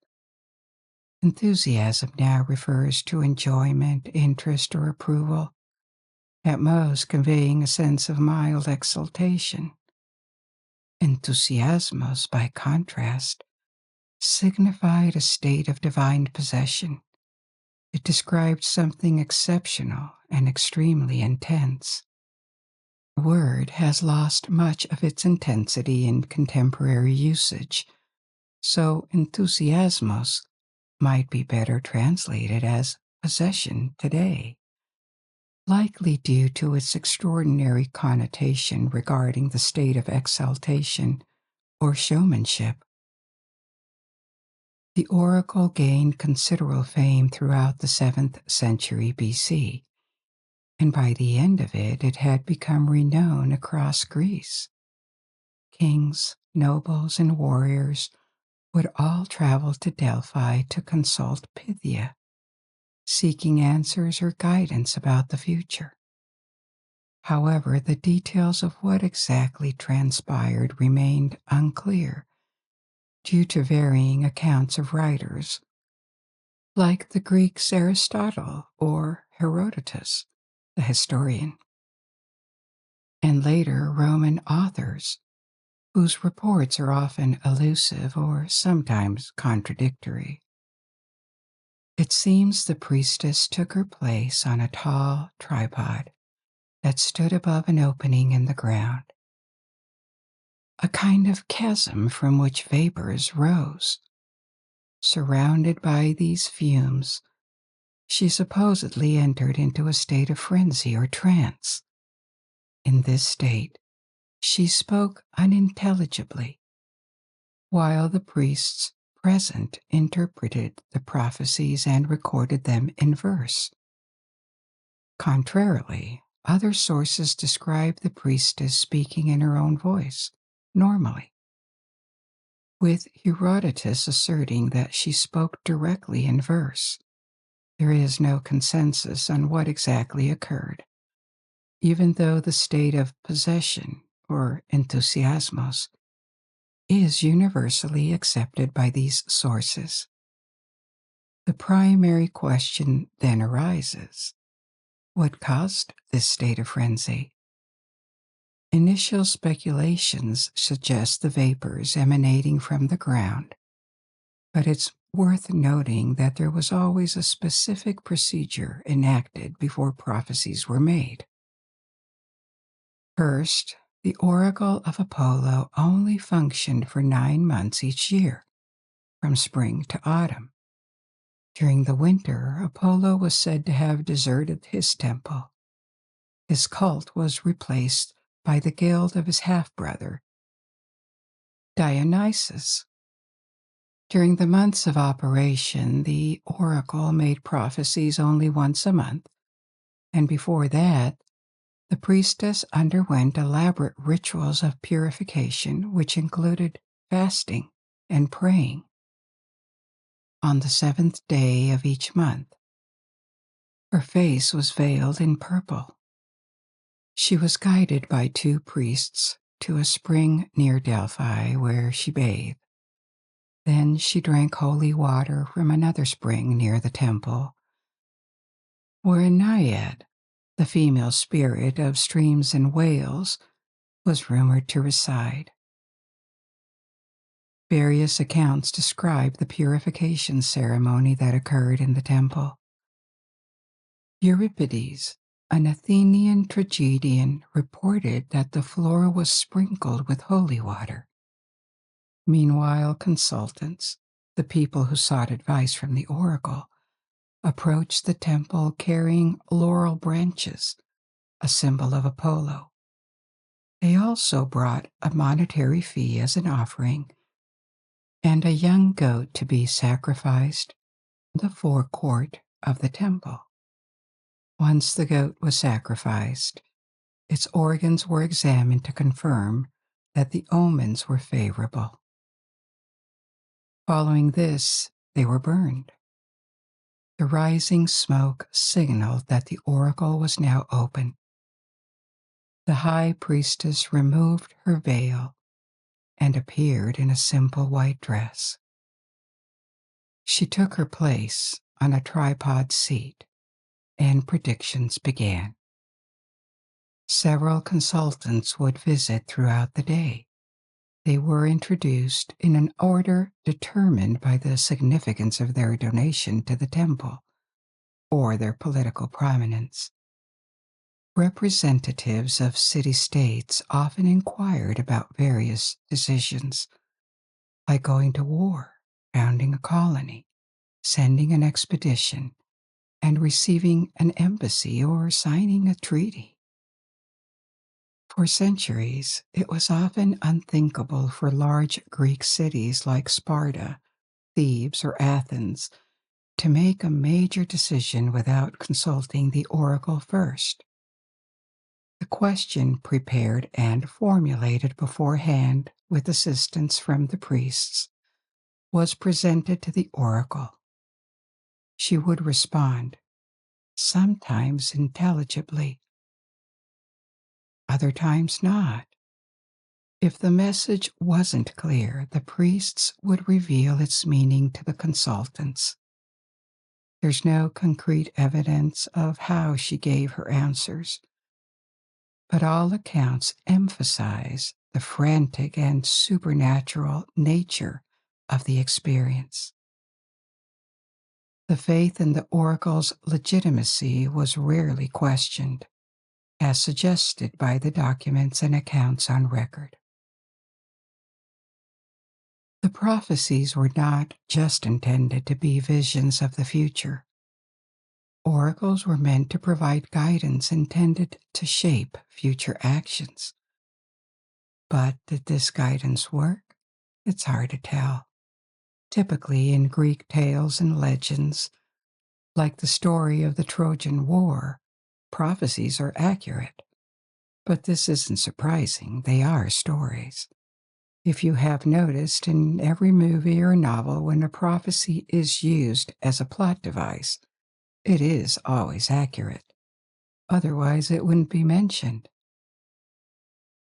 Enthusiasm now refers to enjoyment, interest, or approval, at most conveying a sense of mild exultation. Enthusiasmos, by contrast, signified a state of divine possession. It described something exceptional and extremely intense. The word has lost much of its intensity in contemporary usage, so enthusiasmos might be better translated as possession today, likely due to its extraordinary connotation regarding the state of exaltation or showmanship. The oracle gained considerable fame throughout the 7th century BC, and by the end of it, it had become renowned across Greece. Kings, nobles, and warriors would all travel to Delphi to consult Pythia, seeking answers or guidance about the future. However, the details of what exactly transpired remained unclear due to varying accounts of writers, like the Greeks Aristotle or Herodotus, the historian, and later Roman authors, whose reports are often elusive or sometimes contradictory. It seems the priestess took her place on a tall tripod that stood above an opening in the ground, a kind of chasm from which vapors rose. Surrounded by these fumes, she supposedly entered into a state of frenzy or trance. In this state, she spoke unintelligibly, while the priests present interpreted the prophecies and recorded them in verse. Contrarily, other sources describe the priestess speaking in her own voice, normally, with Herodotus asserting that she spoke directly in verse. There is no consensus on what exactly occurred, even though the state of possession, or entusiasmos, is universally accepted by these sources. The primary question then arises: what caused this state of frenzy? Initial speculations suggest the vapors emanating from the ground, but it's worth noting that there was always a specific procedure enacted before prophecies were made. First, the oracle of Apollo only functioned for 9 months each year, from spring to autumn. During the winter, Apollo was said to have deserted his temple. His cult was replaced by the guild of his half-brother, Dionysus. During the months of operation, the oracle made prophecies only once a month, and before that, the priestess underwent elaborate rituals of purification, which included fasting and praying. On the 7th day of each month, her face was veiled in purple. She was guided by 2 priests to a spring near Delphi where she bathed. Then she drank holy water from another spring near the temple, where a naiad, the female spirit of streams and whales, was rumored to reside. Various accounts describe the purification ceremony that occurred in the temple. Euripides, an Athenian tragedian, reported that the floor was sprinkled with holy water. Meanwhile, consultants, the people who sought advice from the oracle, approached the temple carrying laurel branches, a symbol of Apollo. They also brought a monetary fee as an offering and a young goat to be sacrificed in the forecourt of the temple. Once the goat was sacrificed, its organs were examined to confirm that the omens were favorable. Following this, they were burned. The rising smoke signaled that the oracle was now open. The high priestess removed her veil and appeared in a simple white dress. She took her place on a tripod seat, and predictions began. Several consultants would visit throughout the day. They were introduced in an order determined by the significance of their donation to the temple or their political prominence. Representatives of city-states often inquired about various decisions, like going to war, founding a colony, sending an expedition, and receiving an embassy or signing a treaty. For centuries, it was often unthinkable for large Greek cities like Sparta, Thebes, or Athens to make a major decision without consulting the oracle first. The question, prepared and formulated beforehand with assistance from the priests, was presented to the oracle. She would respond, sometimes intelligibly, other times not. If the message wasn't clear, the priests would reveal its meaning to the consultants. There's no concrete evidence of how she gave her answers, but all accounts emphasize the frantic and supernatural nature of the experience. The faith in the oracle's legitimacy was rarely questioned, as suggested by the documents and accounts on record. The prophecies were not just intended to be visions of the future. Oracles were meant to provide guidance intended to shape future actions. But did this guidance work? It's hard to tell. Typically, in Greek tales and legends, like the story of the Trojan War, prophecies are accurate. But this isn't surprising, they are stories. If you have noticed, in every movie or novel, when a prophecy is used as a plot device, it is always accurate. Otherwise, it wouldn't be mentioned.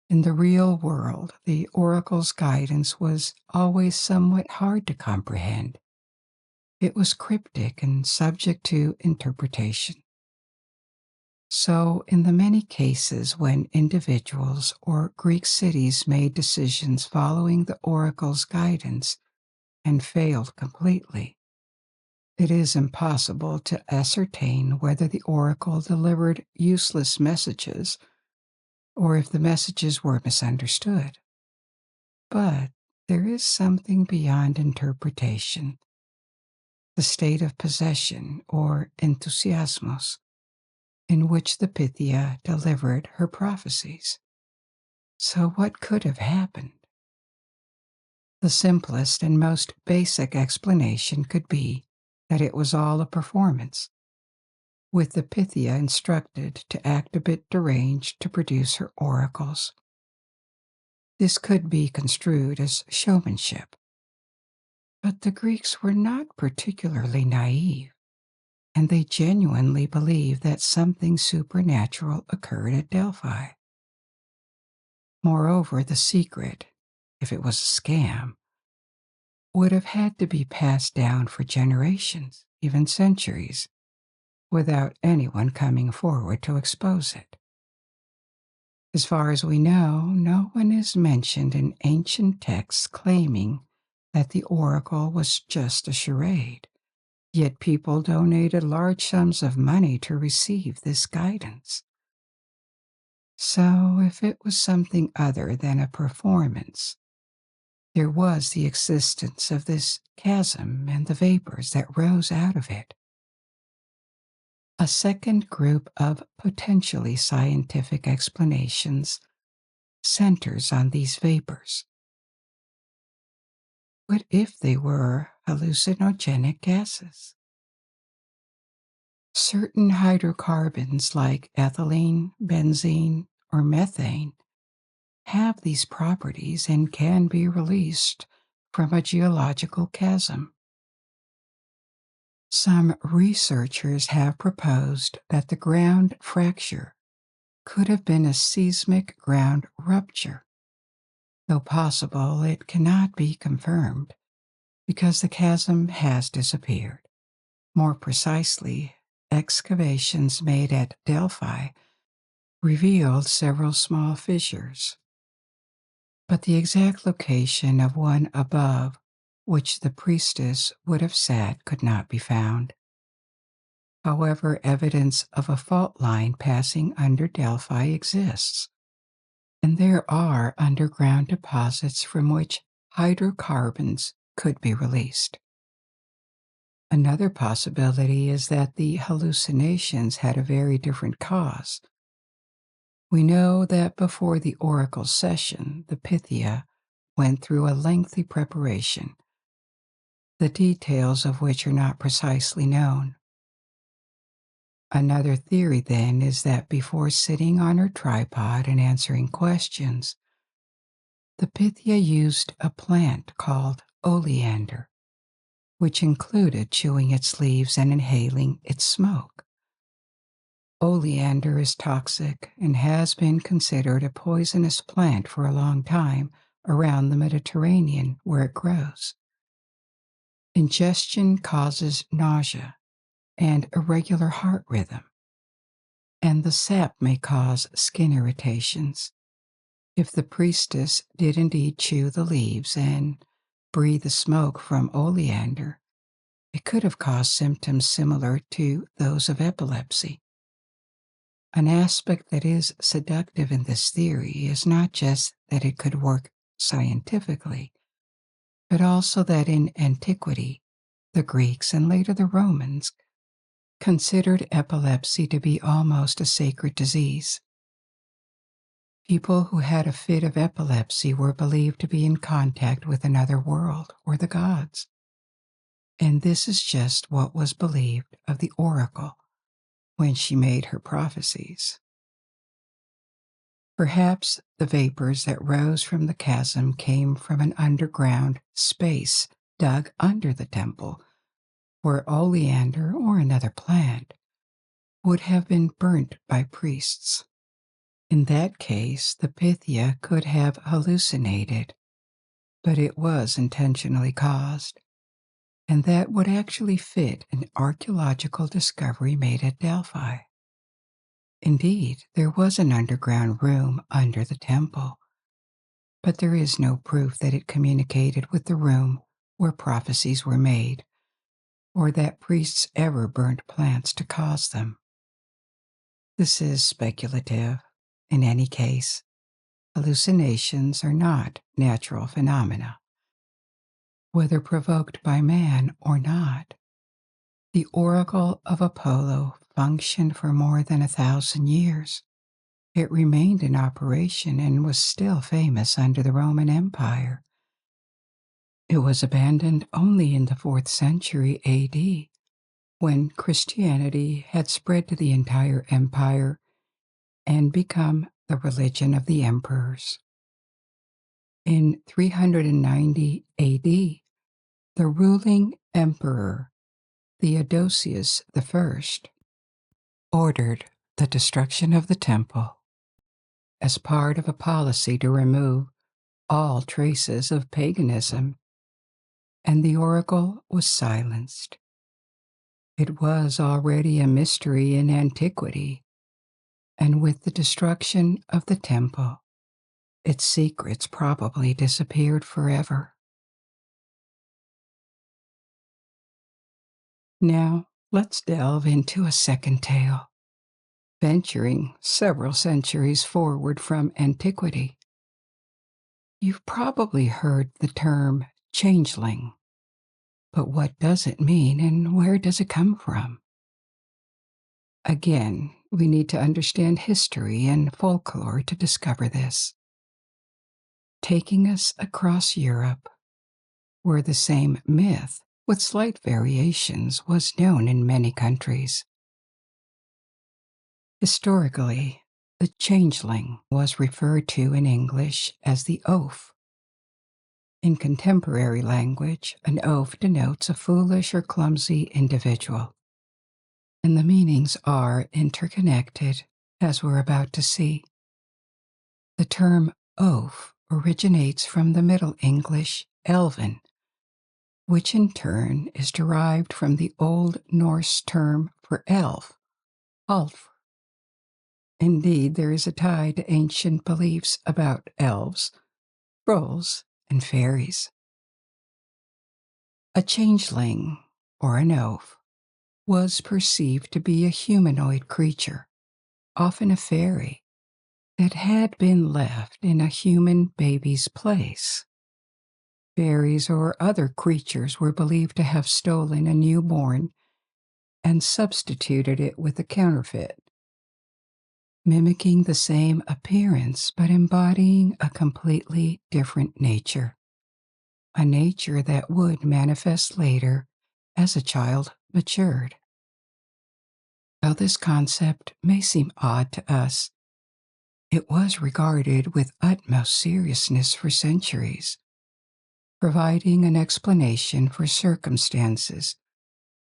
In the real world, the oracle's guidance was always somewhat hard to comprehend. It was cryptic and subject to interpretation. So, in the many cases when individuals or Greek cities made decisions following the oracle's guidance and failed completely, it is impossible to ascertain whether the oracle delivered useless messages or if the messages were misunderstood. But there is something beyond interpretation, the state of possession or enthusiasmos, in which the Pythia delivered her prophecies. So what could have happened? The simplest and most basic explanation could be that it was all a performance, with the Pythia instructed to act a bit deranged to produce her oracles. This could be construed as showmanship. But the Greeks were not particularly naive, and they genuinely believed that something supernatural occurred at Delphi. Moreover, the secret, if it was a scam, would have had to be passed down for generations, even centuries, without anyone coming forward to expose it. As far as we know, no one is mentioned in ancient texts claiming that the oracle was just a charade, yet people donated large sums of money to receive this guidance. So, if it was something other than a performance, there was the existence of this chasm and the vapors that rose out of it. A second group of potentially scientific explanations centers on these vapors. What if they were hallucinogenic gases? Certain hydrocarbons like ethylene, benzene, or methane have these properties and can be released from a geological chasm. Some researchers have proposed that the ground fracture could have been a seismic ground rupture. Though possible, it cannot be confirmed because the chasm has disappeared. More precisely, excavations made at Delphi revealed several small fissures, but the exact location of one above which the priestess would have sat could not be found. However, evidence of a fault line passing under Delphi exists, and there are underground deposits from which hydrocarbons could be released. Another possibility is that the hallucinations had a very different cause. We know that before the oracle session, the Pythia went through a lengthy preparation, the details of which are not precisely known. Another theory, then, is that before sitting on her tripod and answering questions, the Pythia used a plant called oleander, which included chewing its leaves and inhaling its smoke. Oleander is toxic and has been considered a poisonous plant for a long time around the Mediterranean where it grows. Ingestion causes nausea and irregular heart rhythm, and the sap may cause skin irritations. If the priestess did indeed chew the leaves and breathe the smoke from oleander, it could have caused symptoms similar to those of epilepsy. An aspect that is seductive in this theory is not just that it could work scientifically, but also that in antiquity, the Greeks and later the Romans considered epilepsy to be almost a sacred disease. People who had a fit of epilepsy were believed to be in contact with another world or the gods. And this is just what was believed of the oracle when she made her prophecies. Perhaps the vapors that rose from the chasm came from an underground space dug under the temple, where oleander or another plant would have been burnt by priests. In that case, the Pythia could have hallucinated, but it was intentionally caused, and that would actually fit an archaeological discovery made at Delphi. Indeed, there was an underground room under the temple, but there is no proof that it communicated with the room where prophecies were made, or that priests ever burnt plants to cause them. This is speculative. In any case, hallucinations are not natural phenomena. Whether provoked by man or not, the oracle of Apollo functioned for more than 1,000 years. It remained in operation and was still famous under the Roman Empire. It was abandoned only in the 4th century AD, when Christianity had spread to the entire empire and become the religion of the emperors. In 390 AD, the ruling emperor, Theodosius I, ordered the destruction of the temple as part of a policy to remove all traces of paganism, and the oracle was silenced. It was already a mystery in antiquity, and with the destruction of the temple, its secrets probably disappeared forever. Now, let's delve into a second tale, venturing several centuries forward from antiquity. You've probably heard the term changeling, but what does it mean and where does it come from? Again, we need to understand history and folklore to discover this. Taking us across Europe, where the same myth, with slight variations, was known in many countries. Historically, the changeling was referred to in English as the oaf. In contemporary language, an oaf denotes a foolish or clumsy individual, and the meanings are interconnected, as we're about to see. The term oaf originates from the Middle English elven, which in turn is derived from the Old Norse term for elf, alf. Indeed, there is a tie to ancient beliefs about elves, trolls, and fairies. A changeling, or an oaf, was perceived to be a humanoid creature, often a fairy, that had been left in a human baby's place. Fairies or other creatures were believed to have stolen a newborn and substituted it with a counterfeit, mimicking the same appearance but embodying a completely different nature, a nature that would manifest later as a child matured. Though this concept may seem odd to us, it was regarded with utmost seriousness for centuries. providing an explanation for circumstances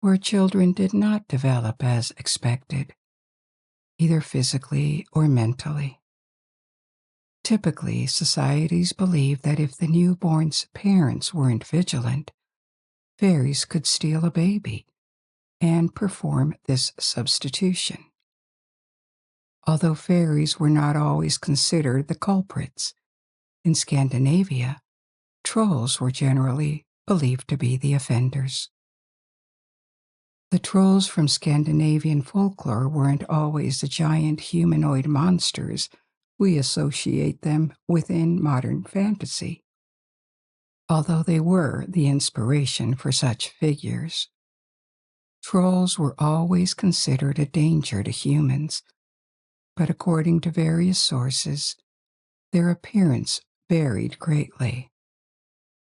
where children did not develop as expected, either physically or mentally. Typically, societies believed that if the newborn's parents weren't vigilant, fairies could steal a baby and perform this substitution. Although fairies were not always considered the culprits, in Scandinavia, trolls were generally believed to be the offenders. The trolls from Scandinavian folklore weren't always the giant humanoid monsters we associate them with in modern fantasy, although they were the inspiration for such figures. Trolls were always considered a danger to humans, but according to various sources, their appearance varied greatly,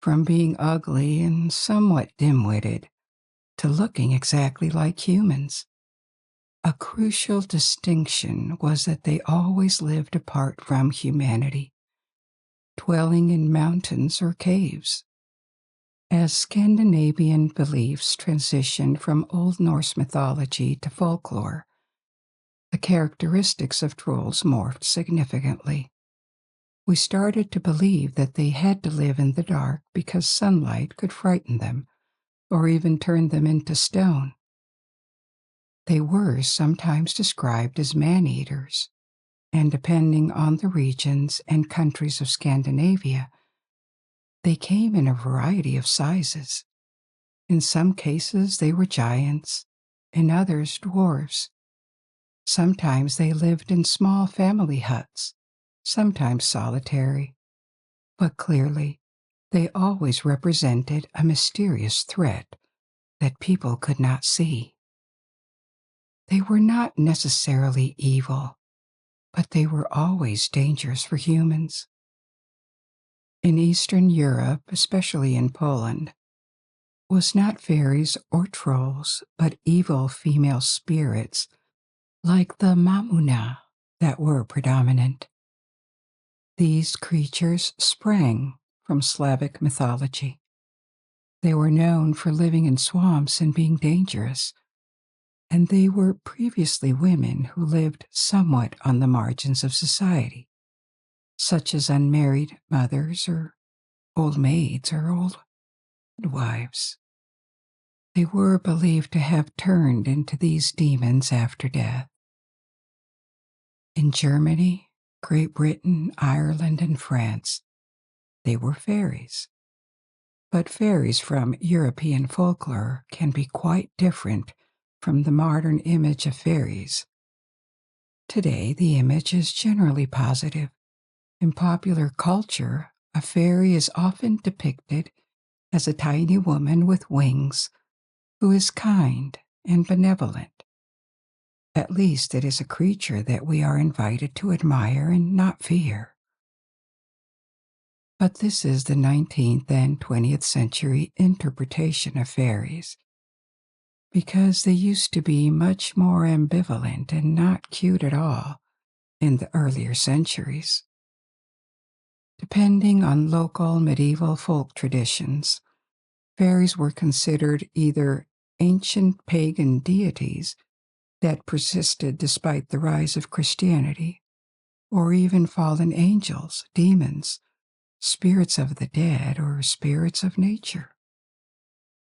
from being ugly and somewhat dim-witted to looking exactly like humans. A crucial distinction was that they always lived apart from humanity, dwelling in mountains or caves. As Scandinavian beliefs transitioned from Old Norse mythology to folklore, the characteristics of trolls morphed significantly. We started to believe that they had to live in the dark because sunlight could frighten them, or even turn them into stone. They were sometimes described as man-eaters, and depending on the regions and countries of Scandinavia, they came in a variety of sizes. In some cases, they were giants, in others, dwarves. Sometimes they lived in small family huts, sometimes solitary, but clearly, they always represented a mysterious threat that people could not see. They were not necessarily evil, but they were always dangerous for humans. In Eastern Europe, especially in Poland, was not fairies or trolls, but evil female spirits like the mamuna that were predominant. These creatures sprang from Slavic mythology. They were known for living in swamps and being dangerous, and they were previously women who lived somewhat on the margins of society, such as unmarried mothers or old maids or old wives. They were believed to have turned into these demons after death. In Germany, Great Britain, Ireland, and France, they were fairies. But fairies from European folklore can be quite different from the modern image of fairies. Today, the image is generally positive. In popular culture, a fairy is often depicted as a tiny woman with wings who is kind and benevolent. At least it is a creature that we are invited to admire and not fear. But this is the 19th and 20th century interpretation of fairies, because they used to be much more ambivalent and not cute at all in the earlier centuries. Depending on local medieval folk traditions, fairies were considered either ancient pagan deities that persisted despite the rise of Christianity, or even fallen angels, demons, spirits of the dead, or spirits of nature.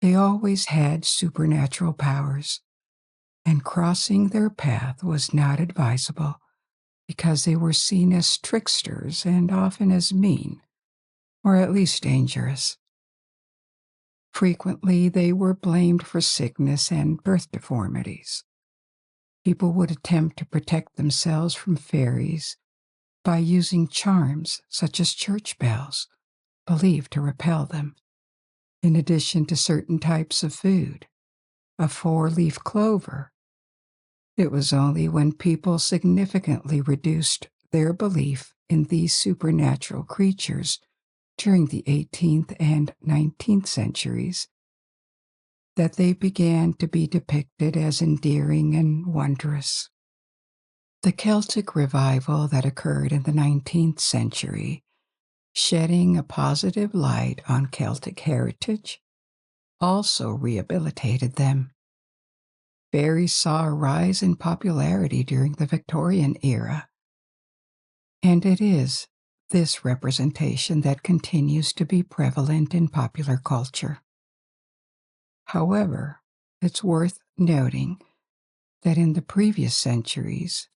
They always had supernatural powers, and crossing their path was not advisable because they were seen as tricksters and often as mean, or at least dangerous. Frequently, they were blamed for sickness and birth deformities. People would attempt to protect themselves from fairies by using charms such as church bells, believed to repel them, in addition to certain types of food, a four-leaf clover. It was only when people significantly reduced their belief in these supernatural creatures during the 18th and 19th centuries that they began to be depicted as endearing and wondrous. The Celtic revival that occurred in the 19th century Shedding a positive light on Celtic heritage also rehabilitated them. Fairies saw a rise in popularity during the Victorian era, and it is this representation that continues to be prevalent in popular culture. However, it's worth noting that in the previous centuries,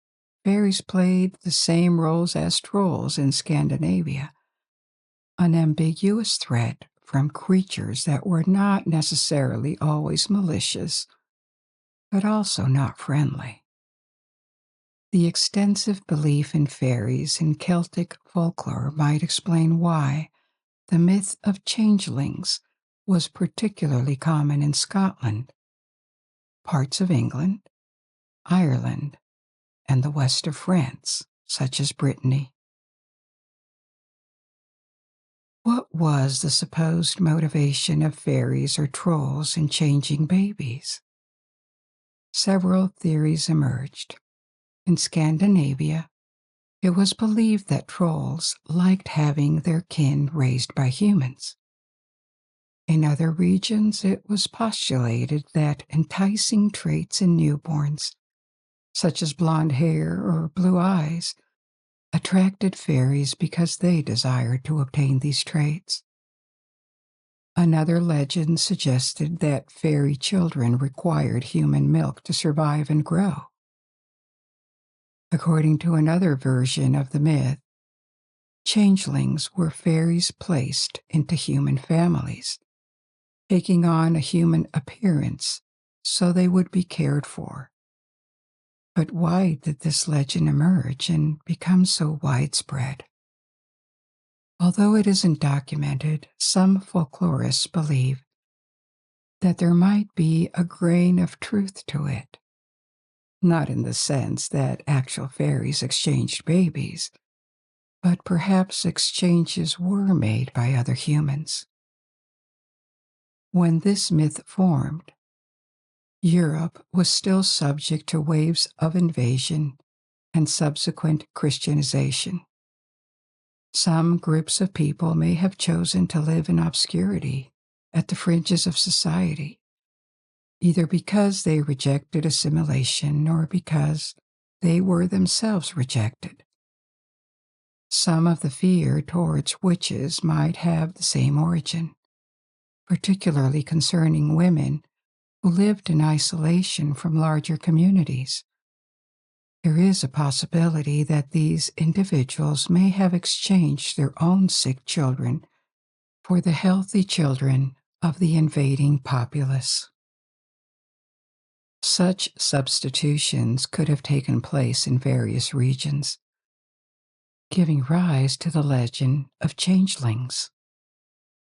fairies played the same roles as trolls in Scandinavia, an ambiguous threat from creatures that were not necessarily always malicious, but also not friendly. The extensive belief in fairies in Celtic folklore might explain why the myth of changelings was particularly common in Scotland, parts of England, Ireland, and the west of France, such as Brittany. What was the supposed motivation of fairies or trolls in changing babies? Several theories emerged. In Scandinavia, it was believed that trolls liked having their kin raised by humans. In other regions, it was postulated that enticing traits in newborns, such as blonde hair or blue eyes, attracted fairies because they desired to obtain these traits. Another legend suggested that fairy children required human milk to survive and grow. According to another version of the myth, changelings were fairies placed into human families, taking on a human appearance so they would be cared for. But why did this legend emerge and become so widespread? Although it isn't documented, some folklorists believe that there might be a grain of truth to it. Not in the sense that actual fairies exchanged babies, but perhaps exchanges were made by other humans. When this myth formed, Europe was still subject to waves of invasion and subsequent Christianization. Some groups of people may have chosen to live in obscurity at the fringes of society, either because they rejected assimilation or because they were themselves rejected. Some of the fear towards witches might have the same origin, particularly concerning women who lived in isolation from larger communities. There is a possibility that these individuals may have exchanged their own sick children for the healthy children of the invading populace. Such substitutions could have taken place in various regions, giving rise to the legend of changelings.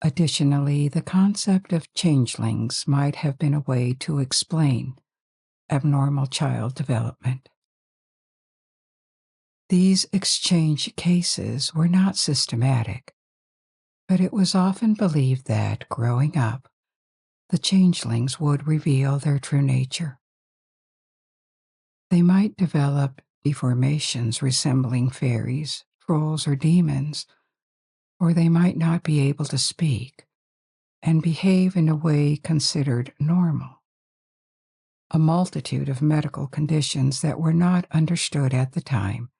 Additionally, the concept of changelings might have been a way to explain abnormal child development. These exchange cases were not systematic, but it was often believed that, growing up, the changelings would reveal their true nature. They might develop deformations resembling fairies, trolls, or demons, or they might not be able to speak and behave in a way considered normal. A multitude of medical conditions that were not understood at the time,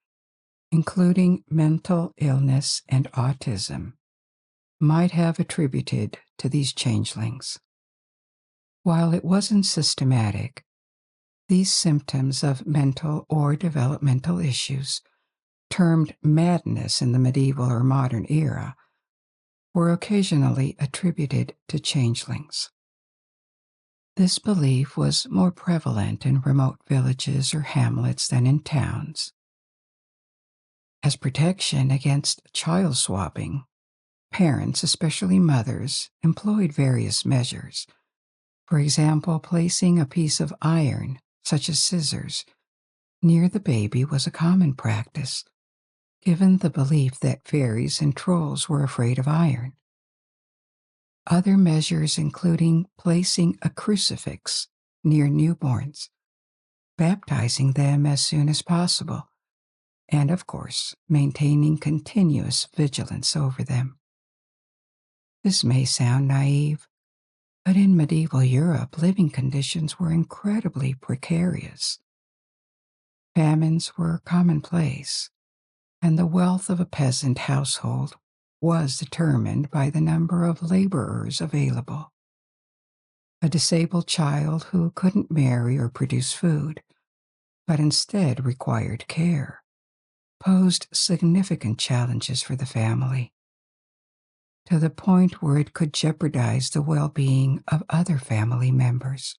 including mental illness and autism, might have attributed to these changelings. While it wasn't systematic, these symptoms of mental or developmental issues, termed madness in the medieval or modern era, were occasionally attributed to changelings. This belief was more prevalent in remote villages or hamlets than in towns. As protection against child swapping, parents, especially mothers, employed various measures. For example, placing a piece of iron, such as scissors, near the baby was a common practice, given the belief that fairies and trolls were afraid of iron. Other measures including placing a crucifix near newborns, baptizing them as soon as possible, and, of course, maintaining continuous vigilance over them. This may sound naive, but in medieval Europe, living conditions were incredibly precarious. Famines were commonplace, and the wealth of a peasant household was determined by the number of laborers available. A disabled child who couldn't marry or produce food, but instead required care, posed significant challenges for the family, to the point where it could jeopardize the well-being of other family members.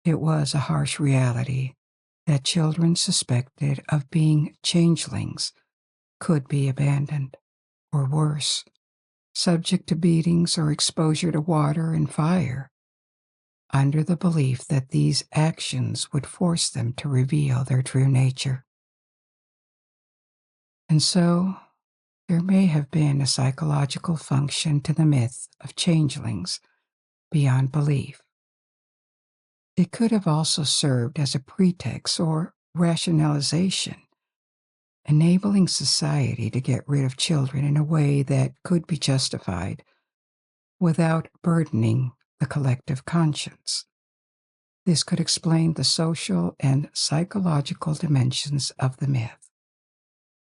It was a harsh reality that children suspected of being changelings could be abandoned, or worse, subject to beatings or exposure to water and fire, under the belief that these actions would force them to reveal their true nature. And so, there may have been a psychological function to the myth of changelings beyond belief. It could have also served as a pretext or rationalization, enabling society to get rid of children in a way that could be justified without burdening the collective conscience. This could explain the social and psychological dimensions of the myth,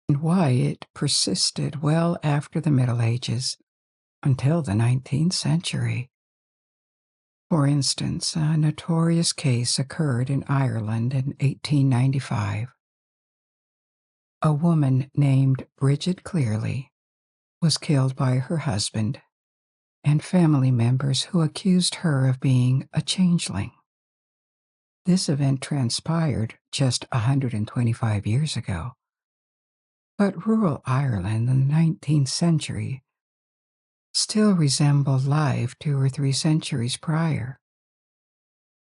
and why it persisted well after the Middle Ages until the 19th century. For instance, a notorious case occurred in Ireland in 1895. A woman named Bridget Clearly was killed by her husband and family members who accused her of being a changeling. This event transpired just 125 years ago, but rural Ireland in the 19th century still resembled life 2 or 3 centuries prior.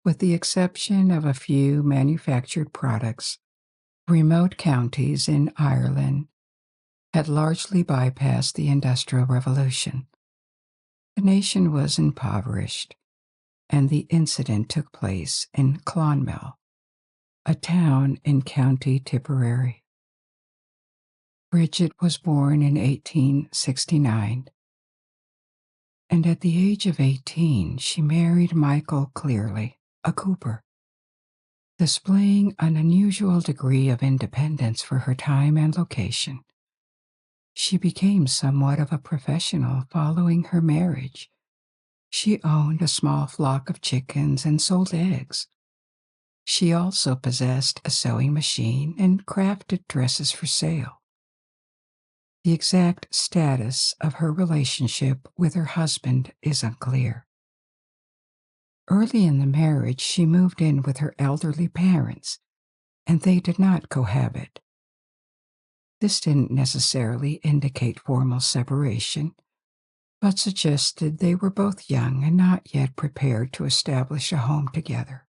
With the exception of a few manufactured products, remote counties in Ireland had largely bypassed the Industrial Revolution. The nation was impoverished, and the incident took place in Clonmel, a town in County Tipperary. Bridget was born in 1869, and at the age of 18 she married Michael Clearly, a cooper. Displaying an unusual degree of independence for her time and location, she became somewhat of a professional following her marriage. She owned a small flock of chickens and sold eggs. She also possessed a sewing machine and crafted dresses for sale. The exact status of her relationship with her husband is unclear. Early in the marriage, she moved in with her elderly parents, and they did not cohabit. This didn't necessarily indicate formal separation, but suggested they were both young and not yet prepared to establish a home together.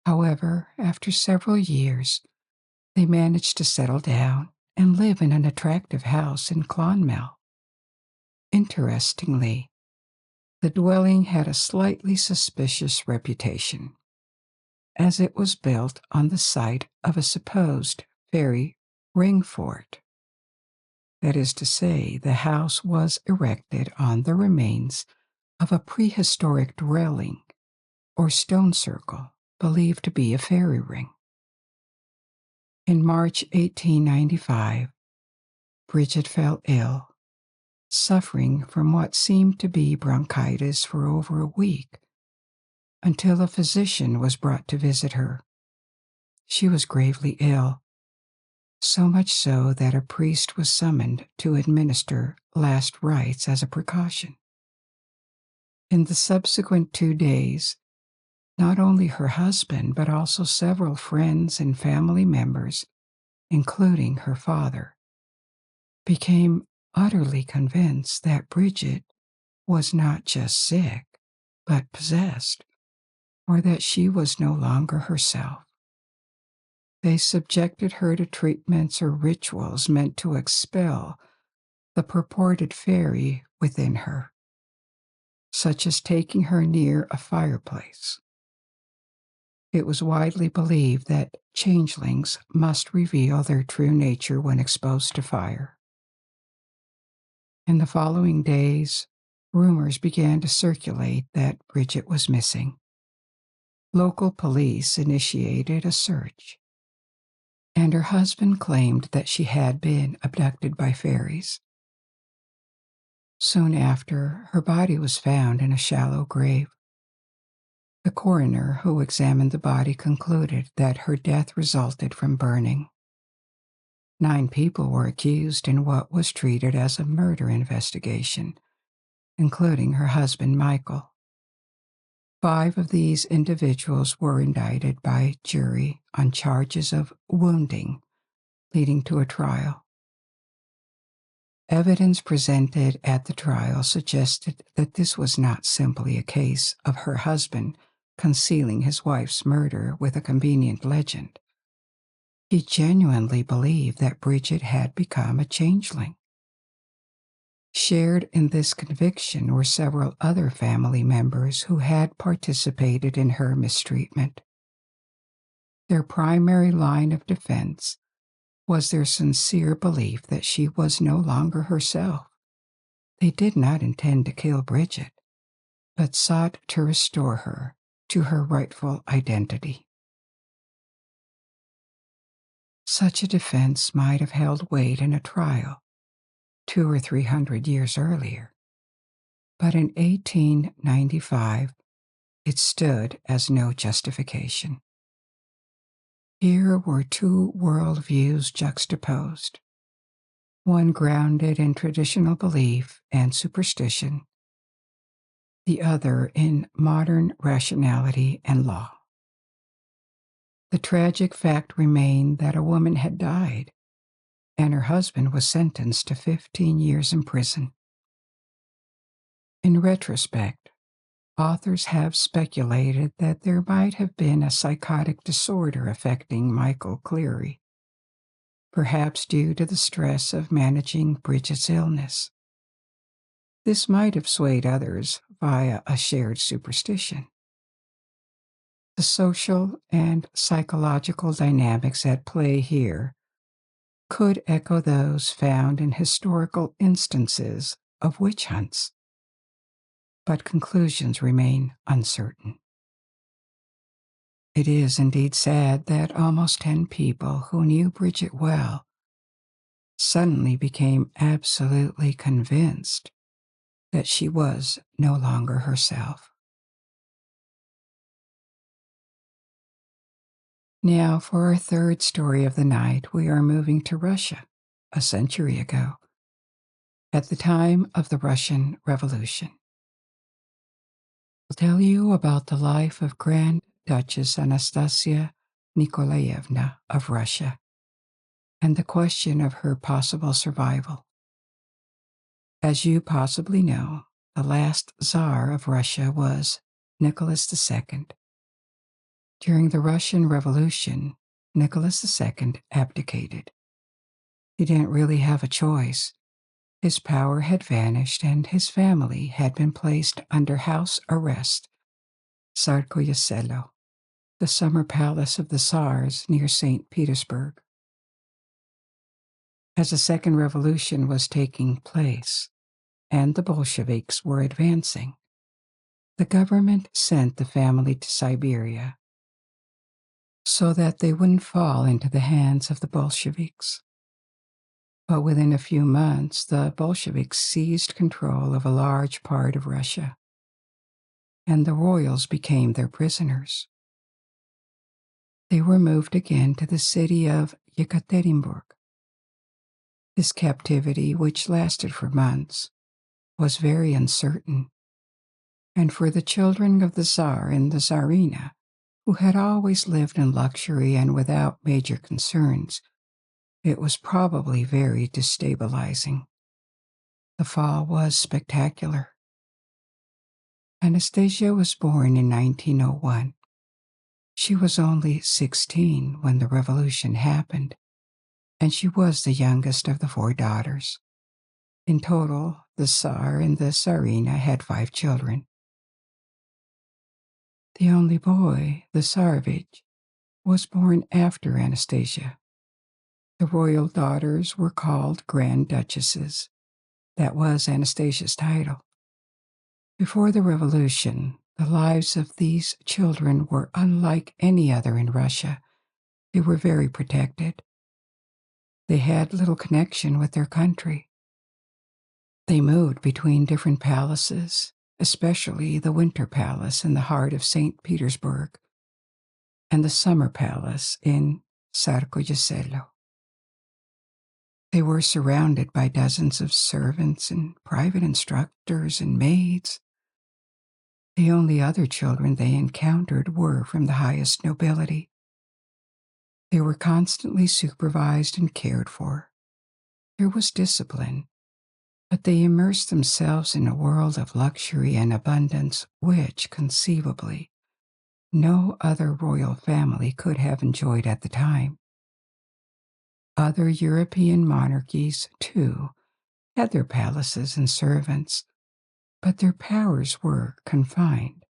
However, after several years, they managed to settle down and live in an attractive house in Clonmel. Interestingly, the dwelling had a slightly suspicious reputation, as it was built on the site of a supposed fairy ring fort. That is to say, the house was erected on the remains of a prehistoric dwelling or stone circle believed to be a fairy ring. In March 1895, Bridget fell ill, suffering from what seemed to be bronchitis for over a week, until a physician was brought to visit her. She was gravely ill, so much so that a priest was summoned to administer last rites as a precaution. In the subsequent 2 days, not only her husband, but also several friends and family members, including her father, became utterly convinced that Bridget was not just sick, but possessed, or that she was no longer herself. They subjected her to treatments or rituals meant to expel the purported fairy within her, such as taking her near a fireplace. It was widely believed that changelings must reveal their true nature when exposed to fire. In the following days, rumors began to circulate that Bridget was missing. Local police initiated a search, and her husband claimed that she had been abducted by fairies. Soon after, her body was found in a shallow grave. The coroner who examined the body concluded that her death resulted from burning. 9 people were accused in what was treated as a murder investigation, including her husband Michael. 5 of these individuals were indicted by jury on charges of wounding, leading to a trial. Evidence presented at the trial suggested that this was not simply a case of her husband concealing his wife's murder with a convenient legend. He genuinely believed that Bridget had become a changeling. Shared in this conviction were several other family members who had participated in her mistreatment. Their primary line of defense was their sincere belief that she was no longer herself. They did not intend to kill Bridget, but sought to restore her to her rightful identity. Such a defense might have held weight in a trial 200 or 300 years earlier, but in 1895 it stood as no justification. Here were 2 worldviews juxtaposed, one grounded in traditional belief and superstition, the other in modern rationality and law. The tragic fact remained that a woman had died, and her husband was sentenced to 15 years in prison. In retrospect, authors have speculated that there might have been a psychotic disorder affecting Michael Cleary, perhaps due to the stress of managing Bridget's illness. This might have swayed others via a shared superstition. The social and psychological dynamics at play here could echo those found in historical instances of witch hunts, but conclusions remain uncertain. It is indeed sad that almost 10 people who knew Bridget well suddenly became absolutely convinced that she was no longer herself. Now, for our third story of the night, we are moving to Russia, a century ago, at the time of the Russian Revolution. I'll tell you about the life of Grand Duchess Anastasia Nikolaevna of Russia and the question of her possible survival. As you possibly know, the last Tsar of Russia was Nicholas II. During the Russian Revolution, Nicholas II abdicated. He didn't really have a choice. His power had vanished and his family had been placed under house arrest, Tsarskoye Selo, the summer palace of the Tsars near St. Petersburg. As a second revolution was taking place and the Bolsheviks were advancing, the government sent the family to Siberia so that they wouldn't fall into the hands of the Bolsheviks. But within a few months, the Bolsheviks seized control of a large part of Russia, and the royals became their prisoners. They were moved again to the city of Yekaterinburg. This captivity, which lasted for months, was very uncertain, and for the children of the Tsar and the Tsarina, who had always lived in luxury and without major concerns, it was probably very destabilizing. The fall was spectacular. Anastasia was born in 1901. She was only 16 when the revolution happened, and she was the youngest of the 4 daughters. In total, the Tsar and the Tsarina had 5 children. The only boy, the Tsarevich, was born after Anastasia. The royal daughters were called Grand Duchesses. That was Anastasia's title. Before the revolution, the lives of these children were unlike any other in Russia. They were very protected. They had little connection with their country. They moved between different palaces, especially the Winter Palace in the heart of St. Petersburg and the Summer Palace in Sarkoyaselo. They were surrounded by dozens of servants and private instructors and maids. The only other children they encountered were from the highest nobility. They were constantly supervised and cared for. There was discipline, but they immersed themselves in a world of luxury and abundance which, conceivably, no other royal family could have enjoyed at the time. Other European monarchies, too, had their palaces and servants, but their powers were confined,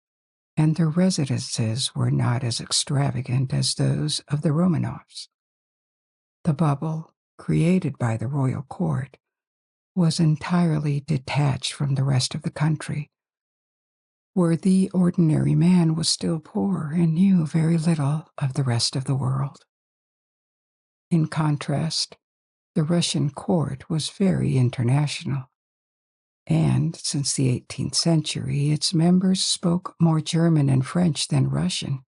and their residences were not as extravagant as those of the Romanovs. The bubble, created by the royal court, was entirely detached from the rest of the country, where the ordinary man was still poor and knew very little of the rest of the world. In contrast, the Russian court was very international, and since the 18th century, its members spoke more German and French than Russian.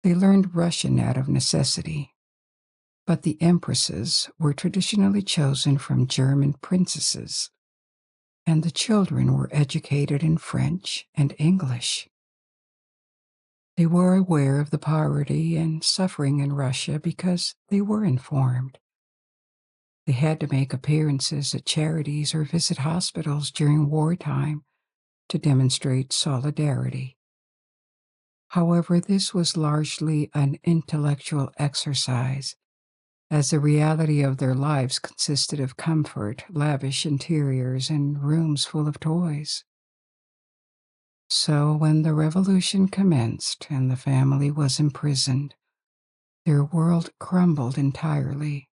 They learned Russian out of necessity, but the empresses were traditionally chosen from German princesses, and the children were educated in French and English. They were aware of the poverty and suffering in Russia because they were informed. They had to make appearances at charities or visit hospitals during wartime to demonstrate solidarity. However, this was largely an intellectual exercise, as the reality of their lives consisted of comfort, lavish interiors, and rooms full of toys. So when the revolution commenced and the family was imprisoned, their world crumbled entirely.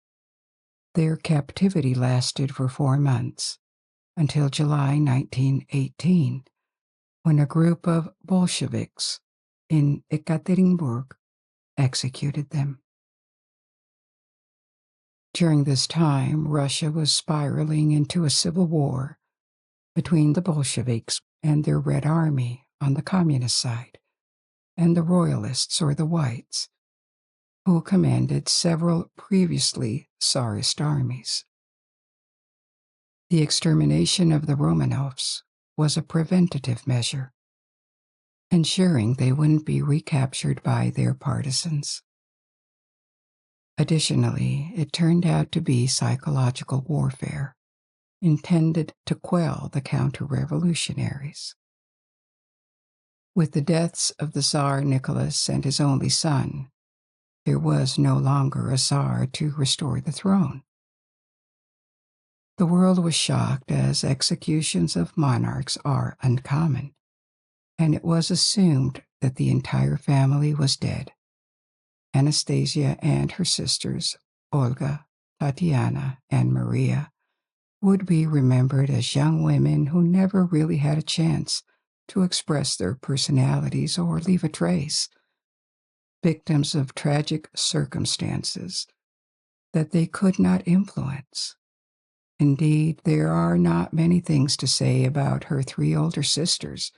Their captivity lasted for 4 months, until July 1918, when a group of Bolsheviks in Ekaterinburg executed them. During this time, Russia was spiraling into a civil war between the Bolsheviks and their Red Army on the communist side, and the Royalists, or the Whites, who commanded several previously Tsarist armies. The extermination of the Romanovs was a preventative measure, ensuring they wouldn't be recaptured by their partisans. Additionally, it turned out to be psychological warfare, intended to quell the counter-revolutionaries. With the deaths of the Tsar Nicholas and his only son, there was no longer a Tsar to restore the throne. The world was shocked, as executions of monarchs are uncommon, and it was assumed that the entire family was dead. Anastasia and her sisters, Olga, Tatiana, and Maria, would be remembered as young women who never really had a chance to express their personalities or leave a trace, victims of tragic circumstances that they could not influence. Indeed, there are not many things to say about her 3 older sisters,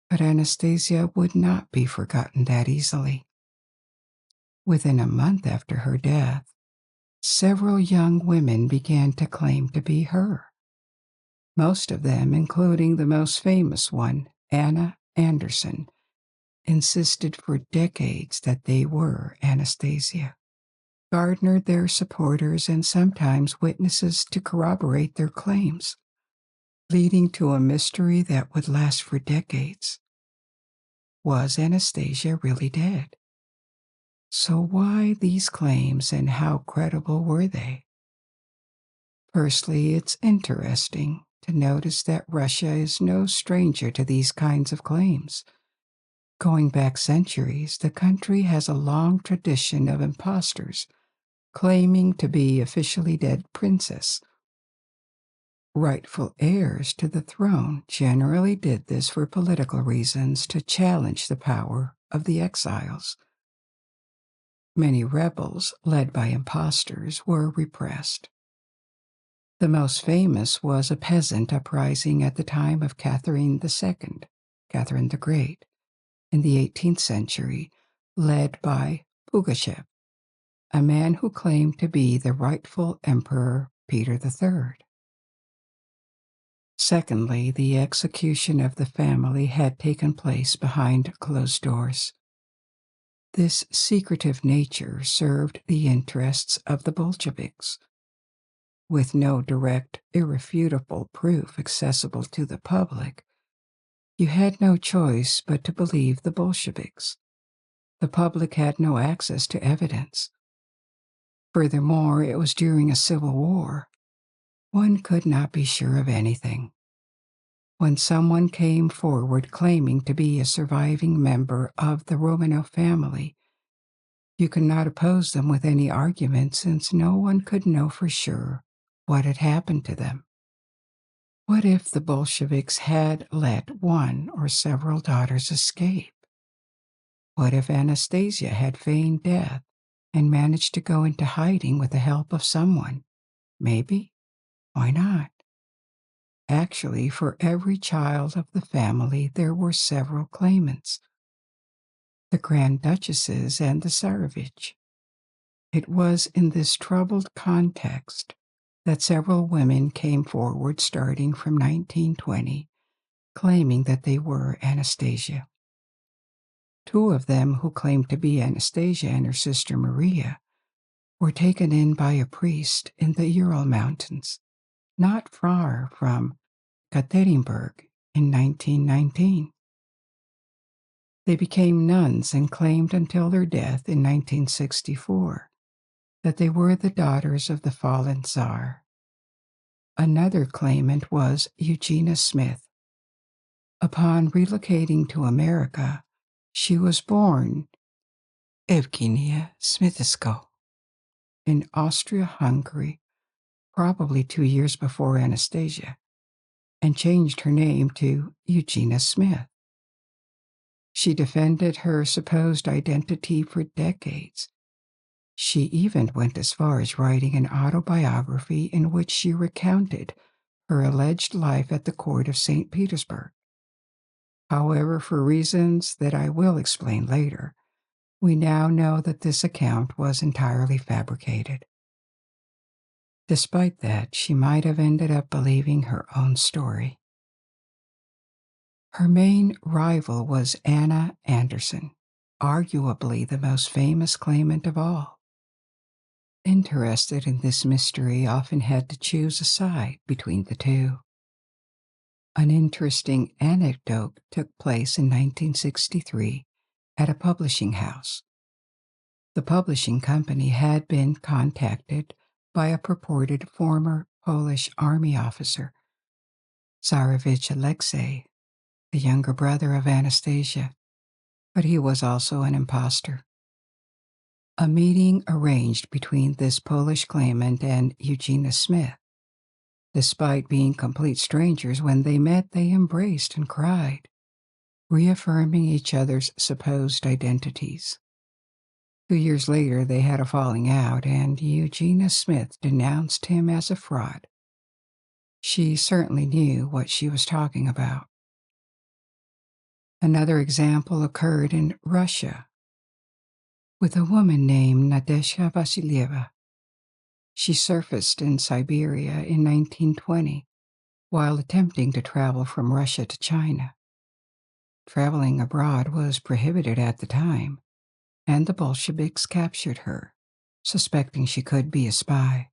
but Anastasia would not be forgotten that easily. Within a month after her death, several young women began to claim to be her. Most of them, including the most famous one, Anna Anderson, insisted for decades that they were Anastasia, garnered their supporters and sometimes witnesses to corroborate their claims, leading to a mystery that would last for decades. Was Anastasia really dead? So why these claims, and how credible were they? Firstly, it's interesting to notice that Russia is no stranger to these kinds of claims. Going back centuries, the country has a long tradition of impostors claiming to be officially dead princess. Rightful heirs to the throne generally did this for political reasons to challenge the power of the exiles. Many rebels, led by impostors, were repressed. The most famous was a peasant uprising at the time of Catherine II, Catherine the Great, in the 18th century, led by Pugachev, a man who claimed to be the rightful Emperor Peter III. Secondly, the execution of the family had taken place behind closed doors. This secretive nature served the interests of the Bolsheviks. With no direct, irrefutable proof accessible to the public, you had no choice but to believe the Bolsheviks. The public had no access to evidence. Furthermore, it was during a civil war. One could not be sure of anything. When someone came forward claiming to be a surviving member of the Romanov family, you could not oppose them with any argument since no one could know for sure what had happened to them. What if the Bolsheviks had let one or several daughters escape? What if Anastasia had feigned death and managed to go into hiding with the help of someone? Maybe. Why not? Actually, for every child of the family, there were several claimants, the Grand Duchesses and the Tsarevich. It was in this troubled context that several women came forward starting from 1920, claiming that they were Anastasia. Two of them, who claimed to be Anastasia and her sister Maria, were taken in by a priest in the Ural Mountains, not far from Ekaterinburg, in 1919. They became nuns and claimed until their death in 1964 that they were the daughters of the fallen Tsar. Another claimant was Eugenia Smith. Upon relocating to America, she was born Evgenia Smithisko in Austria-Hungary, probably 2 years before Anastasia, and changed her name to Eugenia Smith. She defended her supposed identity for decades. She even went as far as writing an autobiography in which she recounted her alleged life at the court of St. Petersburg. However, for reasons that I will explain later, we now know that this account was entirely fabricated. Despite that, she might have ended up believing her own story. Her main rival was Anna Anderson, arguably the most famous claimant of all. Interested in this mystery often had to choose a side between the two. An interesting anecdote took place in 1963 at a publishing house. The publishing company had been contacted by a purported former Polish army officer, Tsarevich Alexei, the younger brother of Anastasia, but he was also an impostor. A meeting arranged between this Polish claimant and Eugenia Smith. Despite being complete strangers, when they met, they embraced and cried, reaffirming each other's supposed identities. 2 years later, they had a falling out, and Eugenia Smith denounced him as a fraud. She certainly knew what she was talking about. Another example occurred in Russia with a woman named Nadezhda Vasilyeva. She surfaced in Siberia in 1920 while attempting to travel from Russia to China. Traveling abroad was prohibited at the time, and the Bolsheviks captured her, suspecting she could be a spy.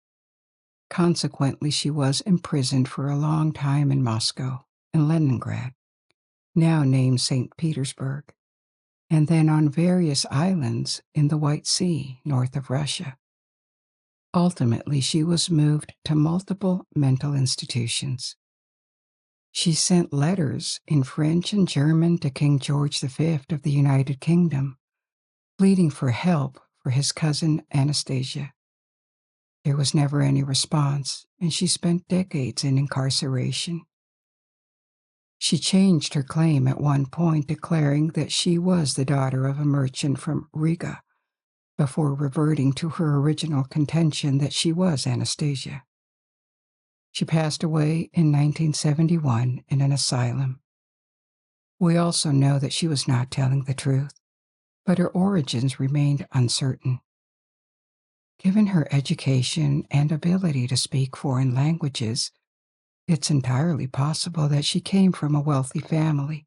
Consequently, she was imprisoned for a long time in Moscow and Leningrad, now named St. Petersburg, and then on various islands in the White Sea north of Russia. Ultimately, she was moved to multiple mental institutions. She sent letters in French and German to King George V of the United Kingdom, pleading for help for his cousin Anastasia. There was never any response, and she spent decades in incarceration. She changed her claim at one point, declaring that she was the daughter of a merchant from Riga, before reverting to her original contention that she was Anastasia. She passed away in 1971 in an asylum. We also know that she was not telling the truth, but her origins remained uncertain. Given her education and ability to speak foreign languages, it's entirely possible that she came from a wealthy family,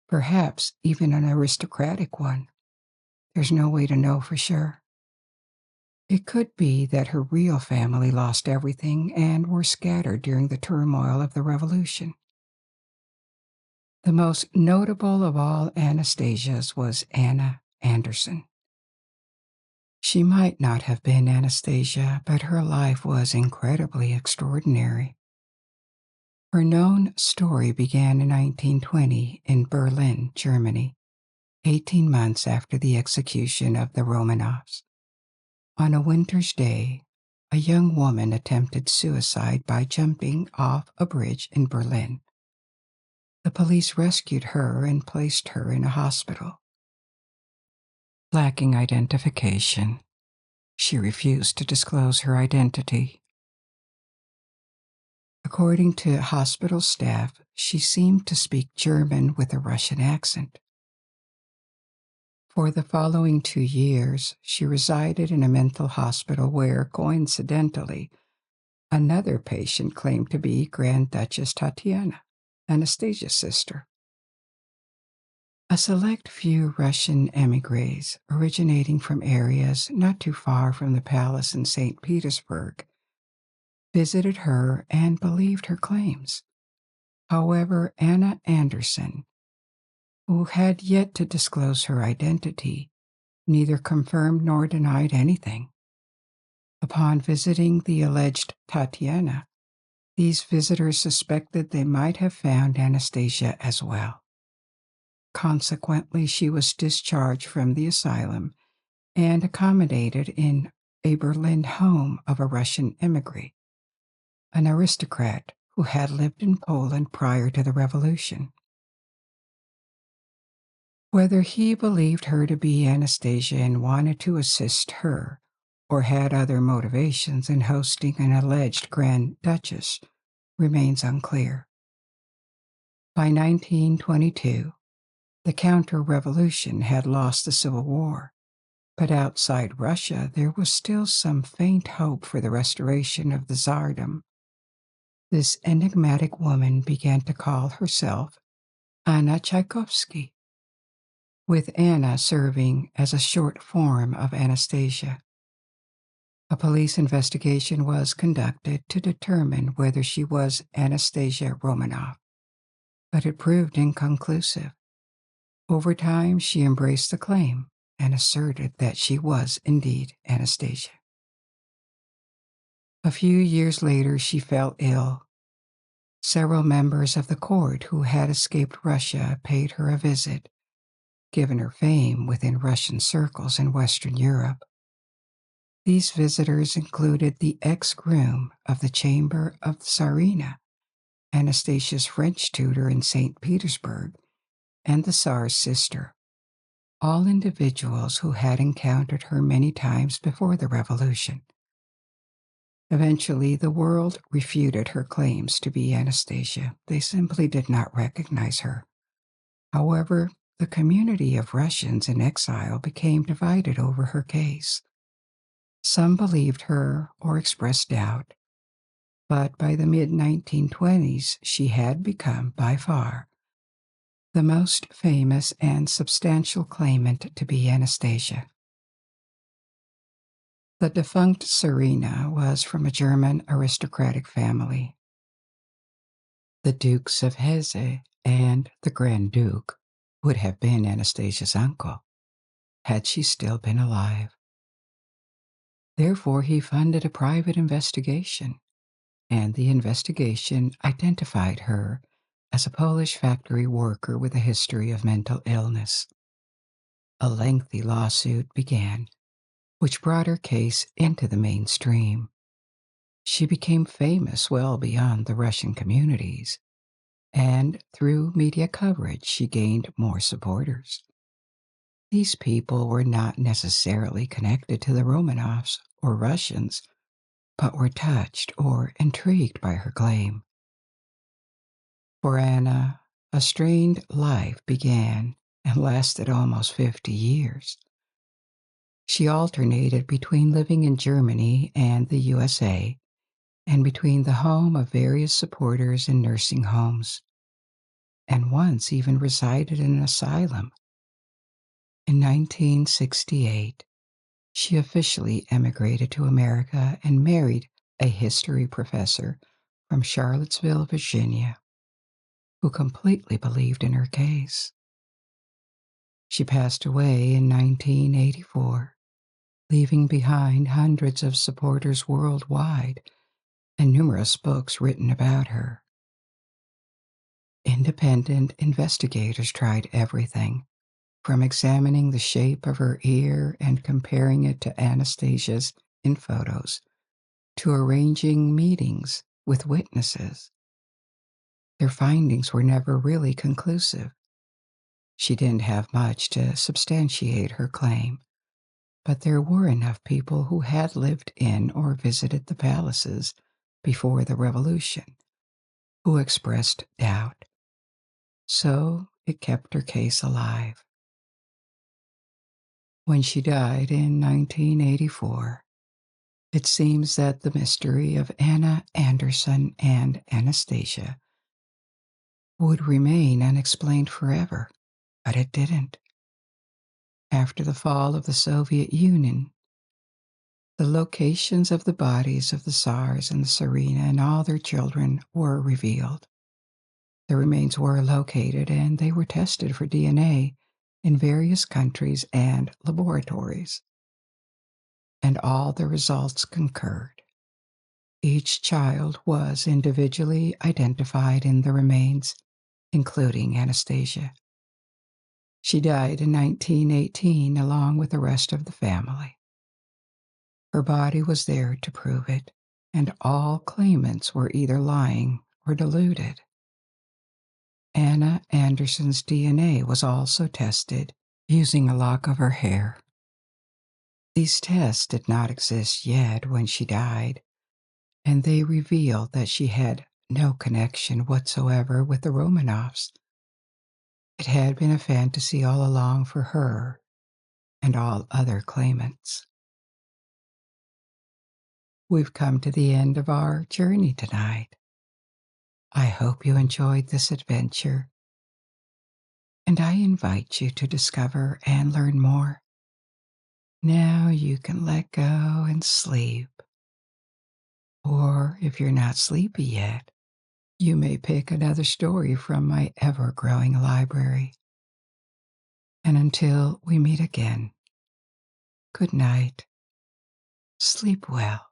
perhaps even an aristocratic one. There's no way to know for sure. It could be that her real family lost everything and were scattered during the turmoil of the revolution. The most notable of all Anastasias was Anna Anderson. She might not have been Anastasia, but her life was incredibly extraordinary. Her known story began in 1920 in Berlin, Germany, 18 months after the execution of the Romanovs. On a winter's day, a young woman attempted suicide by jumping off a bridge in Berlin. The police rescued her and placed her in a hospital. Lacking identification, she refused to disclose her identity. According to hospital staff, she seemed to speak German with a Russian accent. For the following 2 years, she resided in a mental hospital where, coincidentally, another patient claimed to be Grand Duchess Tatiana, Anastasia's sister. A select few Russian émigrés, originating from areas not too far from the palace in St. Petersburg, visited her and believed her claims. However, Anna Anderson, who had yet to disclose her identity, neither confirmed nor denied anything. Upon visiting the alleged Tatiana, these visitors suspected they might have found Anastasia as well. Consequently, she was discharged from the asylum and accommodated in a Berlin home of a Russian immigrant, an aristocrat who had lived in Poland prior to the revolution. Whether he believed her to be Anastasia and wanted to assist her, or had other motivations in hosting an alleged Grand Duchess, remains unclear. By 1922, the counter-revolution had lost the Civil War, but outside Russia there was still some faint hope for the restoration of the Tsardom. This enigmatic woman began to call herself Anna Tchaikovsky, with Anna serving as a short form of Anastasia. A police investigation was conducted to determine whether she was Anastasia Romanov, but it proved inconclusive. Over time, she embraced the claim and asserted that she was indeed Anastasia. A few years later, she fell ill. Several members of the court who had escaped Russia paid her a visit, given her fame within Russian circles in Western Europe. These visitors included the ex-groom of the Chamber of the Tsarina, Anastasia's French tutor in St. Petersburg, and the Tsar's sister, all individuals who had encountered her many times before the revolution. Eventually, the world refuted her claims to be Anastasia. They simply did not recognize her. However, the community of Russians in exile became divided over her case. Some believed her or expressed doubt, but by the mid-1920s, she had become, by far, the most famous and substantial claimant to be Anastasia. The defunct Tsarina was from a German aristocratic family. The Dukes of Hesse and the Grand Duke would have been Anastasia's uncle, had she still been alive. Therefore, he funded a private investigation, and the investigation identified her as a Polish factory worker with a history of mental illness. A lengthy lawsuit began, which brought her case into the mainstream. She became famous well beyond the Russian communities, and through media coverage, she gained more supporters. These people were not necessarily connected to the Romanovs or Russians, but were touched or intrigued by her claim. For Anna, a strained life began and lasted almost 50 years. She alternated between living in Germany and the USA, and between the home of various supporters in nursing homes, and once even resided in an asylum. In 1968, she officially emigrated to America and married a history professor from Charlottesville, Virginia, who completely believed in her case. She passed away in 1984, leaving behind hundreds of supporters worldwide and numerous books written about her. Independent investigators tried everything, from examining the shape of her ear and comparing it to Anastasia's in photos, to arranging meetings with witnesses. Their findings were never really conclusive. She didn't have much to substantiate her claim, but there were enough people who had lived in or visited the palaces before the revolution who expressed doubt. So it kept her case alive. When she died in 1984, it seems that the mystery of Anna Anderson and Anastasia would remain unexplained forever, but it didn't. After the fall of the Soviet Union, the locations of the bodies of the Tsars and the Tsarina and all their children were revealed. The remains were located and they were tested for DNA in various countries and laboratories. And all the results concurred. Each child was individually identified in the remains, including Anastasia. She died in 1918 along with the rest of the family. Her body was there to prove it, and all claimants were either lying or deluded. Anna Anderson's DNA was also tested using a lock of her hair. These tests did not exist yet when she died, and they revealed that she had no connection whatsoever with the Romanovs. It had been a fantasy all along for her and all other claimants. We've come to the end of our journey tonight. I hope you enjoyed this adventure, and I invite you to discover and learn more. Now you can let go and sleep. Or if you're not sleepy yet, you may pick another story from my ever-growing library. And until we meet again, good night. Sleep well.